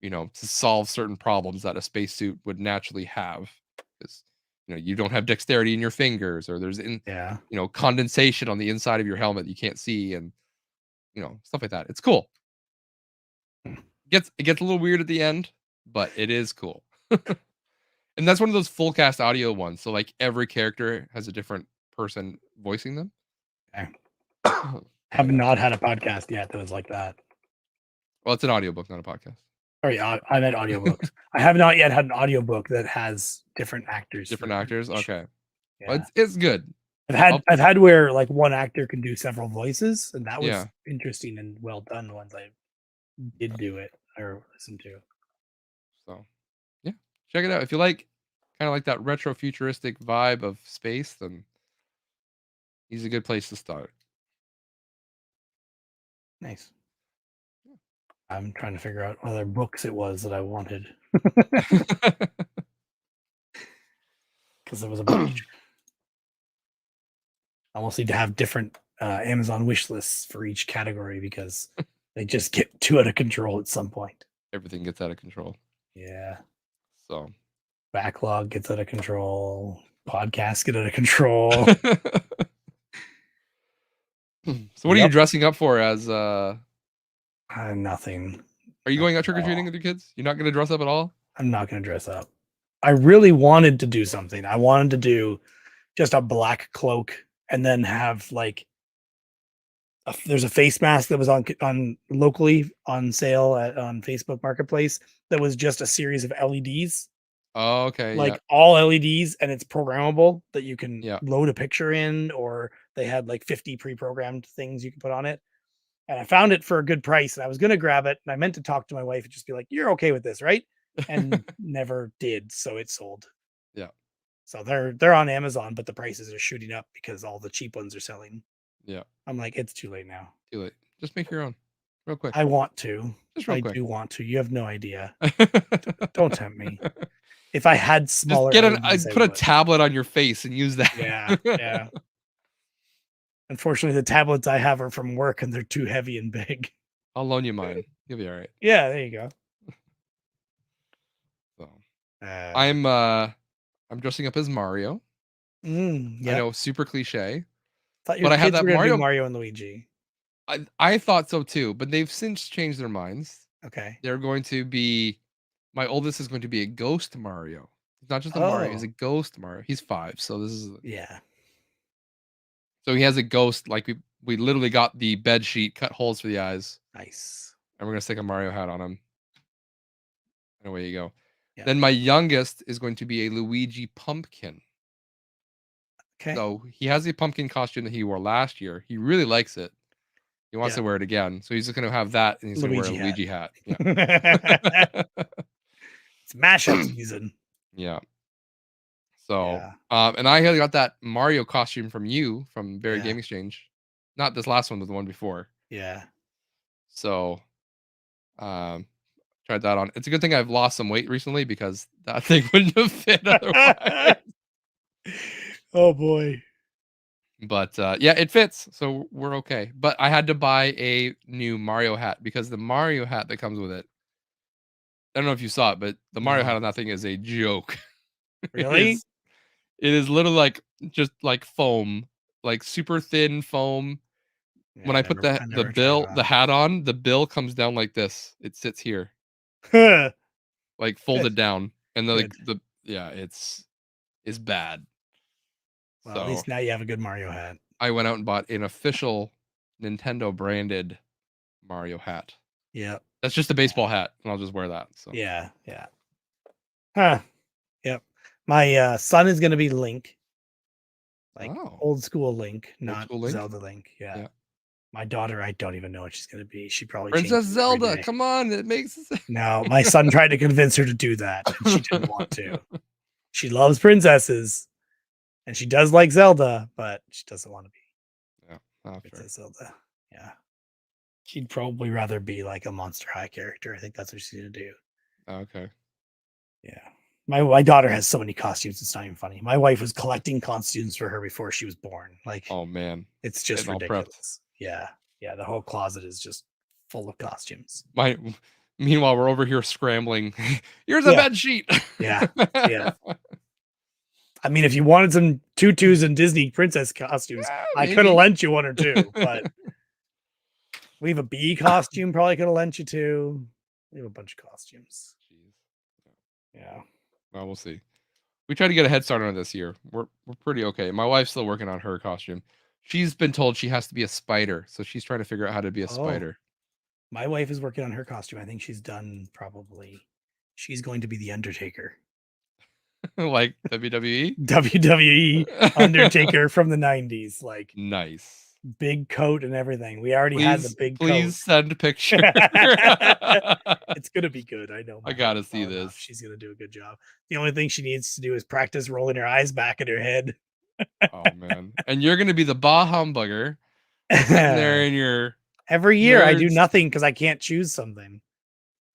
to solve certain problems that a spacesuit would naturally have. Because, you don't have dexterity in your fingers, or there's Yeah. condensation on the inside of your helmet you can't see, and stuff like that. It's cool. It gets a little weird at the end, but it is cool. And that's one of those full cast audio ones. So like every character has a different person voicing them. Okay. Well, Have not had a podcast yet that was like that. it's an audiobook, not a podcast. Oh yeah, I meant audiobooks. I have not yet had an audiobook that has different actors Different for actors. each. Okay. Well, Yeah. it's good. I've had where like one actor can do several voices, and that was Yeah. interesting and well done. The ones I did do it or listen to. So yeah, check it out if you like kind of like that retro futuristic vibe of space. Then he's a good place to start. Nice. I'm trying to figure out what other books it was that I wanted because there was a bunch. I almost need to have different Amazon wish lists for each category because they just get too out of control at some point. Everything gets out of control. Yeah. So Backlog gets out of control. Podcasts get out of control. So what are you dressing up for as Nothing. are you going out trick or treating with your kids? You're not going to dress up at all? I'm not going to dress up. I really wanted to do something. I wanted to do just a black cloak and then have like there's a face mask that was on locally on sale on Facebook Marketplace that was just a series of LEDs, Oh, okay. Yeah. like all LEDs, and it's programmable that you can Yeah. load a picture in, or they had like 50 pre-programmed things you can put on it. And I found it for a good price, and I was going to grab it, and I meant to talk to my wife and just be like, "You're okay with this, right?" And never did, so it sold. Yeah. So they're on Amazon, but the prices are shooting up because all the cheap ones are selling. Yeah. I'm like, it's too late now. Too late. Just make your own real quick. I want to. Just real I quick. do want to. You have no idea. Don't tempt me. If I had Just smaller get LEDs, I put a would. tablet on your face and use that. Yeah, yeah. Unfortunately, the tablets I have are from work and they're too heavy and big. I'll loan you mine. You'll be all right. Yeah, there you go. So I'm dressing up as Mario. I Yeah. know, super cliche. Thought But your I have kids that were gonna do Mario. Mario and Luigi. I thought so too, but they've since changed their minds. Okay. They're going to be my oldest is going to be a ghost Mario. He's not just a Mario, he's a Oh, ghost Mario. He's 5, so yeah. so he has a ghost, like we literally got the bed sheet, cut holes for the eyes, Nice. and we're gonna stick a Mario hat on him. And away you go. Yeah. Then my youngest is going to be a Luigi pumpkin. Okay. So he has a pumpkin costume that he wore last year. He really likes it. He wants Yeah. to wear it again. So he's just gonna have that, and he's gonna wear a Luigi Luigi hat. Yeah. It's mashup season. Yeah. So, Yeah. and I had got that Mario costume from you from Barry Yeah. Game Exchange. Not this last one, but the one before. Yeah. So, tried that on. It's a good thing I've lost some weight recently because that thing wouldn't have fit otherwise. Oh boy. But yeah, it fits, so we're okay. But I had to buy a new Mario hat because the Mario hat that comes with it. I don't know if you saw it, but the Mario hat No. on that thing is a joke. Really? It is literally like just like foam, like super thin foam. Yeah, When I put the never tried it the hat on, the bill comes down like this. It sits here, on. like Good. folded down, and Good. the yeah, it's bad. Well, at So least now you have a good Mario hat. I went out and bought an official Nintendo branded Mario hat. Yep. That's just a baseball hat, and I'll just wear that. So Yeah. Yeah. Huh. Yep. My son is gonna be Link. Like Oh. old school Link, not school Link? Zelda Link. Yeah. Yeah. My daughter, I don't even know what she's gonna be. She probably Princess changes every Zelda, day. come on, it makes sense. No, my son tried to convince her to do that, and she didn't want to. She loves princesses, and she does like Zelda, but she doesn't want to be Yeah, oh, fair. Princess Zelda. Yeah. She'd probably rather be like a Monster High character. I think that's what she's gonna do. Okay. Yeah. My daughter has so many costumes, it's not even funny. My wife was collecting costumes for her before she was born. Like, Oh man. it's just getting all prepped. ridiculous. Yeah. Yeah. The whole closet is just full of costumes. Meanwhile, we're over here scrambling. Here's a Yeah. bed sheet. Yeah. Yeah. I mean, if you wanted some tutus and Disney princess costumes, Yeah, I could have maybe. lent you one or two, but we have a bee costume, probably could have lent you two. We have a bunch of costumes. Jeez. Yeah. Well, we'll see. We tried to get a head start on it this year. We're pretty okay. My wife's still working on her costume. She's been told she has to be a spider, so she's trying to figure out how to be a spider. My wife is working on her costume. I think she's done probably. She's going to be the Undertaker. Like WWE? WWE Undertaker from the 90s. Like, Nice. big coat and everything. We already had the big Please coat. send a picture. It's gonna be good. I know. I gotta see well enough. this. She's gonna do a good job. The only thing she needs to do is practice rolling her eyes back in her head. Oh man. And you're gonna be the bah humbugger sitting there in your Every year I do nerds. nothing because I can't choose something.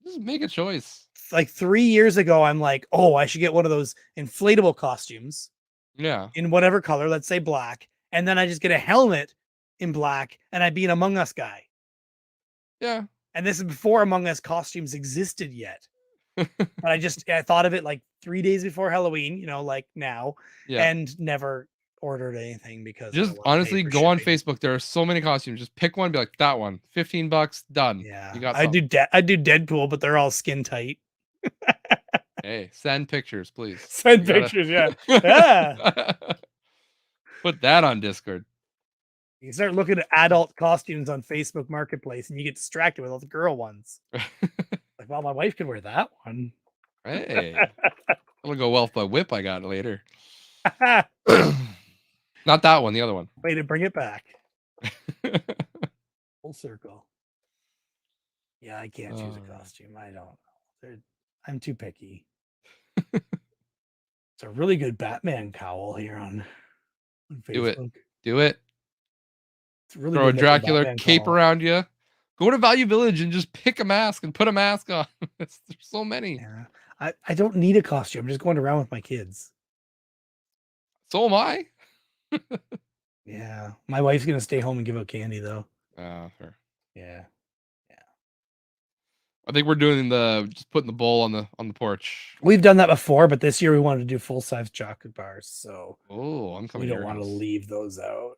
Just make a choice. Like 3 years ago, I'm like, oh, I should get one of those inflatable costumes Yeah. in whatever color, let's say black, and then I just get a helmet in black, and I'd be an Among Us guy. Yeah. And this is before Among Us costumes existed yet. But I thought of it like 3 days before Halloween, you know, like now, Yeah. and never ordered anything because I Just don't wanna pay honestly for go on shipping. Facebook. There are so many costumes. Just pick one, be like, that one. $15, done. Yeah, You got I something. do Deadpool, but they're all skin tight. Hey, send pictures, please. Send You gotta- pictures, yeah. Yeah. Put that on Discord. You start looking at adult costumes on Facebook Marketplace, and you get distracted with all the girl ones. Like, well, my wife could wear that one. Hey. It'll go well with my whip I got later. Not that one, the other one. Way to bring it back. Full circle. Yeah, I can't choose a costume. I don't know. I'm too picky. It's a really good Batman cowl here on Facebook. Do it. Do it. It's really Throw a good looking Dracula Batman cape cowl. around you. Go to Value Village and just pick a mask and put a mask on. There's so many. Yeah. I don't need a costume. I'm just going around with my kids. So am I. Yeah. My wife's gonna stay home and give out candy though. Fair. Yeah. I think we're doing just putting the bowl on the porch. We've done that before, but this year we wanted to do full-size chocolate bars, so Oh, I'm coming we to don't your want to house. leave those out.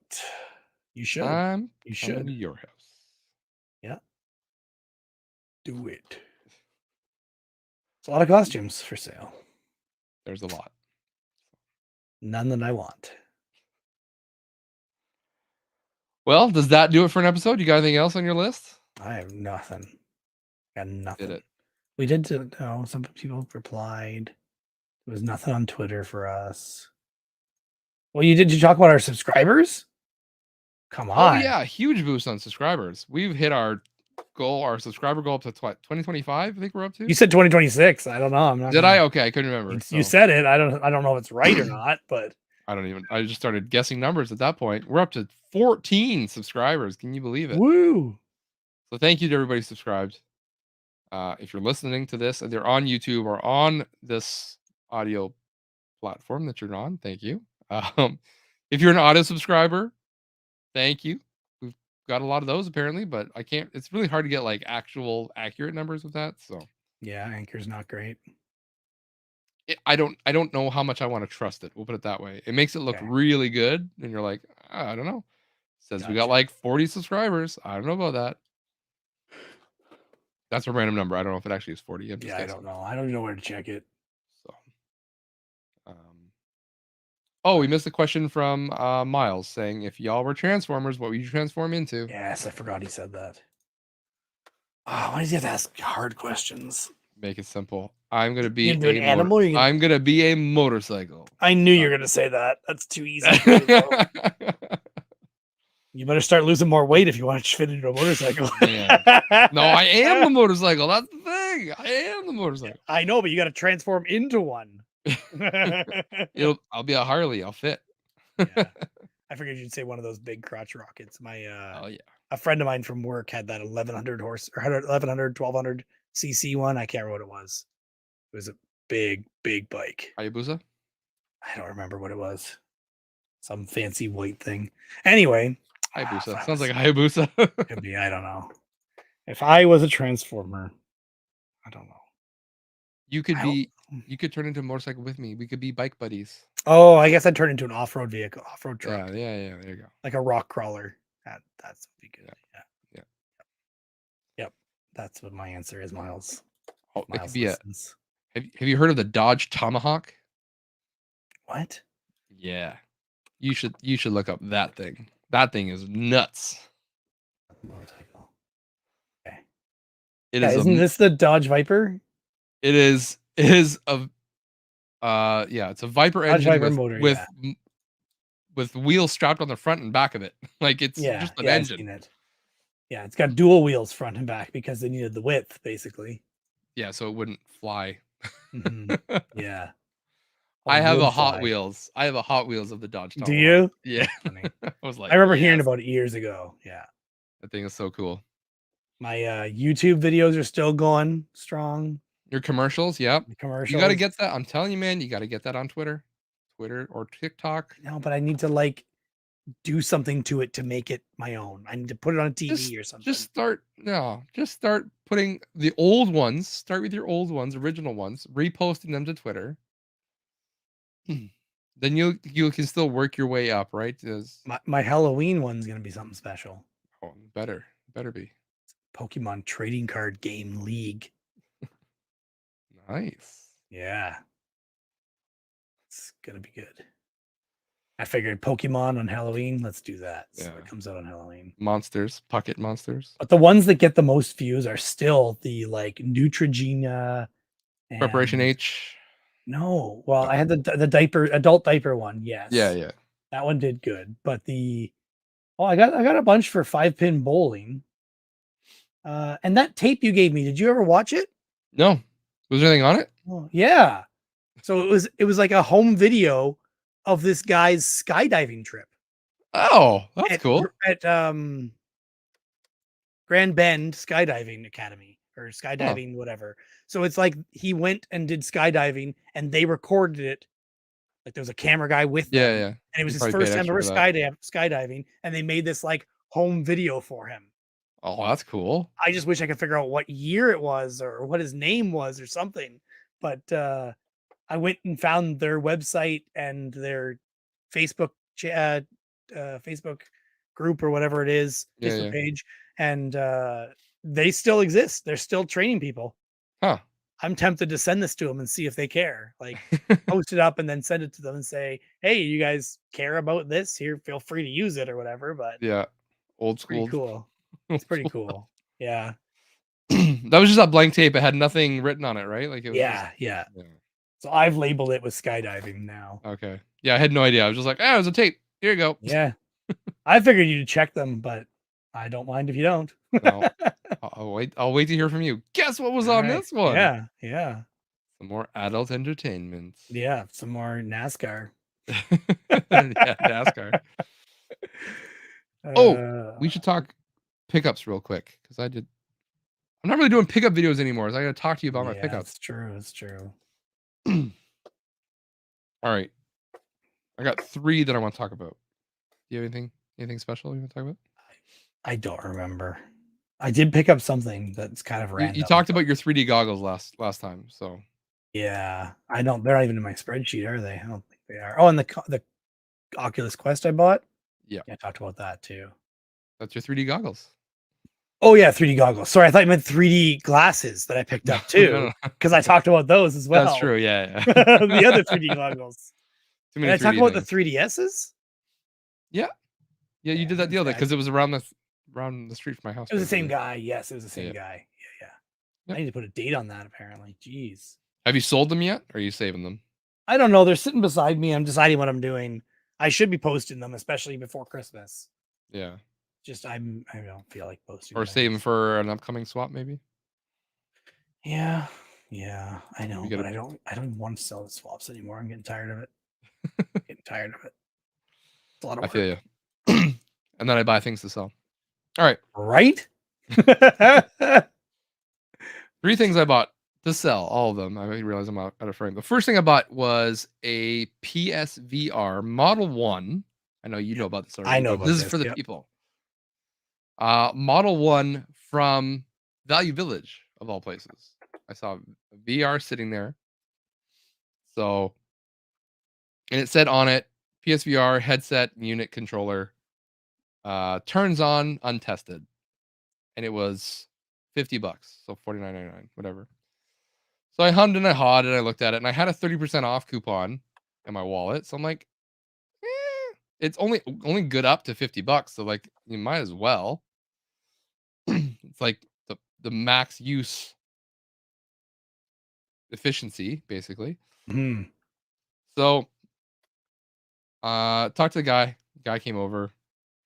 You should. I'm You coming should. to your house. Yeah. Do it. It's a lot of costumes for sale. There's a lot. None that I want. Well, does that do it for an episode? You got anything else on your list? I have nothing. Got nothing. it. We did no. Some people replied. There was nothing on Twitter for us. Well, you did. You talk about our subscribers? Come Oh on. yeah, huge boost on subscribers. We've hit our goal, our subscriber goal up to 2025. I think we're up to. You said 2026. I don't know. I'm not. Did I? Okay, I couldn't remember. You So said it. I don't know if it's right or not, but I don't even. I just started guessing numbers at that point. We're up to 14 subscribers. Can you believe it? woo. So thank you to everybody who subscribed. If you're listening to this and they're on YouTube or on this audio platform that you're on, thank you. If you're an auto subscriber, thank you. We've got a lot of those apparently, but I can't. It's really hard to get like actual accurate numbers with that. So Yeah, Anchor's not great. I don't know how much I want to trust it. We'll put it that way. It makes it look Okay. really good, and you're like, I don't know. Says we got Gotcha. like 40 subscribers. I don't know about that. That's a random number. I don't know if it actually is 40. I'm just Yeah, I guessing. don't know. I don't even know where to check it. So, oh, we missed a question from Miles saying, if y'all were Transformers, what would you transform into? Yes, I forgot he said that. Oh, why does he have to ask hard questions? Make it simple. I'm gonna be an animal. I'm gonna be a motorcycle. I knew you were gonna say that. That's too easy. You better start losing more weight if you want to fit into a motorcycle. No, I am the motorcycle. That's the thing. I am the motorcycle. I know, but you got to transform into one. I'll be a Harley. I'll fit. Yeah. I figured you'd say one of those big crotch rockets. My Oh yeah. a friend of mine from work had that 1100 horse or 1100 1200 cc one. I can't remember what it was. It was a big bike. Hayabusa? I don't remember what it was. Some fancy white thing. Anyway, Hayabusa. Sounds like a Hayabusa. could be. I don't know. If I was a transformer, I don't know. You could turn into a motorcycle with me. We could be bike buddies. Oh, I guess I'd turn into an off-road vehicle, off-road truck. Yeah. There you go. Like a rock crawler. That's would be good. Yeah. Yep. That's what my answer is, Miles. Oh, it Miles could be listens. have you heard of the Dodge Tomahawk? What? Yeah. You should look up that thing. That thing is nuts. Motorcycle. Okay. It is Isn't this the Dodge Viper? It is a yeah, it's a Viper Dodge engine Viper motor, with wheels strapped on the front and back of it. Like it's just an I've engine. seen it. Yeah, it's got dual wheels front and back because they needed the width, basically. Yeah, so it wouldn't fly. Mhm. Yeah. I have a Hot Wheels. I have a Hot Wheels of the Dodge Tomahawk. Do you? Yeah. Funny. I was like, I remember hearing about it years ago. Yeah. that thing is so cool. My YouTube videos are still going strong. Your commercials, yep. The commercials. You got to get that. I'm telling you, man, you got to get that on Twitter or TikTok. No, but I need to like do something to it to make it my own. I need to put it on TV or something. Just start putting the old ones. Start with your old ones, original ones, reposting them to Twitter. Then you can still work your way up, right? My Halloween one's gonna be something special. Oh, better be. Pokemon Trading Card Game League. Nice. Yeah. It's gonna be good. I figured Pokemon on Halloween. Let's do that. So it comes out on Halloween. Monsters, pocket monsters. But the ones that get the most views are still the like Neutrogena. Preparation H. No, well, I had the adult diaper one. Yes. Yeah. That one did good, but I got a bunch for 5-pin bowling. And that tape you gave me, did you ever watch it? No. Was there anything on it? Oh, yeah. So it was like a home video of this guy's skydiving trip. Oh, that's cool. At Grand Bend Skydiving Academy or skydiving, whatever. So it's like he went and did skydiving and they recorded it. Like there was a camera guy with them. Yeah. And it was his first time ever skydiving. And they made this like home video for him. Oh, that's cool. I just wish I could figure out what year it was or what his name was or something. But I went and found their website and their Facebook Facebook group or whatever it is, Facebook page, and they still exist. They're still training people. Huh. I'm tempted to send this to them and see if they care. Like post it up and then send it to them and say, "Hey, you guys care about this? Here, feel free to use it or whatever." But yeah, old school. Pretty cool. It's pretty cool. Yeah. That was just a blank tape. It had nothing written on it, right? Like it was just Yeah. yeah. So I've labeled it with skydiving now. Okay. Yeah, I had no idea. I was just like, it was a tape. Here you go. Yeah. I figured you'd check them, but I don't mind if you don't. No, I'll wait. I'll wait to hear from you. Guess what was All on right. this one? Yeah. Some more adult entertainment. Yeah. Some more NASCAR. Yeah, NASCAR. Oh, we Uh, should talk pickups real quick because I'm not really doing pickup videos anymore. So I got to talk to you about my yeah, pickups. it's true. It's true. All right, I got 3 that I want to talk about. Do you have anything special you want to talk about? I don't remember. I did pick up something that's kind of random. You talked about your 3D goggles last time, so Yeah, I don't. They're not even in my spreadsheet, are they? I don't think they are. Oh, and the Oculus Quest I bought. Yeah. I talked about that too. That's your 3D goggles. Oh yeah, 3D goggles. Sorry, I thought you meant 3D glasses that I picked up too, because I talked about those as well. That's true. Yeah. The other 3D goggles. Too Did many I talk 3D about things. the 3DSs? Yeah, you Yeah, did that deal okay. because it was around the street from my house. It was the same basically. guy. Yes, it was the same Yeah. guy. Yeah. Yep. I need to put a date on that. Apparently, jeez. Have you sold them yet? Or are you saving them? I don't know. They're sitting beside me. I'm deciding what I'm doing. I should be posting them, especially before Christmas. Yeah. Just I don't feel like posting. Or things. save them for an upcoming swap, maybe. Yeah, I know, You but gotta- I don't even want to sell the swaps anymore. I'm getting tired of it. Getting tired of it. It's a lot of I work. feel you. And then I buy things to sell. All right. Right? 3 things I bought to sell. All of them. I realize I'm out of frame. The first thing I bought was a PSVR Model 1. I know you know about this already. I know but about this is this, for the yep. people. Model 1 from Value Village, of all places. I saw VR sitting there. So, and it said on it, PSVR headset unit controller turns on untested. And it was $50, so $49.99, whatever. So I hummed and I hawed and I looked at it and I had a 30% off coupon in my wallet. So I'm like, it's only good up to $50. So like you might as well. It's like the max use efficiency, basically. Mhm. So talked to the guy. Guy came over.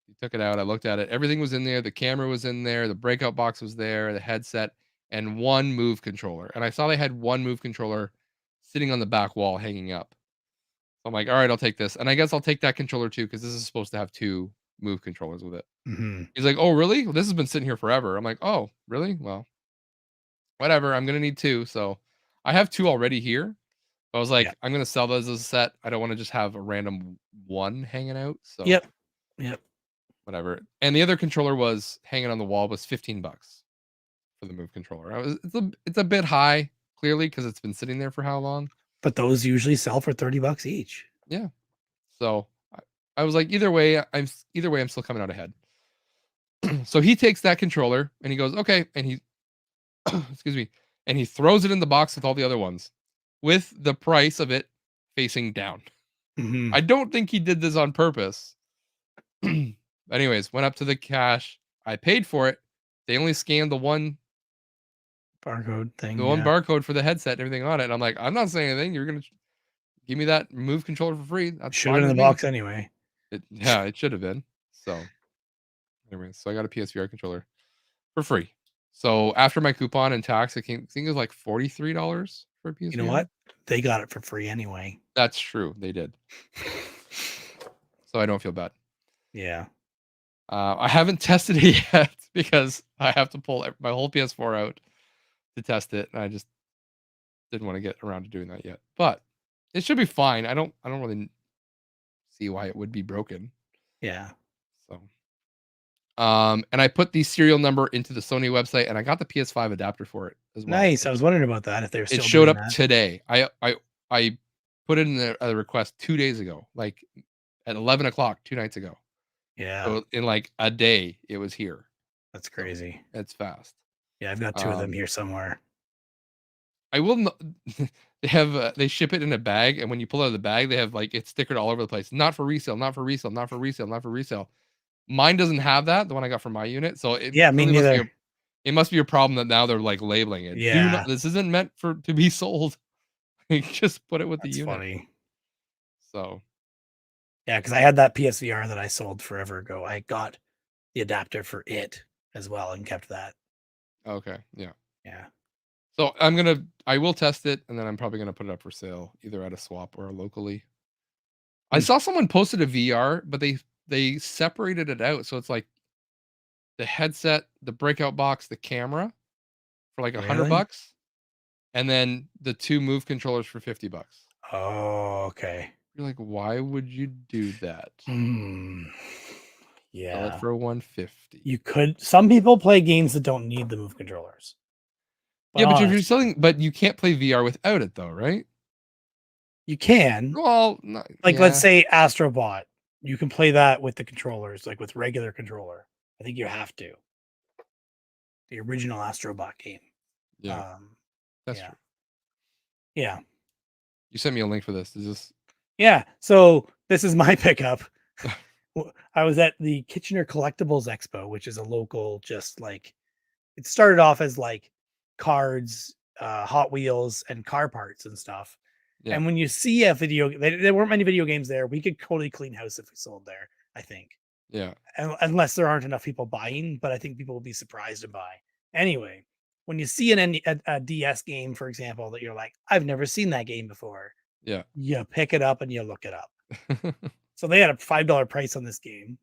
He took it out. I looked at it. Everything was in there. The camera was in there. The breakout box was there. The headset and one Move controller. And I saw they had one Move controller sitting on the back wall hanging up. So I'm like, all right, I'll take this. And I guess I'll take that controller too, because this is supposed to have 2 Move controllers with it. Mhm. He's like, oh, really? Well, this has been sitting here forever. I'm like, oh, really? Well, whatever. I'm going to need 2. So I have 2 already here. I was like, Yeah. I'm going to sell those as a set. I don't want to just have a random one hanging out. So Yep. whatever. And the other controller was hanging on the wall was $15 for the Move controller. It's a bit high, clearly, because it's been sitting there for how long? But those usually sell for $30 each. Yeah. So I was like, either way, I'm still coming out ahead. So he takes that controller and he goes, okay, and he excuse me, and he throws it in the box with all the other ones, with the price of it facing down. Mhm. I don't think he did this on purpose. Anyways, went up to the cash. I paid for it. They only scanned the one Barcode thing. one yeah. barcode for the headset and everything on it. And I'm like, I'm not saying anything. You're gonna give me that Move controller for free. That's Should have been in the box anyway. It should have been. So, anyways, so I got a PSVR controller for free. So after my coupon and tax, I think it was like $43 for a PSVR. You know what? They got it for free anyway. That's true. They did. So I don't feel bad. Yeah. I haven't tested it yet because I have to pull my whole PS4 out to test it, and I just didn't want to get around to doing that yet. But it should be fine. I don't really see why it would be broken. Yeah. So, and I put the serial number into the Sony website, and I got the PS5 adapter for it as well. Nice. I was wondering about that. If they were still It showed doing up that. today. I put in a request 2 days ago, like at 11 o'clock 2 nights ago. Yeah. So in like a day, it was here. That's crazy. It's fast. Yeah, I've got 2 of them here somewhere. I will not. They have they ship it in a bag, and when you pull out of the bag, they have like it's stickered all over the place. Not for resale. Not for resale. Not for resale. Not for resale. Mine doesn't have that. The one I got from my unit. So it Yeah, me really must be neither. It must be a problem that now they're like labeling it. Do Yeah, not. This isn't meant to be sold. Just put it with the that's unit. funny. So Yeah, because I had that PSVR that I sold forever ago. I got the adapter for it as well and kept that. okay, yeah. Yeah. So I will test it, and then I'm probably gonna put it up for sale either at a swap or locally. I Hmm. saw someone posted a VR, but they separated it out, so it's like the headset, the breakout box, the camera for like Really? $100, and then the 2 Move controllers for $50. Oh, okay. You're like, why would you do that? Hmm. Sell it Yeah. for 150. You could. Some people play games that don't need the move controllers. But Yeah, but if you're honestly, selling, but you can't play VR without it, though, right? you can. Well, no, Like, let's yeah, say Astrobot. You can play that with the controllers, like with regular controller. I think you have to. The original Astrobot game. yeah, Um, that's yeah. true. Yeah. You sent me a link for this. Is this? Yeah. So this is my pickup. I was at the Kitchener Collectibles Expo, which is a local, just like it started off as like cards, Hot Wheels, and car parts and stuff. Yeah, And when you see a video, there weren't many video games there. We could totally clean house if we sold there, I think, yeah, unless there aren't enough people buying. But I think people will be surprised to buy. Anyway, when you see a DS game, for example, that you're like, I've never seen that game before, yeah. you pick it up and you look it up. So they had a $5 price on this game.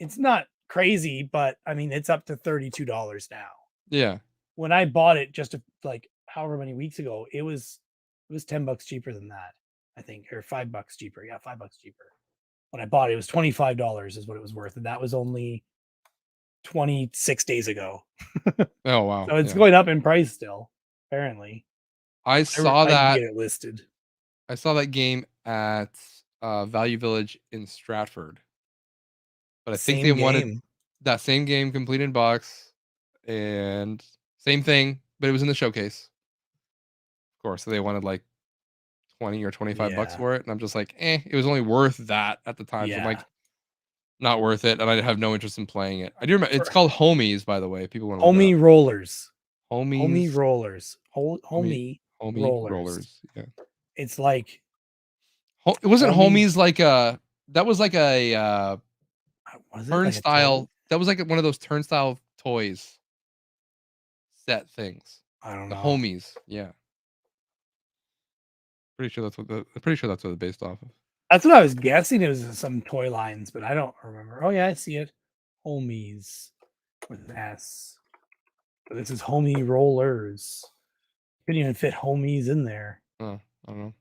It's not crazy, but I mean, it's up to $32 now. Yeah, When I bought it just like however many weeks ago, it was $10 cheaper than that, I think, or $5 cheaper. Yeah, $5 cheaper. When I bought it, it was $25 is what it was worth, and that was only 26 days ago. oh, wow, So it's yeah. going up in price still, apparently. I saw I can that get it listed. I saw that game at, Value Village in Stratford, but I think they Same wanted game. that same game complete in box and same thing, but it was in the showcase, of course, so they wanted, like, 20 or $25 Yeah. for it, and I'm just like, "Eh," it was only worth that at the time, so I'm Yeah. like, "Not worth it," and I have no interest in playing it. I do remember it's For called Homies, by the way, if people wanna look it up. Homie Rollers. Homie Homies, Rollers. Homie Homie Homie Rollers. Rollers, yeah. It's like It wasn't Homie. Homies like a that was like a, Was it like a toy? turnstile that was like one of those turnstile toys set things. I don't The know. Homies, yeah. Pretty sure that's what it's based off of. That's what I was guessing. It was some toy lines, but I don't remember. Oh yeah, I see it. Homies with an S. But this is Homie Rollers. Couldn't even fit homies in there. Oh, I don't know.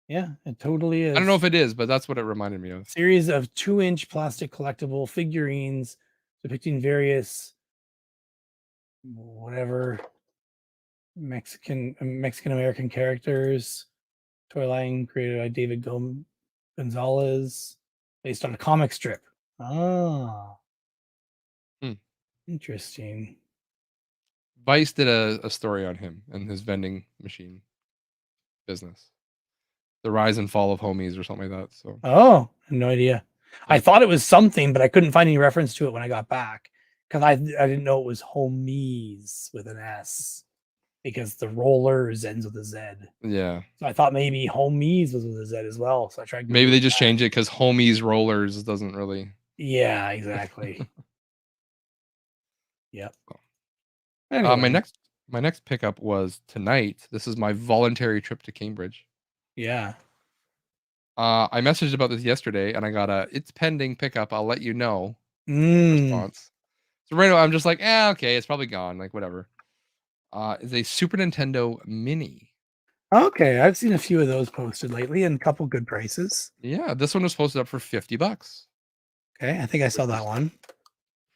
Yeah, it totally I don't know if is. it is, but that's what it reminded me of. Series of 2-inch plastic collectible figurines depicting various whatever Mexican American characters. Toy line created by David Gonzalez, based on a comic strip. Ah, Hmm. interesting. Vice did a story on him and his vending machine business. The rise and fall of Homies or something like that, so, Oh, no idea. I yeah. thought it was something, but I couldn't find any reference to it when I got back because I didn't know it was homies with an S because the rollers ends with a Z. Yeah. So I thought maybe homies was with a Z as well. So I tried Maybe they Googling just that. changed it because Homies Rollers doesn't really Yeah, exactly. Yep. uh, my Anyway, next my next pickup was tonight. This is my voluntary trip to Cambridge. yeah. I messaged about this yesterday, and I got a "It's pending pickup. I'll let you know" Mm. response. So right away, I'm just like, okay, it's probably gone. Like whatever. It's a Super Nintendo Mini. Okay, I've seen a few of those posted lately and a couple good prices. Yeah, this one was posted up for $50, Okay, I think I saw which that is one.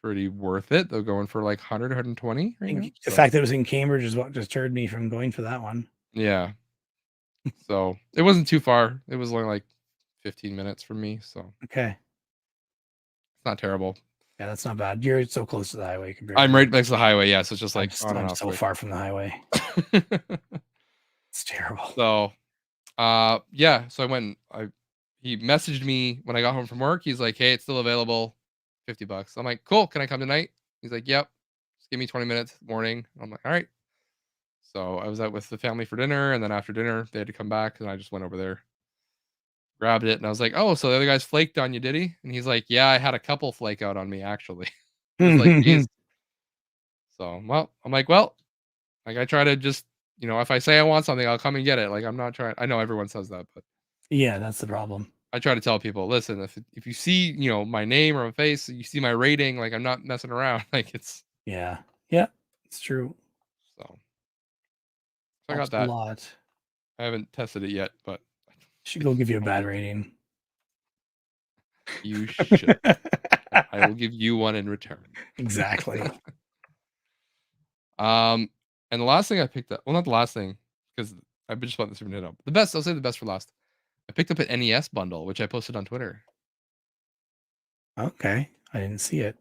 pretty worth it. They're going for like 100, 120 right now. The So fact that it was in Cambridge is what just turned me from going for that one. yeah, so it wasn't too far. It was only like 15 minutes from me, so Okay. it's not terrible. Yeah, that's not bad. You're so close to the highway compared to I'm me. right next to the highway, yeah, so it's just I'm, like on and I'm off so quick. far from the highway. It's terrible. So, yeah, so I went he messaged me when I got home from work. He's like, "Hey, it's still available, $50." I'm like, "Cool, can I come tonight?" He's like, "Yep." Just give me 20 minutes, morning. I'm like, all right. So I was out with the family for dinner, and then after dinner, they had to come back, and I just went over there, grabbed it, and I was like, "Oh, so the other guy's flaked on you, did he?" And he's like, "Yeah, I had a couple flake out on me, actually." He was like, "Geez." So, well, I'm like, "Well, like, I try to just, if I say I want something, I'll come and get it. Like, I'm not trying. I know everyone says that, but Yeah, that's the problem. I try to tell people, listen, if you see, my name or my face, you see my rating, like, I'm not messing around. Like, it's Yeah. Yeah, it's true. so. I Helps got a that. lot. I haven't tested it yet, but Should go give you a bad rating. you should. I will give you one in return. Exactly. And the last thing I picked up, well, not the last thing, because I've been just about the Super Nintendo. The best, I'll say the best for last. I picked up an NES bundle, which I posted on Twitter. Okay. I didn't see it.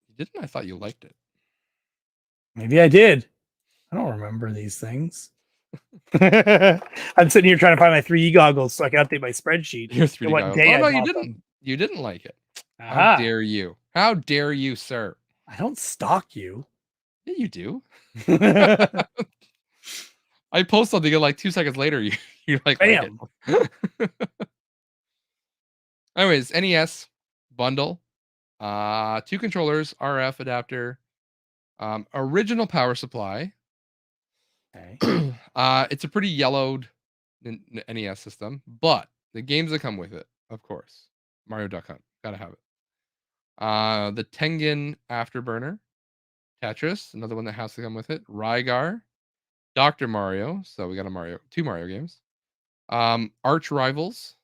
You didn't? I thought you liked it. Maybe I did. I don't remember these things. I'm sitting here trying to find my 3D goggles so I can update my spreadsheet. Your 3D What goggles. day Oh I no, you bought didn't. them. You didn't like it. How Aha. dare you? How dare you, sir? I don't stalk you. Yeah, you do. I post something and like 2 seconds later, you like Bam. it. Anyways, NES bundle, 2 controllers, RF adapter, original power supply. Okay. It's a pretty yellowed NES system, but the games that come with it, of course, Mario Duck Hunt, gotta have it. The Tengen Afterburner, Tetris, another one that has to come with it. Rygar, Dr. Mario, so we got 2 Mario games. Arch Rivals,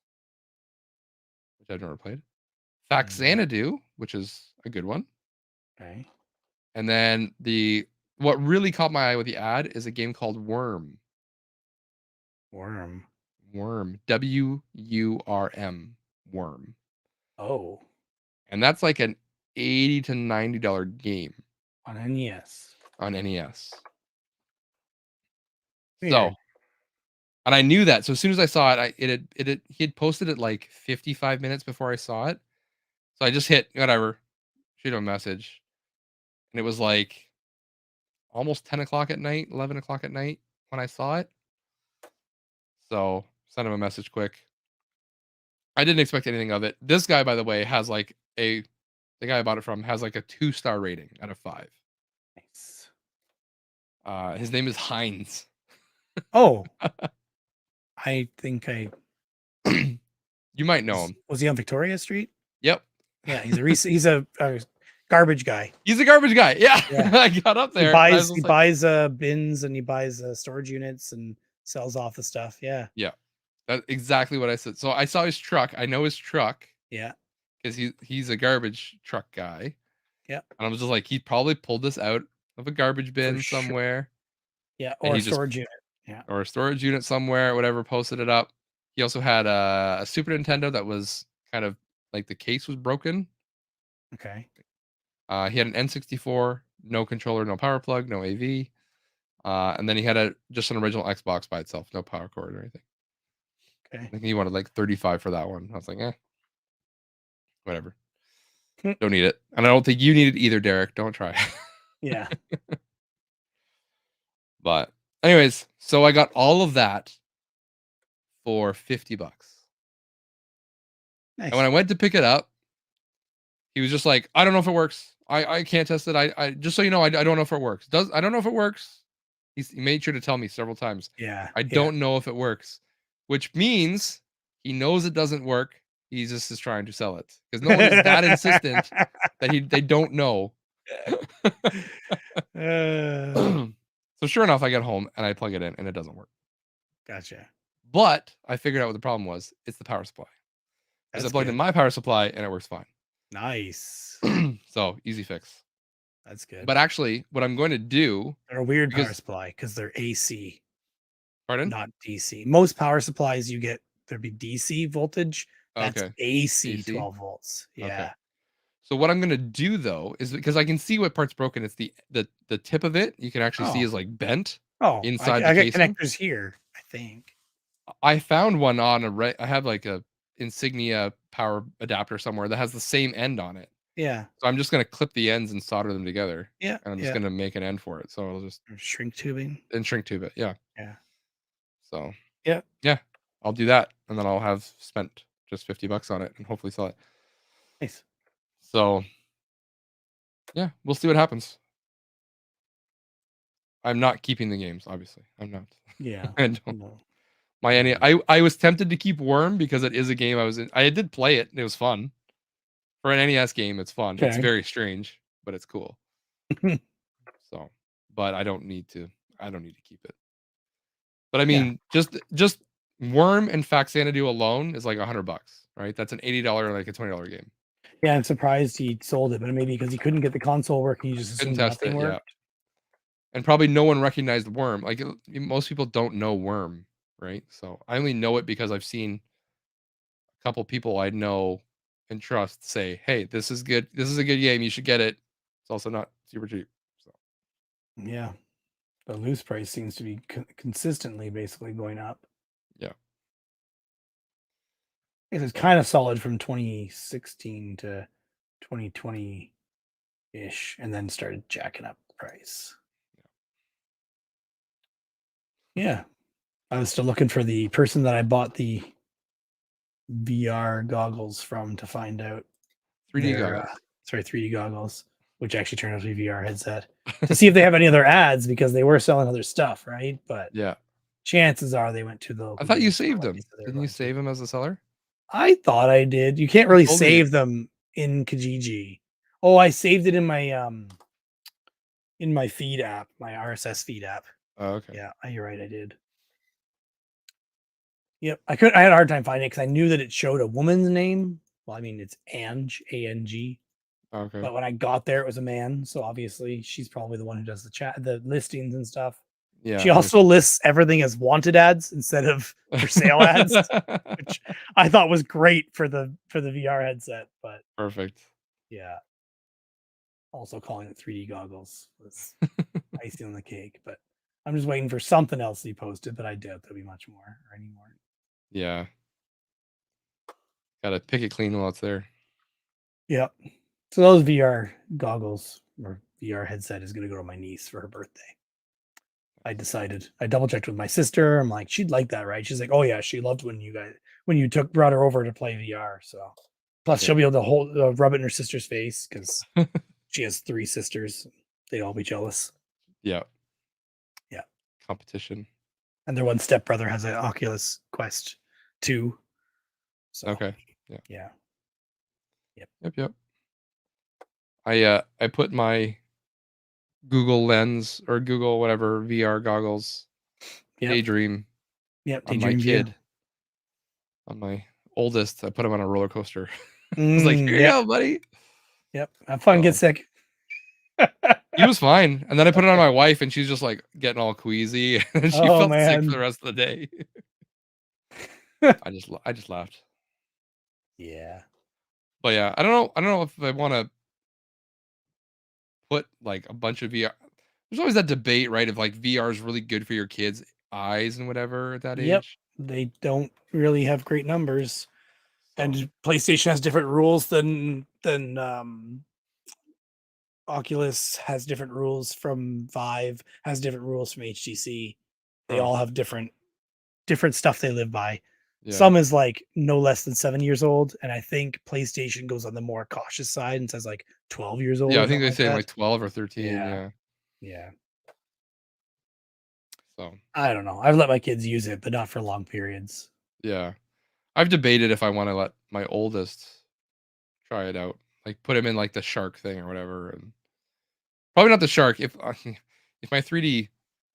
which I've never played. Faxanadu, which is a good one. Okay. And then what really caught my eye with the ad is a game called Worm. Worm. WURM. Worm. Oh. And that's like an $80 to $90 game On NES. on NES. Weird. So, and I knew that. So as soon as I saw it, he had posted it like 55 minutes before I saw it. So I just hit whatever, shoot him a message. And it was like almost 10 o'clock at night, 11 o'clock at night when I saw it. So sent him a message quick. I didn't expect anything of it. This guy, by the way, has like the guy I bought it from has like a 2-star rating out of 5. Nice. His name is Heinz. Oh. I think You might know him. Was he on Victoria Street? Yep. Yeah, he's a garbage guy. He's a garbage guy. Yeah. Yeah. I got up there. He buys bins and he buys storage units and sells off the stuff. Yeah. Yeah. That's exactly what I said. So I saw his truck. I know his truck. Yeah. Because he's a garbage truck guy. Yeah. And I was just like, he probably pulled this out of a garbage bin sure. somewhere. Yeah. Or a storage unit. Yeah. Or a storage unit somewhere, whatever, posted it up. He also had a Super Nintendo that was kind of like the case was broken. Okay. He had an N64, no controller, no power plug, no AV. And then he had just an original Xbox by itself, no power cord or anything. Okay. I think he wanted like 35 for that one. I was like, whatever. Don't need it. And I don't think you need it either, Derek. Don't try. Yeah. But anyways, so I got all of that for $50. Nice. And when I went to pick it up, he was just like, I don't know if it works. I can't test it. I just so you know, I don't know if it works. I don't know if it works. He made sure to tell me several times. Yeah. I don't know if it works, which means he knows it doesn't work. He just is trying to sell it because no one is that insistent that they don't know. So sure enough, I get home and I plug it in and it doesn't work. Gotcha. But I figured out what the problem was. It's the power supply. Because I plugged in my power supply and it works fine. Nice. So easy fix. That's good. But actually, what I'm going to do, they're a weird power supply because they're AC. Pardon? Not DC. Most power supplies you get there'd be DC voltage. That's Okay. AC 12 volts. Yeah. Okay. So what I'm gonna do though is because I can see what part's broken. It's the tip of it. You can actually see is like bent. Oh, inside I the got casing. connectors here. I think I found one on I have like a Insignia power adapter somewhere that has the same end on it. Yeah. So I'm just gonna clip the ends and solder them together, Yeah. and I'm just Yeah. gonna make an end for it. So I'll just Or shrink tubing. and shrink tube it. Yeah. Yeah. So Yeah. yeah, I'll do that, and then I'll have spent just $50 on it and hopefully sell it. Nice. So yeah, we'll see what happens. I'm not keeping the games, obviously. I'm not. Yeah. I don't. No. My NE No. I was tempted to keep Worm because it is a game I was in. I did play it, and it was fun. For an NES game, it's fun. It's Okay. very strange, but it's cool. So, but I don't need to keep it. But I Yeah. mean, just Worm and Faxanadu alone is like $100, right? That's an $80, like a $20 game. Yeah, I'm surprised he sold it, but maybe because he couldn't get the console working, he just Couldn't assumed test nothing it, yeah. worked. And probably no one recognized Worm. Like most people don't know Worm, right? So I only know it because I've seen a couple people I know and trust say, "Hey, this is good. This is a good game. You should get it." It's also not super cheap. So Yeah. The loose price seems to be consistently basically going up. yeah, I guess it's kind of solid from 2016 to 2020 ish, and then started jacking up the price. Yeah. I was still looking for the person that I bought the VR goggles from to find out 3D their goggles. 3D goggles, which actually turned out to be VR headset, to see if they have any other ads because they were selling other stuff, right? But Yeah, chances are they went to the I local thought you game store saved like they them. said they were Didn't you going to. save them as a seller? I thought I did. You can't You really told me. save them in Kijiji. Oh, I saved it in my feed app, my RSS feed app. Oh, okay. Yeah, you're right, I did. Yep, I had a hard time finding it because I knew that it showed a woman's name. Well, I mean, it's Ange, A-N-G, Okay. but when I got there, it was a man, so obviously she's probably the one who does the listings and stuff. Yeah. She also lists everything as wanted ads instead of for sale ads, which I thought was great for the VR headset, but Perfect. yeah. Also calling it 3D goggles was icing on the cake, but I'm just waiting for something else to be posted, but I doubt there'll be much more or any more. Yeah. Gotta pick it clean while it's there. Yep. So those VR goggles or VR headset is gonna go to my niece for her birthday. I decided. I double checked with my sister. I'm like, she'd like that, right? She's like, oh yeah, she loved when you brought her over to play VR. So plus she'll be able to rub it in her sister's face because she has 3 sisters. They'd all be jealous. Yeah. Yeah. Competition. And their one stepbrother has an Oculus Quest 2. So Okay. Yeah. yeah. Yep. I put my Google Lens or Google whatever VR goggles, Yep. Daydream, Yep. on my Daydream View. kid, on my oldest. I put him on a roller coaster. I was like, Mm, "Here you yep. go, buddy." Yep. Have fun. Get So sick. he was fine, and then I put it on Okay. my wife, and she's just like getting all queasy, and she Oh felt sick for the man. rest of the day. I just laughed. Yeah. But yeah, I don't know if I want to put like a bunch of VR. There's always that debate, right? If like VR is really good for your kids' eyes and whatever at that Yep. age. They don't really have great numbers. So And PlayStation has different rules than Oculus has different rules from Vive, has different rules from HTC. They oh all have different stuff they live by. yeah, Some is like no less than 7 years old, and I think PlayStation goes on the more cautious side and says like 12 years old yeah. or I think something they like say that. like 12 or 13. Yeah, Yeah. yeah. So I don't know. I've let my kids use it, but not for long periods. yeah, I've debated if I want to let my oldest try it out, like put him in like the shark thing or whatever, and probably not the shark. If if my 3D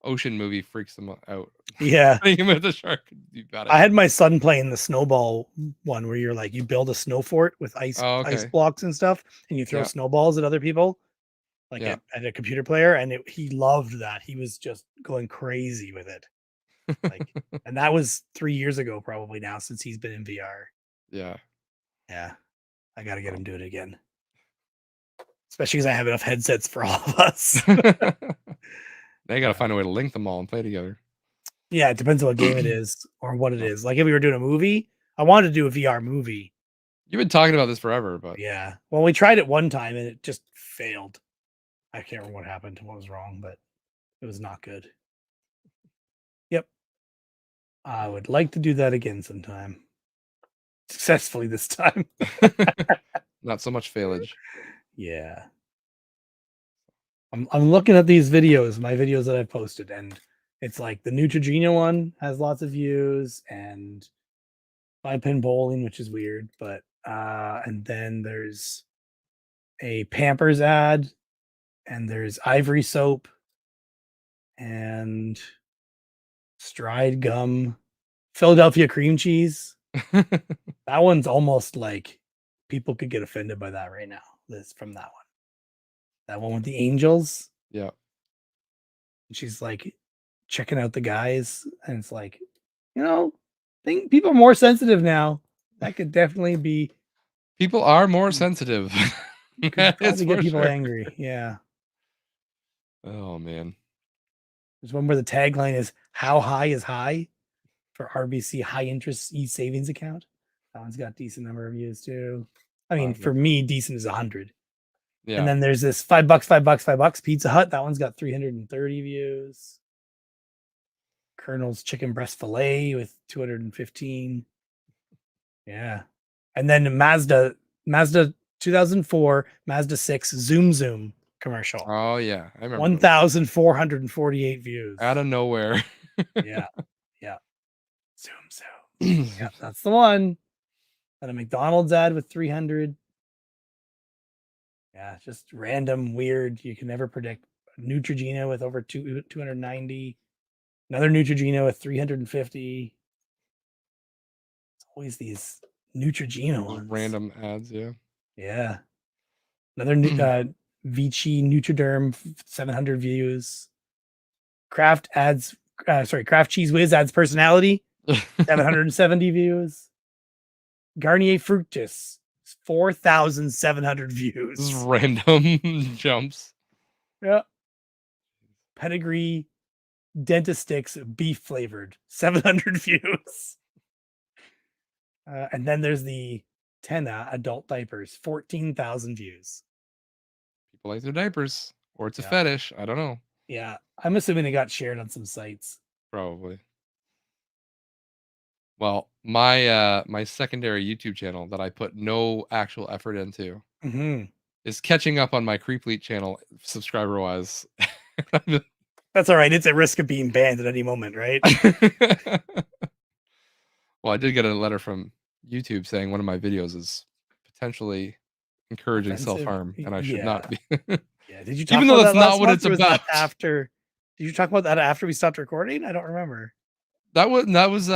ocean movie freaks them out, Yeah. putting him in the shark would be a bad I idea. had my son playing the snowball one where you're like you build a snow fort with Oh, ice okay. blocks and stuff, and you throw Yeah. snowballs at other people, like Yeah. at a computer player, and he loved that. He was just going crazy with it. Like, and that was 3 years ago, probably now since he's been in VR. Yeah. Yeah, I got to get So him to it again, especially because I have enough headsets for all of us. Now you gotta find a way to link them all and play together. Yeah, it depends on what game it is or what it is. Like if we were doing a movie, I wanted to do a VR movie, You've been talking about this forever, but Yeah. Well, we tried it one time and it just failed. I can't remember what happened, what was wrong, but it was not good. Yep. I would like to do that again sometime. Successfully this time. not so much failage. Yeah. I'm looking at these videos, my videos that I've posted, and it's like the Neutrogena one has lots of views, and 5-pin bowling, which is weird, but and then there's a Pampers ad, and there's Ivory soap, and Stride gum, Philadelphia cream cheese. That one's almost like people could get offended by that right now. This from that one. That one with the angels. Yeah. She's like checking out the guys, and it's like, I think people are more sensitive now. That could definitely be People are more sensitive. could That is probably get for people sure. angry. Yeah. Oh man. There's one where the tagline is "How high is high" for RBC high interest savings account. That one's got decent number of views too. I mean, for me, decent is 100. And Yeah. then there's this $5, $5 Pizza Hut. That one's got 330 views. Colonel's chicken breast fillet with 215. Yeah. And then Mazda 2004, Mazda 6 Zoom commercial. Oh yeah. I remember. 1,448 views. Out of nowhere. Yeah. Yeah. Zoom. Yeah, that's the one. And a McDonald's ad with 300. Yeah, just random, weird. You can never predict. Neutrogena with over 290. Another Neutrogena with 350. It's always these Neutrogena ones. Random ads, yeah. Yeah. Another Vichy Nutriderm, 700 views. Kraft Cheese Whiz adds personality, 770 views. Garnier Fructis, 4,700 views. This is random jumps. Yeah. Pedigree Dentistix beef flavored, 700 views. And then there's the Tena adult diapers, 14,000 views. People like their diapers, or it's a fetish. I don't know. Yeah, I'm assuming it got shared on some sites. Probably. Well, my secondary YouTube channel that I put no actual effort into is catching up on my Creepleet channel subscriber wise. That's all right. It's at risk of being banned at any moment, right? Well, I did get a letter from YouTube saying one of my videos is potentially encouraging self-harm, and I should not be. Yeah. Did you talk Even about though that's that not what month, it's or was that about. did you talk about that after we stopped recording? I don't remember. That was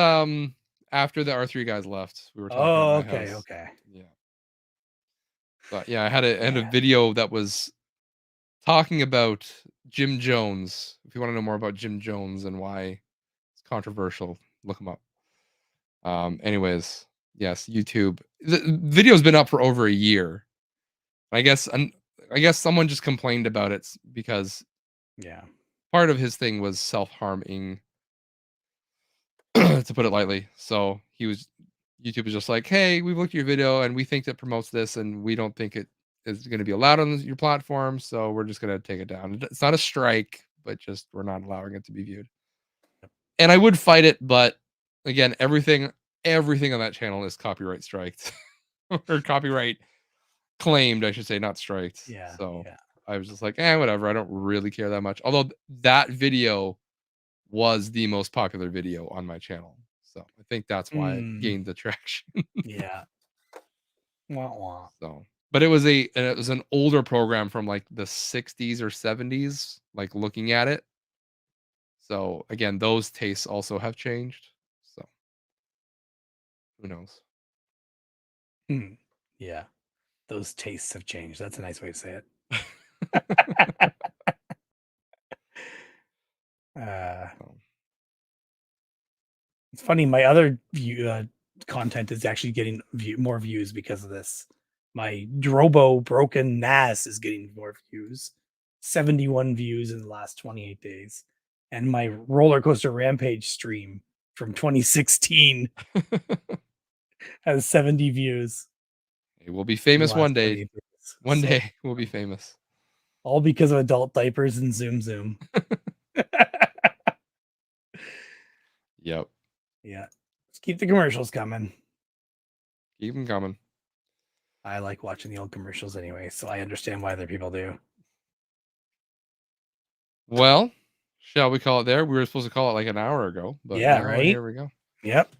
after the R3 guys left. We were talking at my house. Okay. Yeah. But yeah, I had a video that was talking about Jim Jones. If you want to know more about Jim Jones and why it's controversial, look him up. Anyways, yes, YouTube. The video's been up for over a year. I guess someone just complained about it because part of his thing was self-harming, to put it lightly. So YouTube was just like, hey, we've looked at your video and we think it promotes this, and we don't think it is going to be allowed on your platform, so we're just going to take it down. It's not a strike, but just we're not allowing it to be viewed. And I would fight it, but again, everything on that channel is copyright striked or copyright claimed, I should say, not striked. So I was just like, whatever. I don't really care that much. Although that video was the most popular video on my channel. So I think that's why it gained the traction. Yeah. Wah, wah. So, but it was an older program from like the 60s or 70s, like looking at it. So again, those tastes also have changed. So who knows? Yeah. Those tastes have changed. That's a nice way to say it. It's funny. My other content is actually getting more views because of this. My Drobo broken NAS is getting more views, 71 views in the last 28 days, and my roller coaster rampage stream from 2016 has 70 views. We'll be famous Last one day. 28 days. One So day we'll be famous. all because of adult diapers and Zoom Zoom. Yep. Yeah. Just keep the commercials coming. Keep them coming. I like watching the old commercials anyway, so I understand why other people do. Well, shall we call it there? We were supposed to call it like an hour ago, but Yeah, now right? here we go. Yep.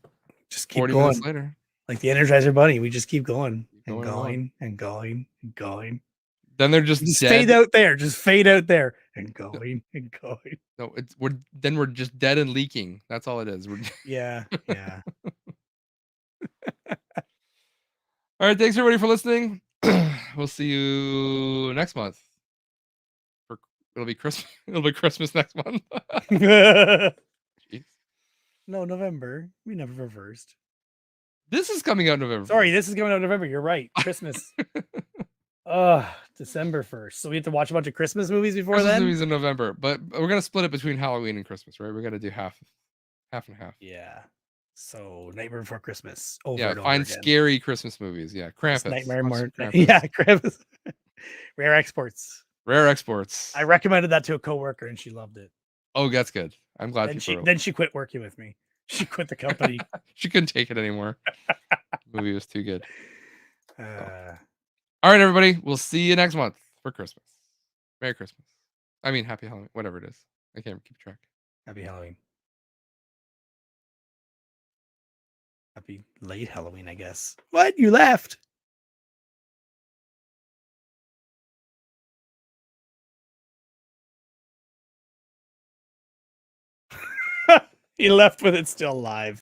Just keep 40 going. minutes later. Like the Energizer Bunny, we just keep going Keep and going and going and going and going. Then they're just Just dead. fade out there. Just fade out there and going and going. No, we're just dead and leaking. That's all it is. We're Yeah. Yeah. all right. Thanks everybody for listening. We'll see you next month. It'll be Christmas. It'll be Christmas next month. Jeez. No, November. We never reversed. This is coming out November. Sorry, this is coming out in November. You're right. Christmas. December 1st. So we have to watch a bunch of Christmas movies before Christmas then. movies in November, but we're gonna split it between Halloween and Christmas, right? We're gonna do half and half. Yeah. So Nightmare Before Christmas. Over Yeah, and over find again. scary Christmas movies. Yeah, Just Krampus. Nightmare Watch more. Krampus. Yeah, Krampus. Rare Exports. Rare Exports. I recommended that to a coworker and she loved it. Oh, that's good. I'm glad Then she quit working with me. She quit the company. She couldn't take it anymore. The movie was too good. Uh, All right, everybody. We'll see you next month for Christmas. Merry Christmas. I mean, Happy Halloween. Whatever it is. I can't keep track. Happy Halloween. Happy late Halloween, I guess. What? You left? He left with it still live.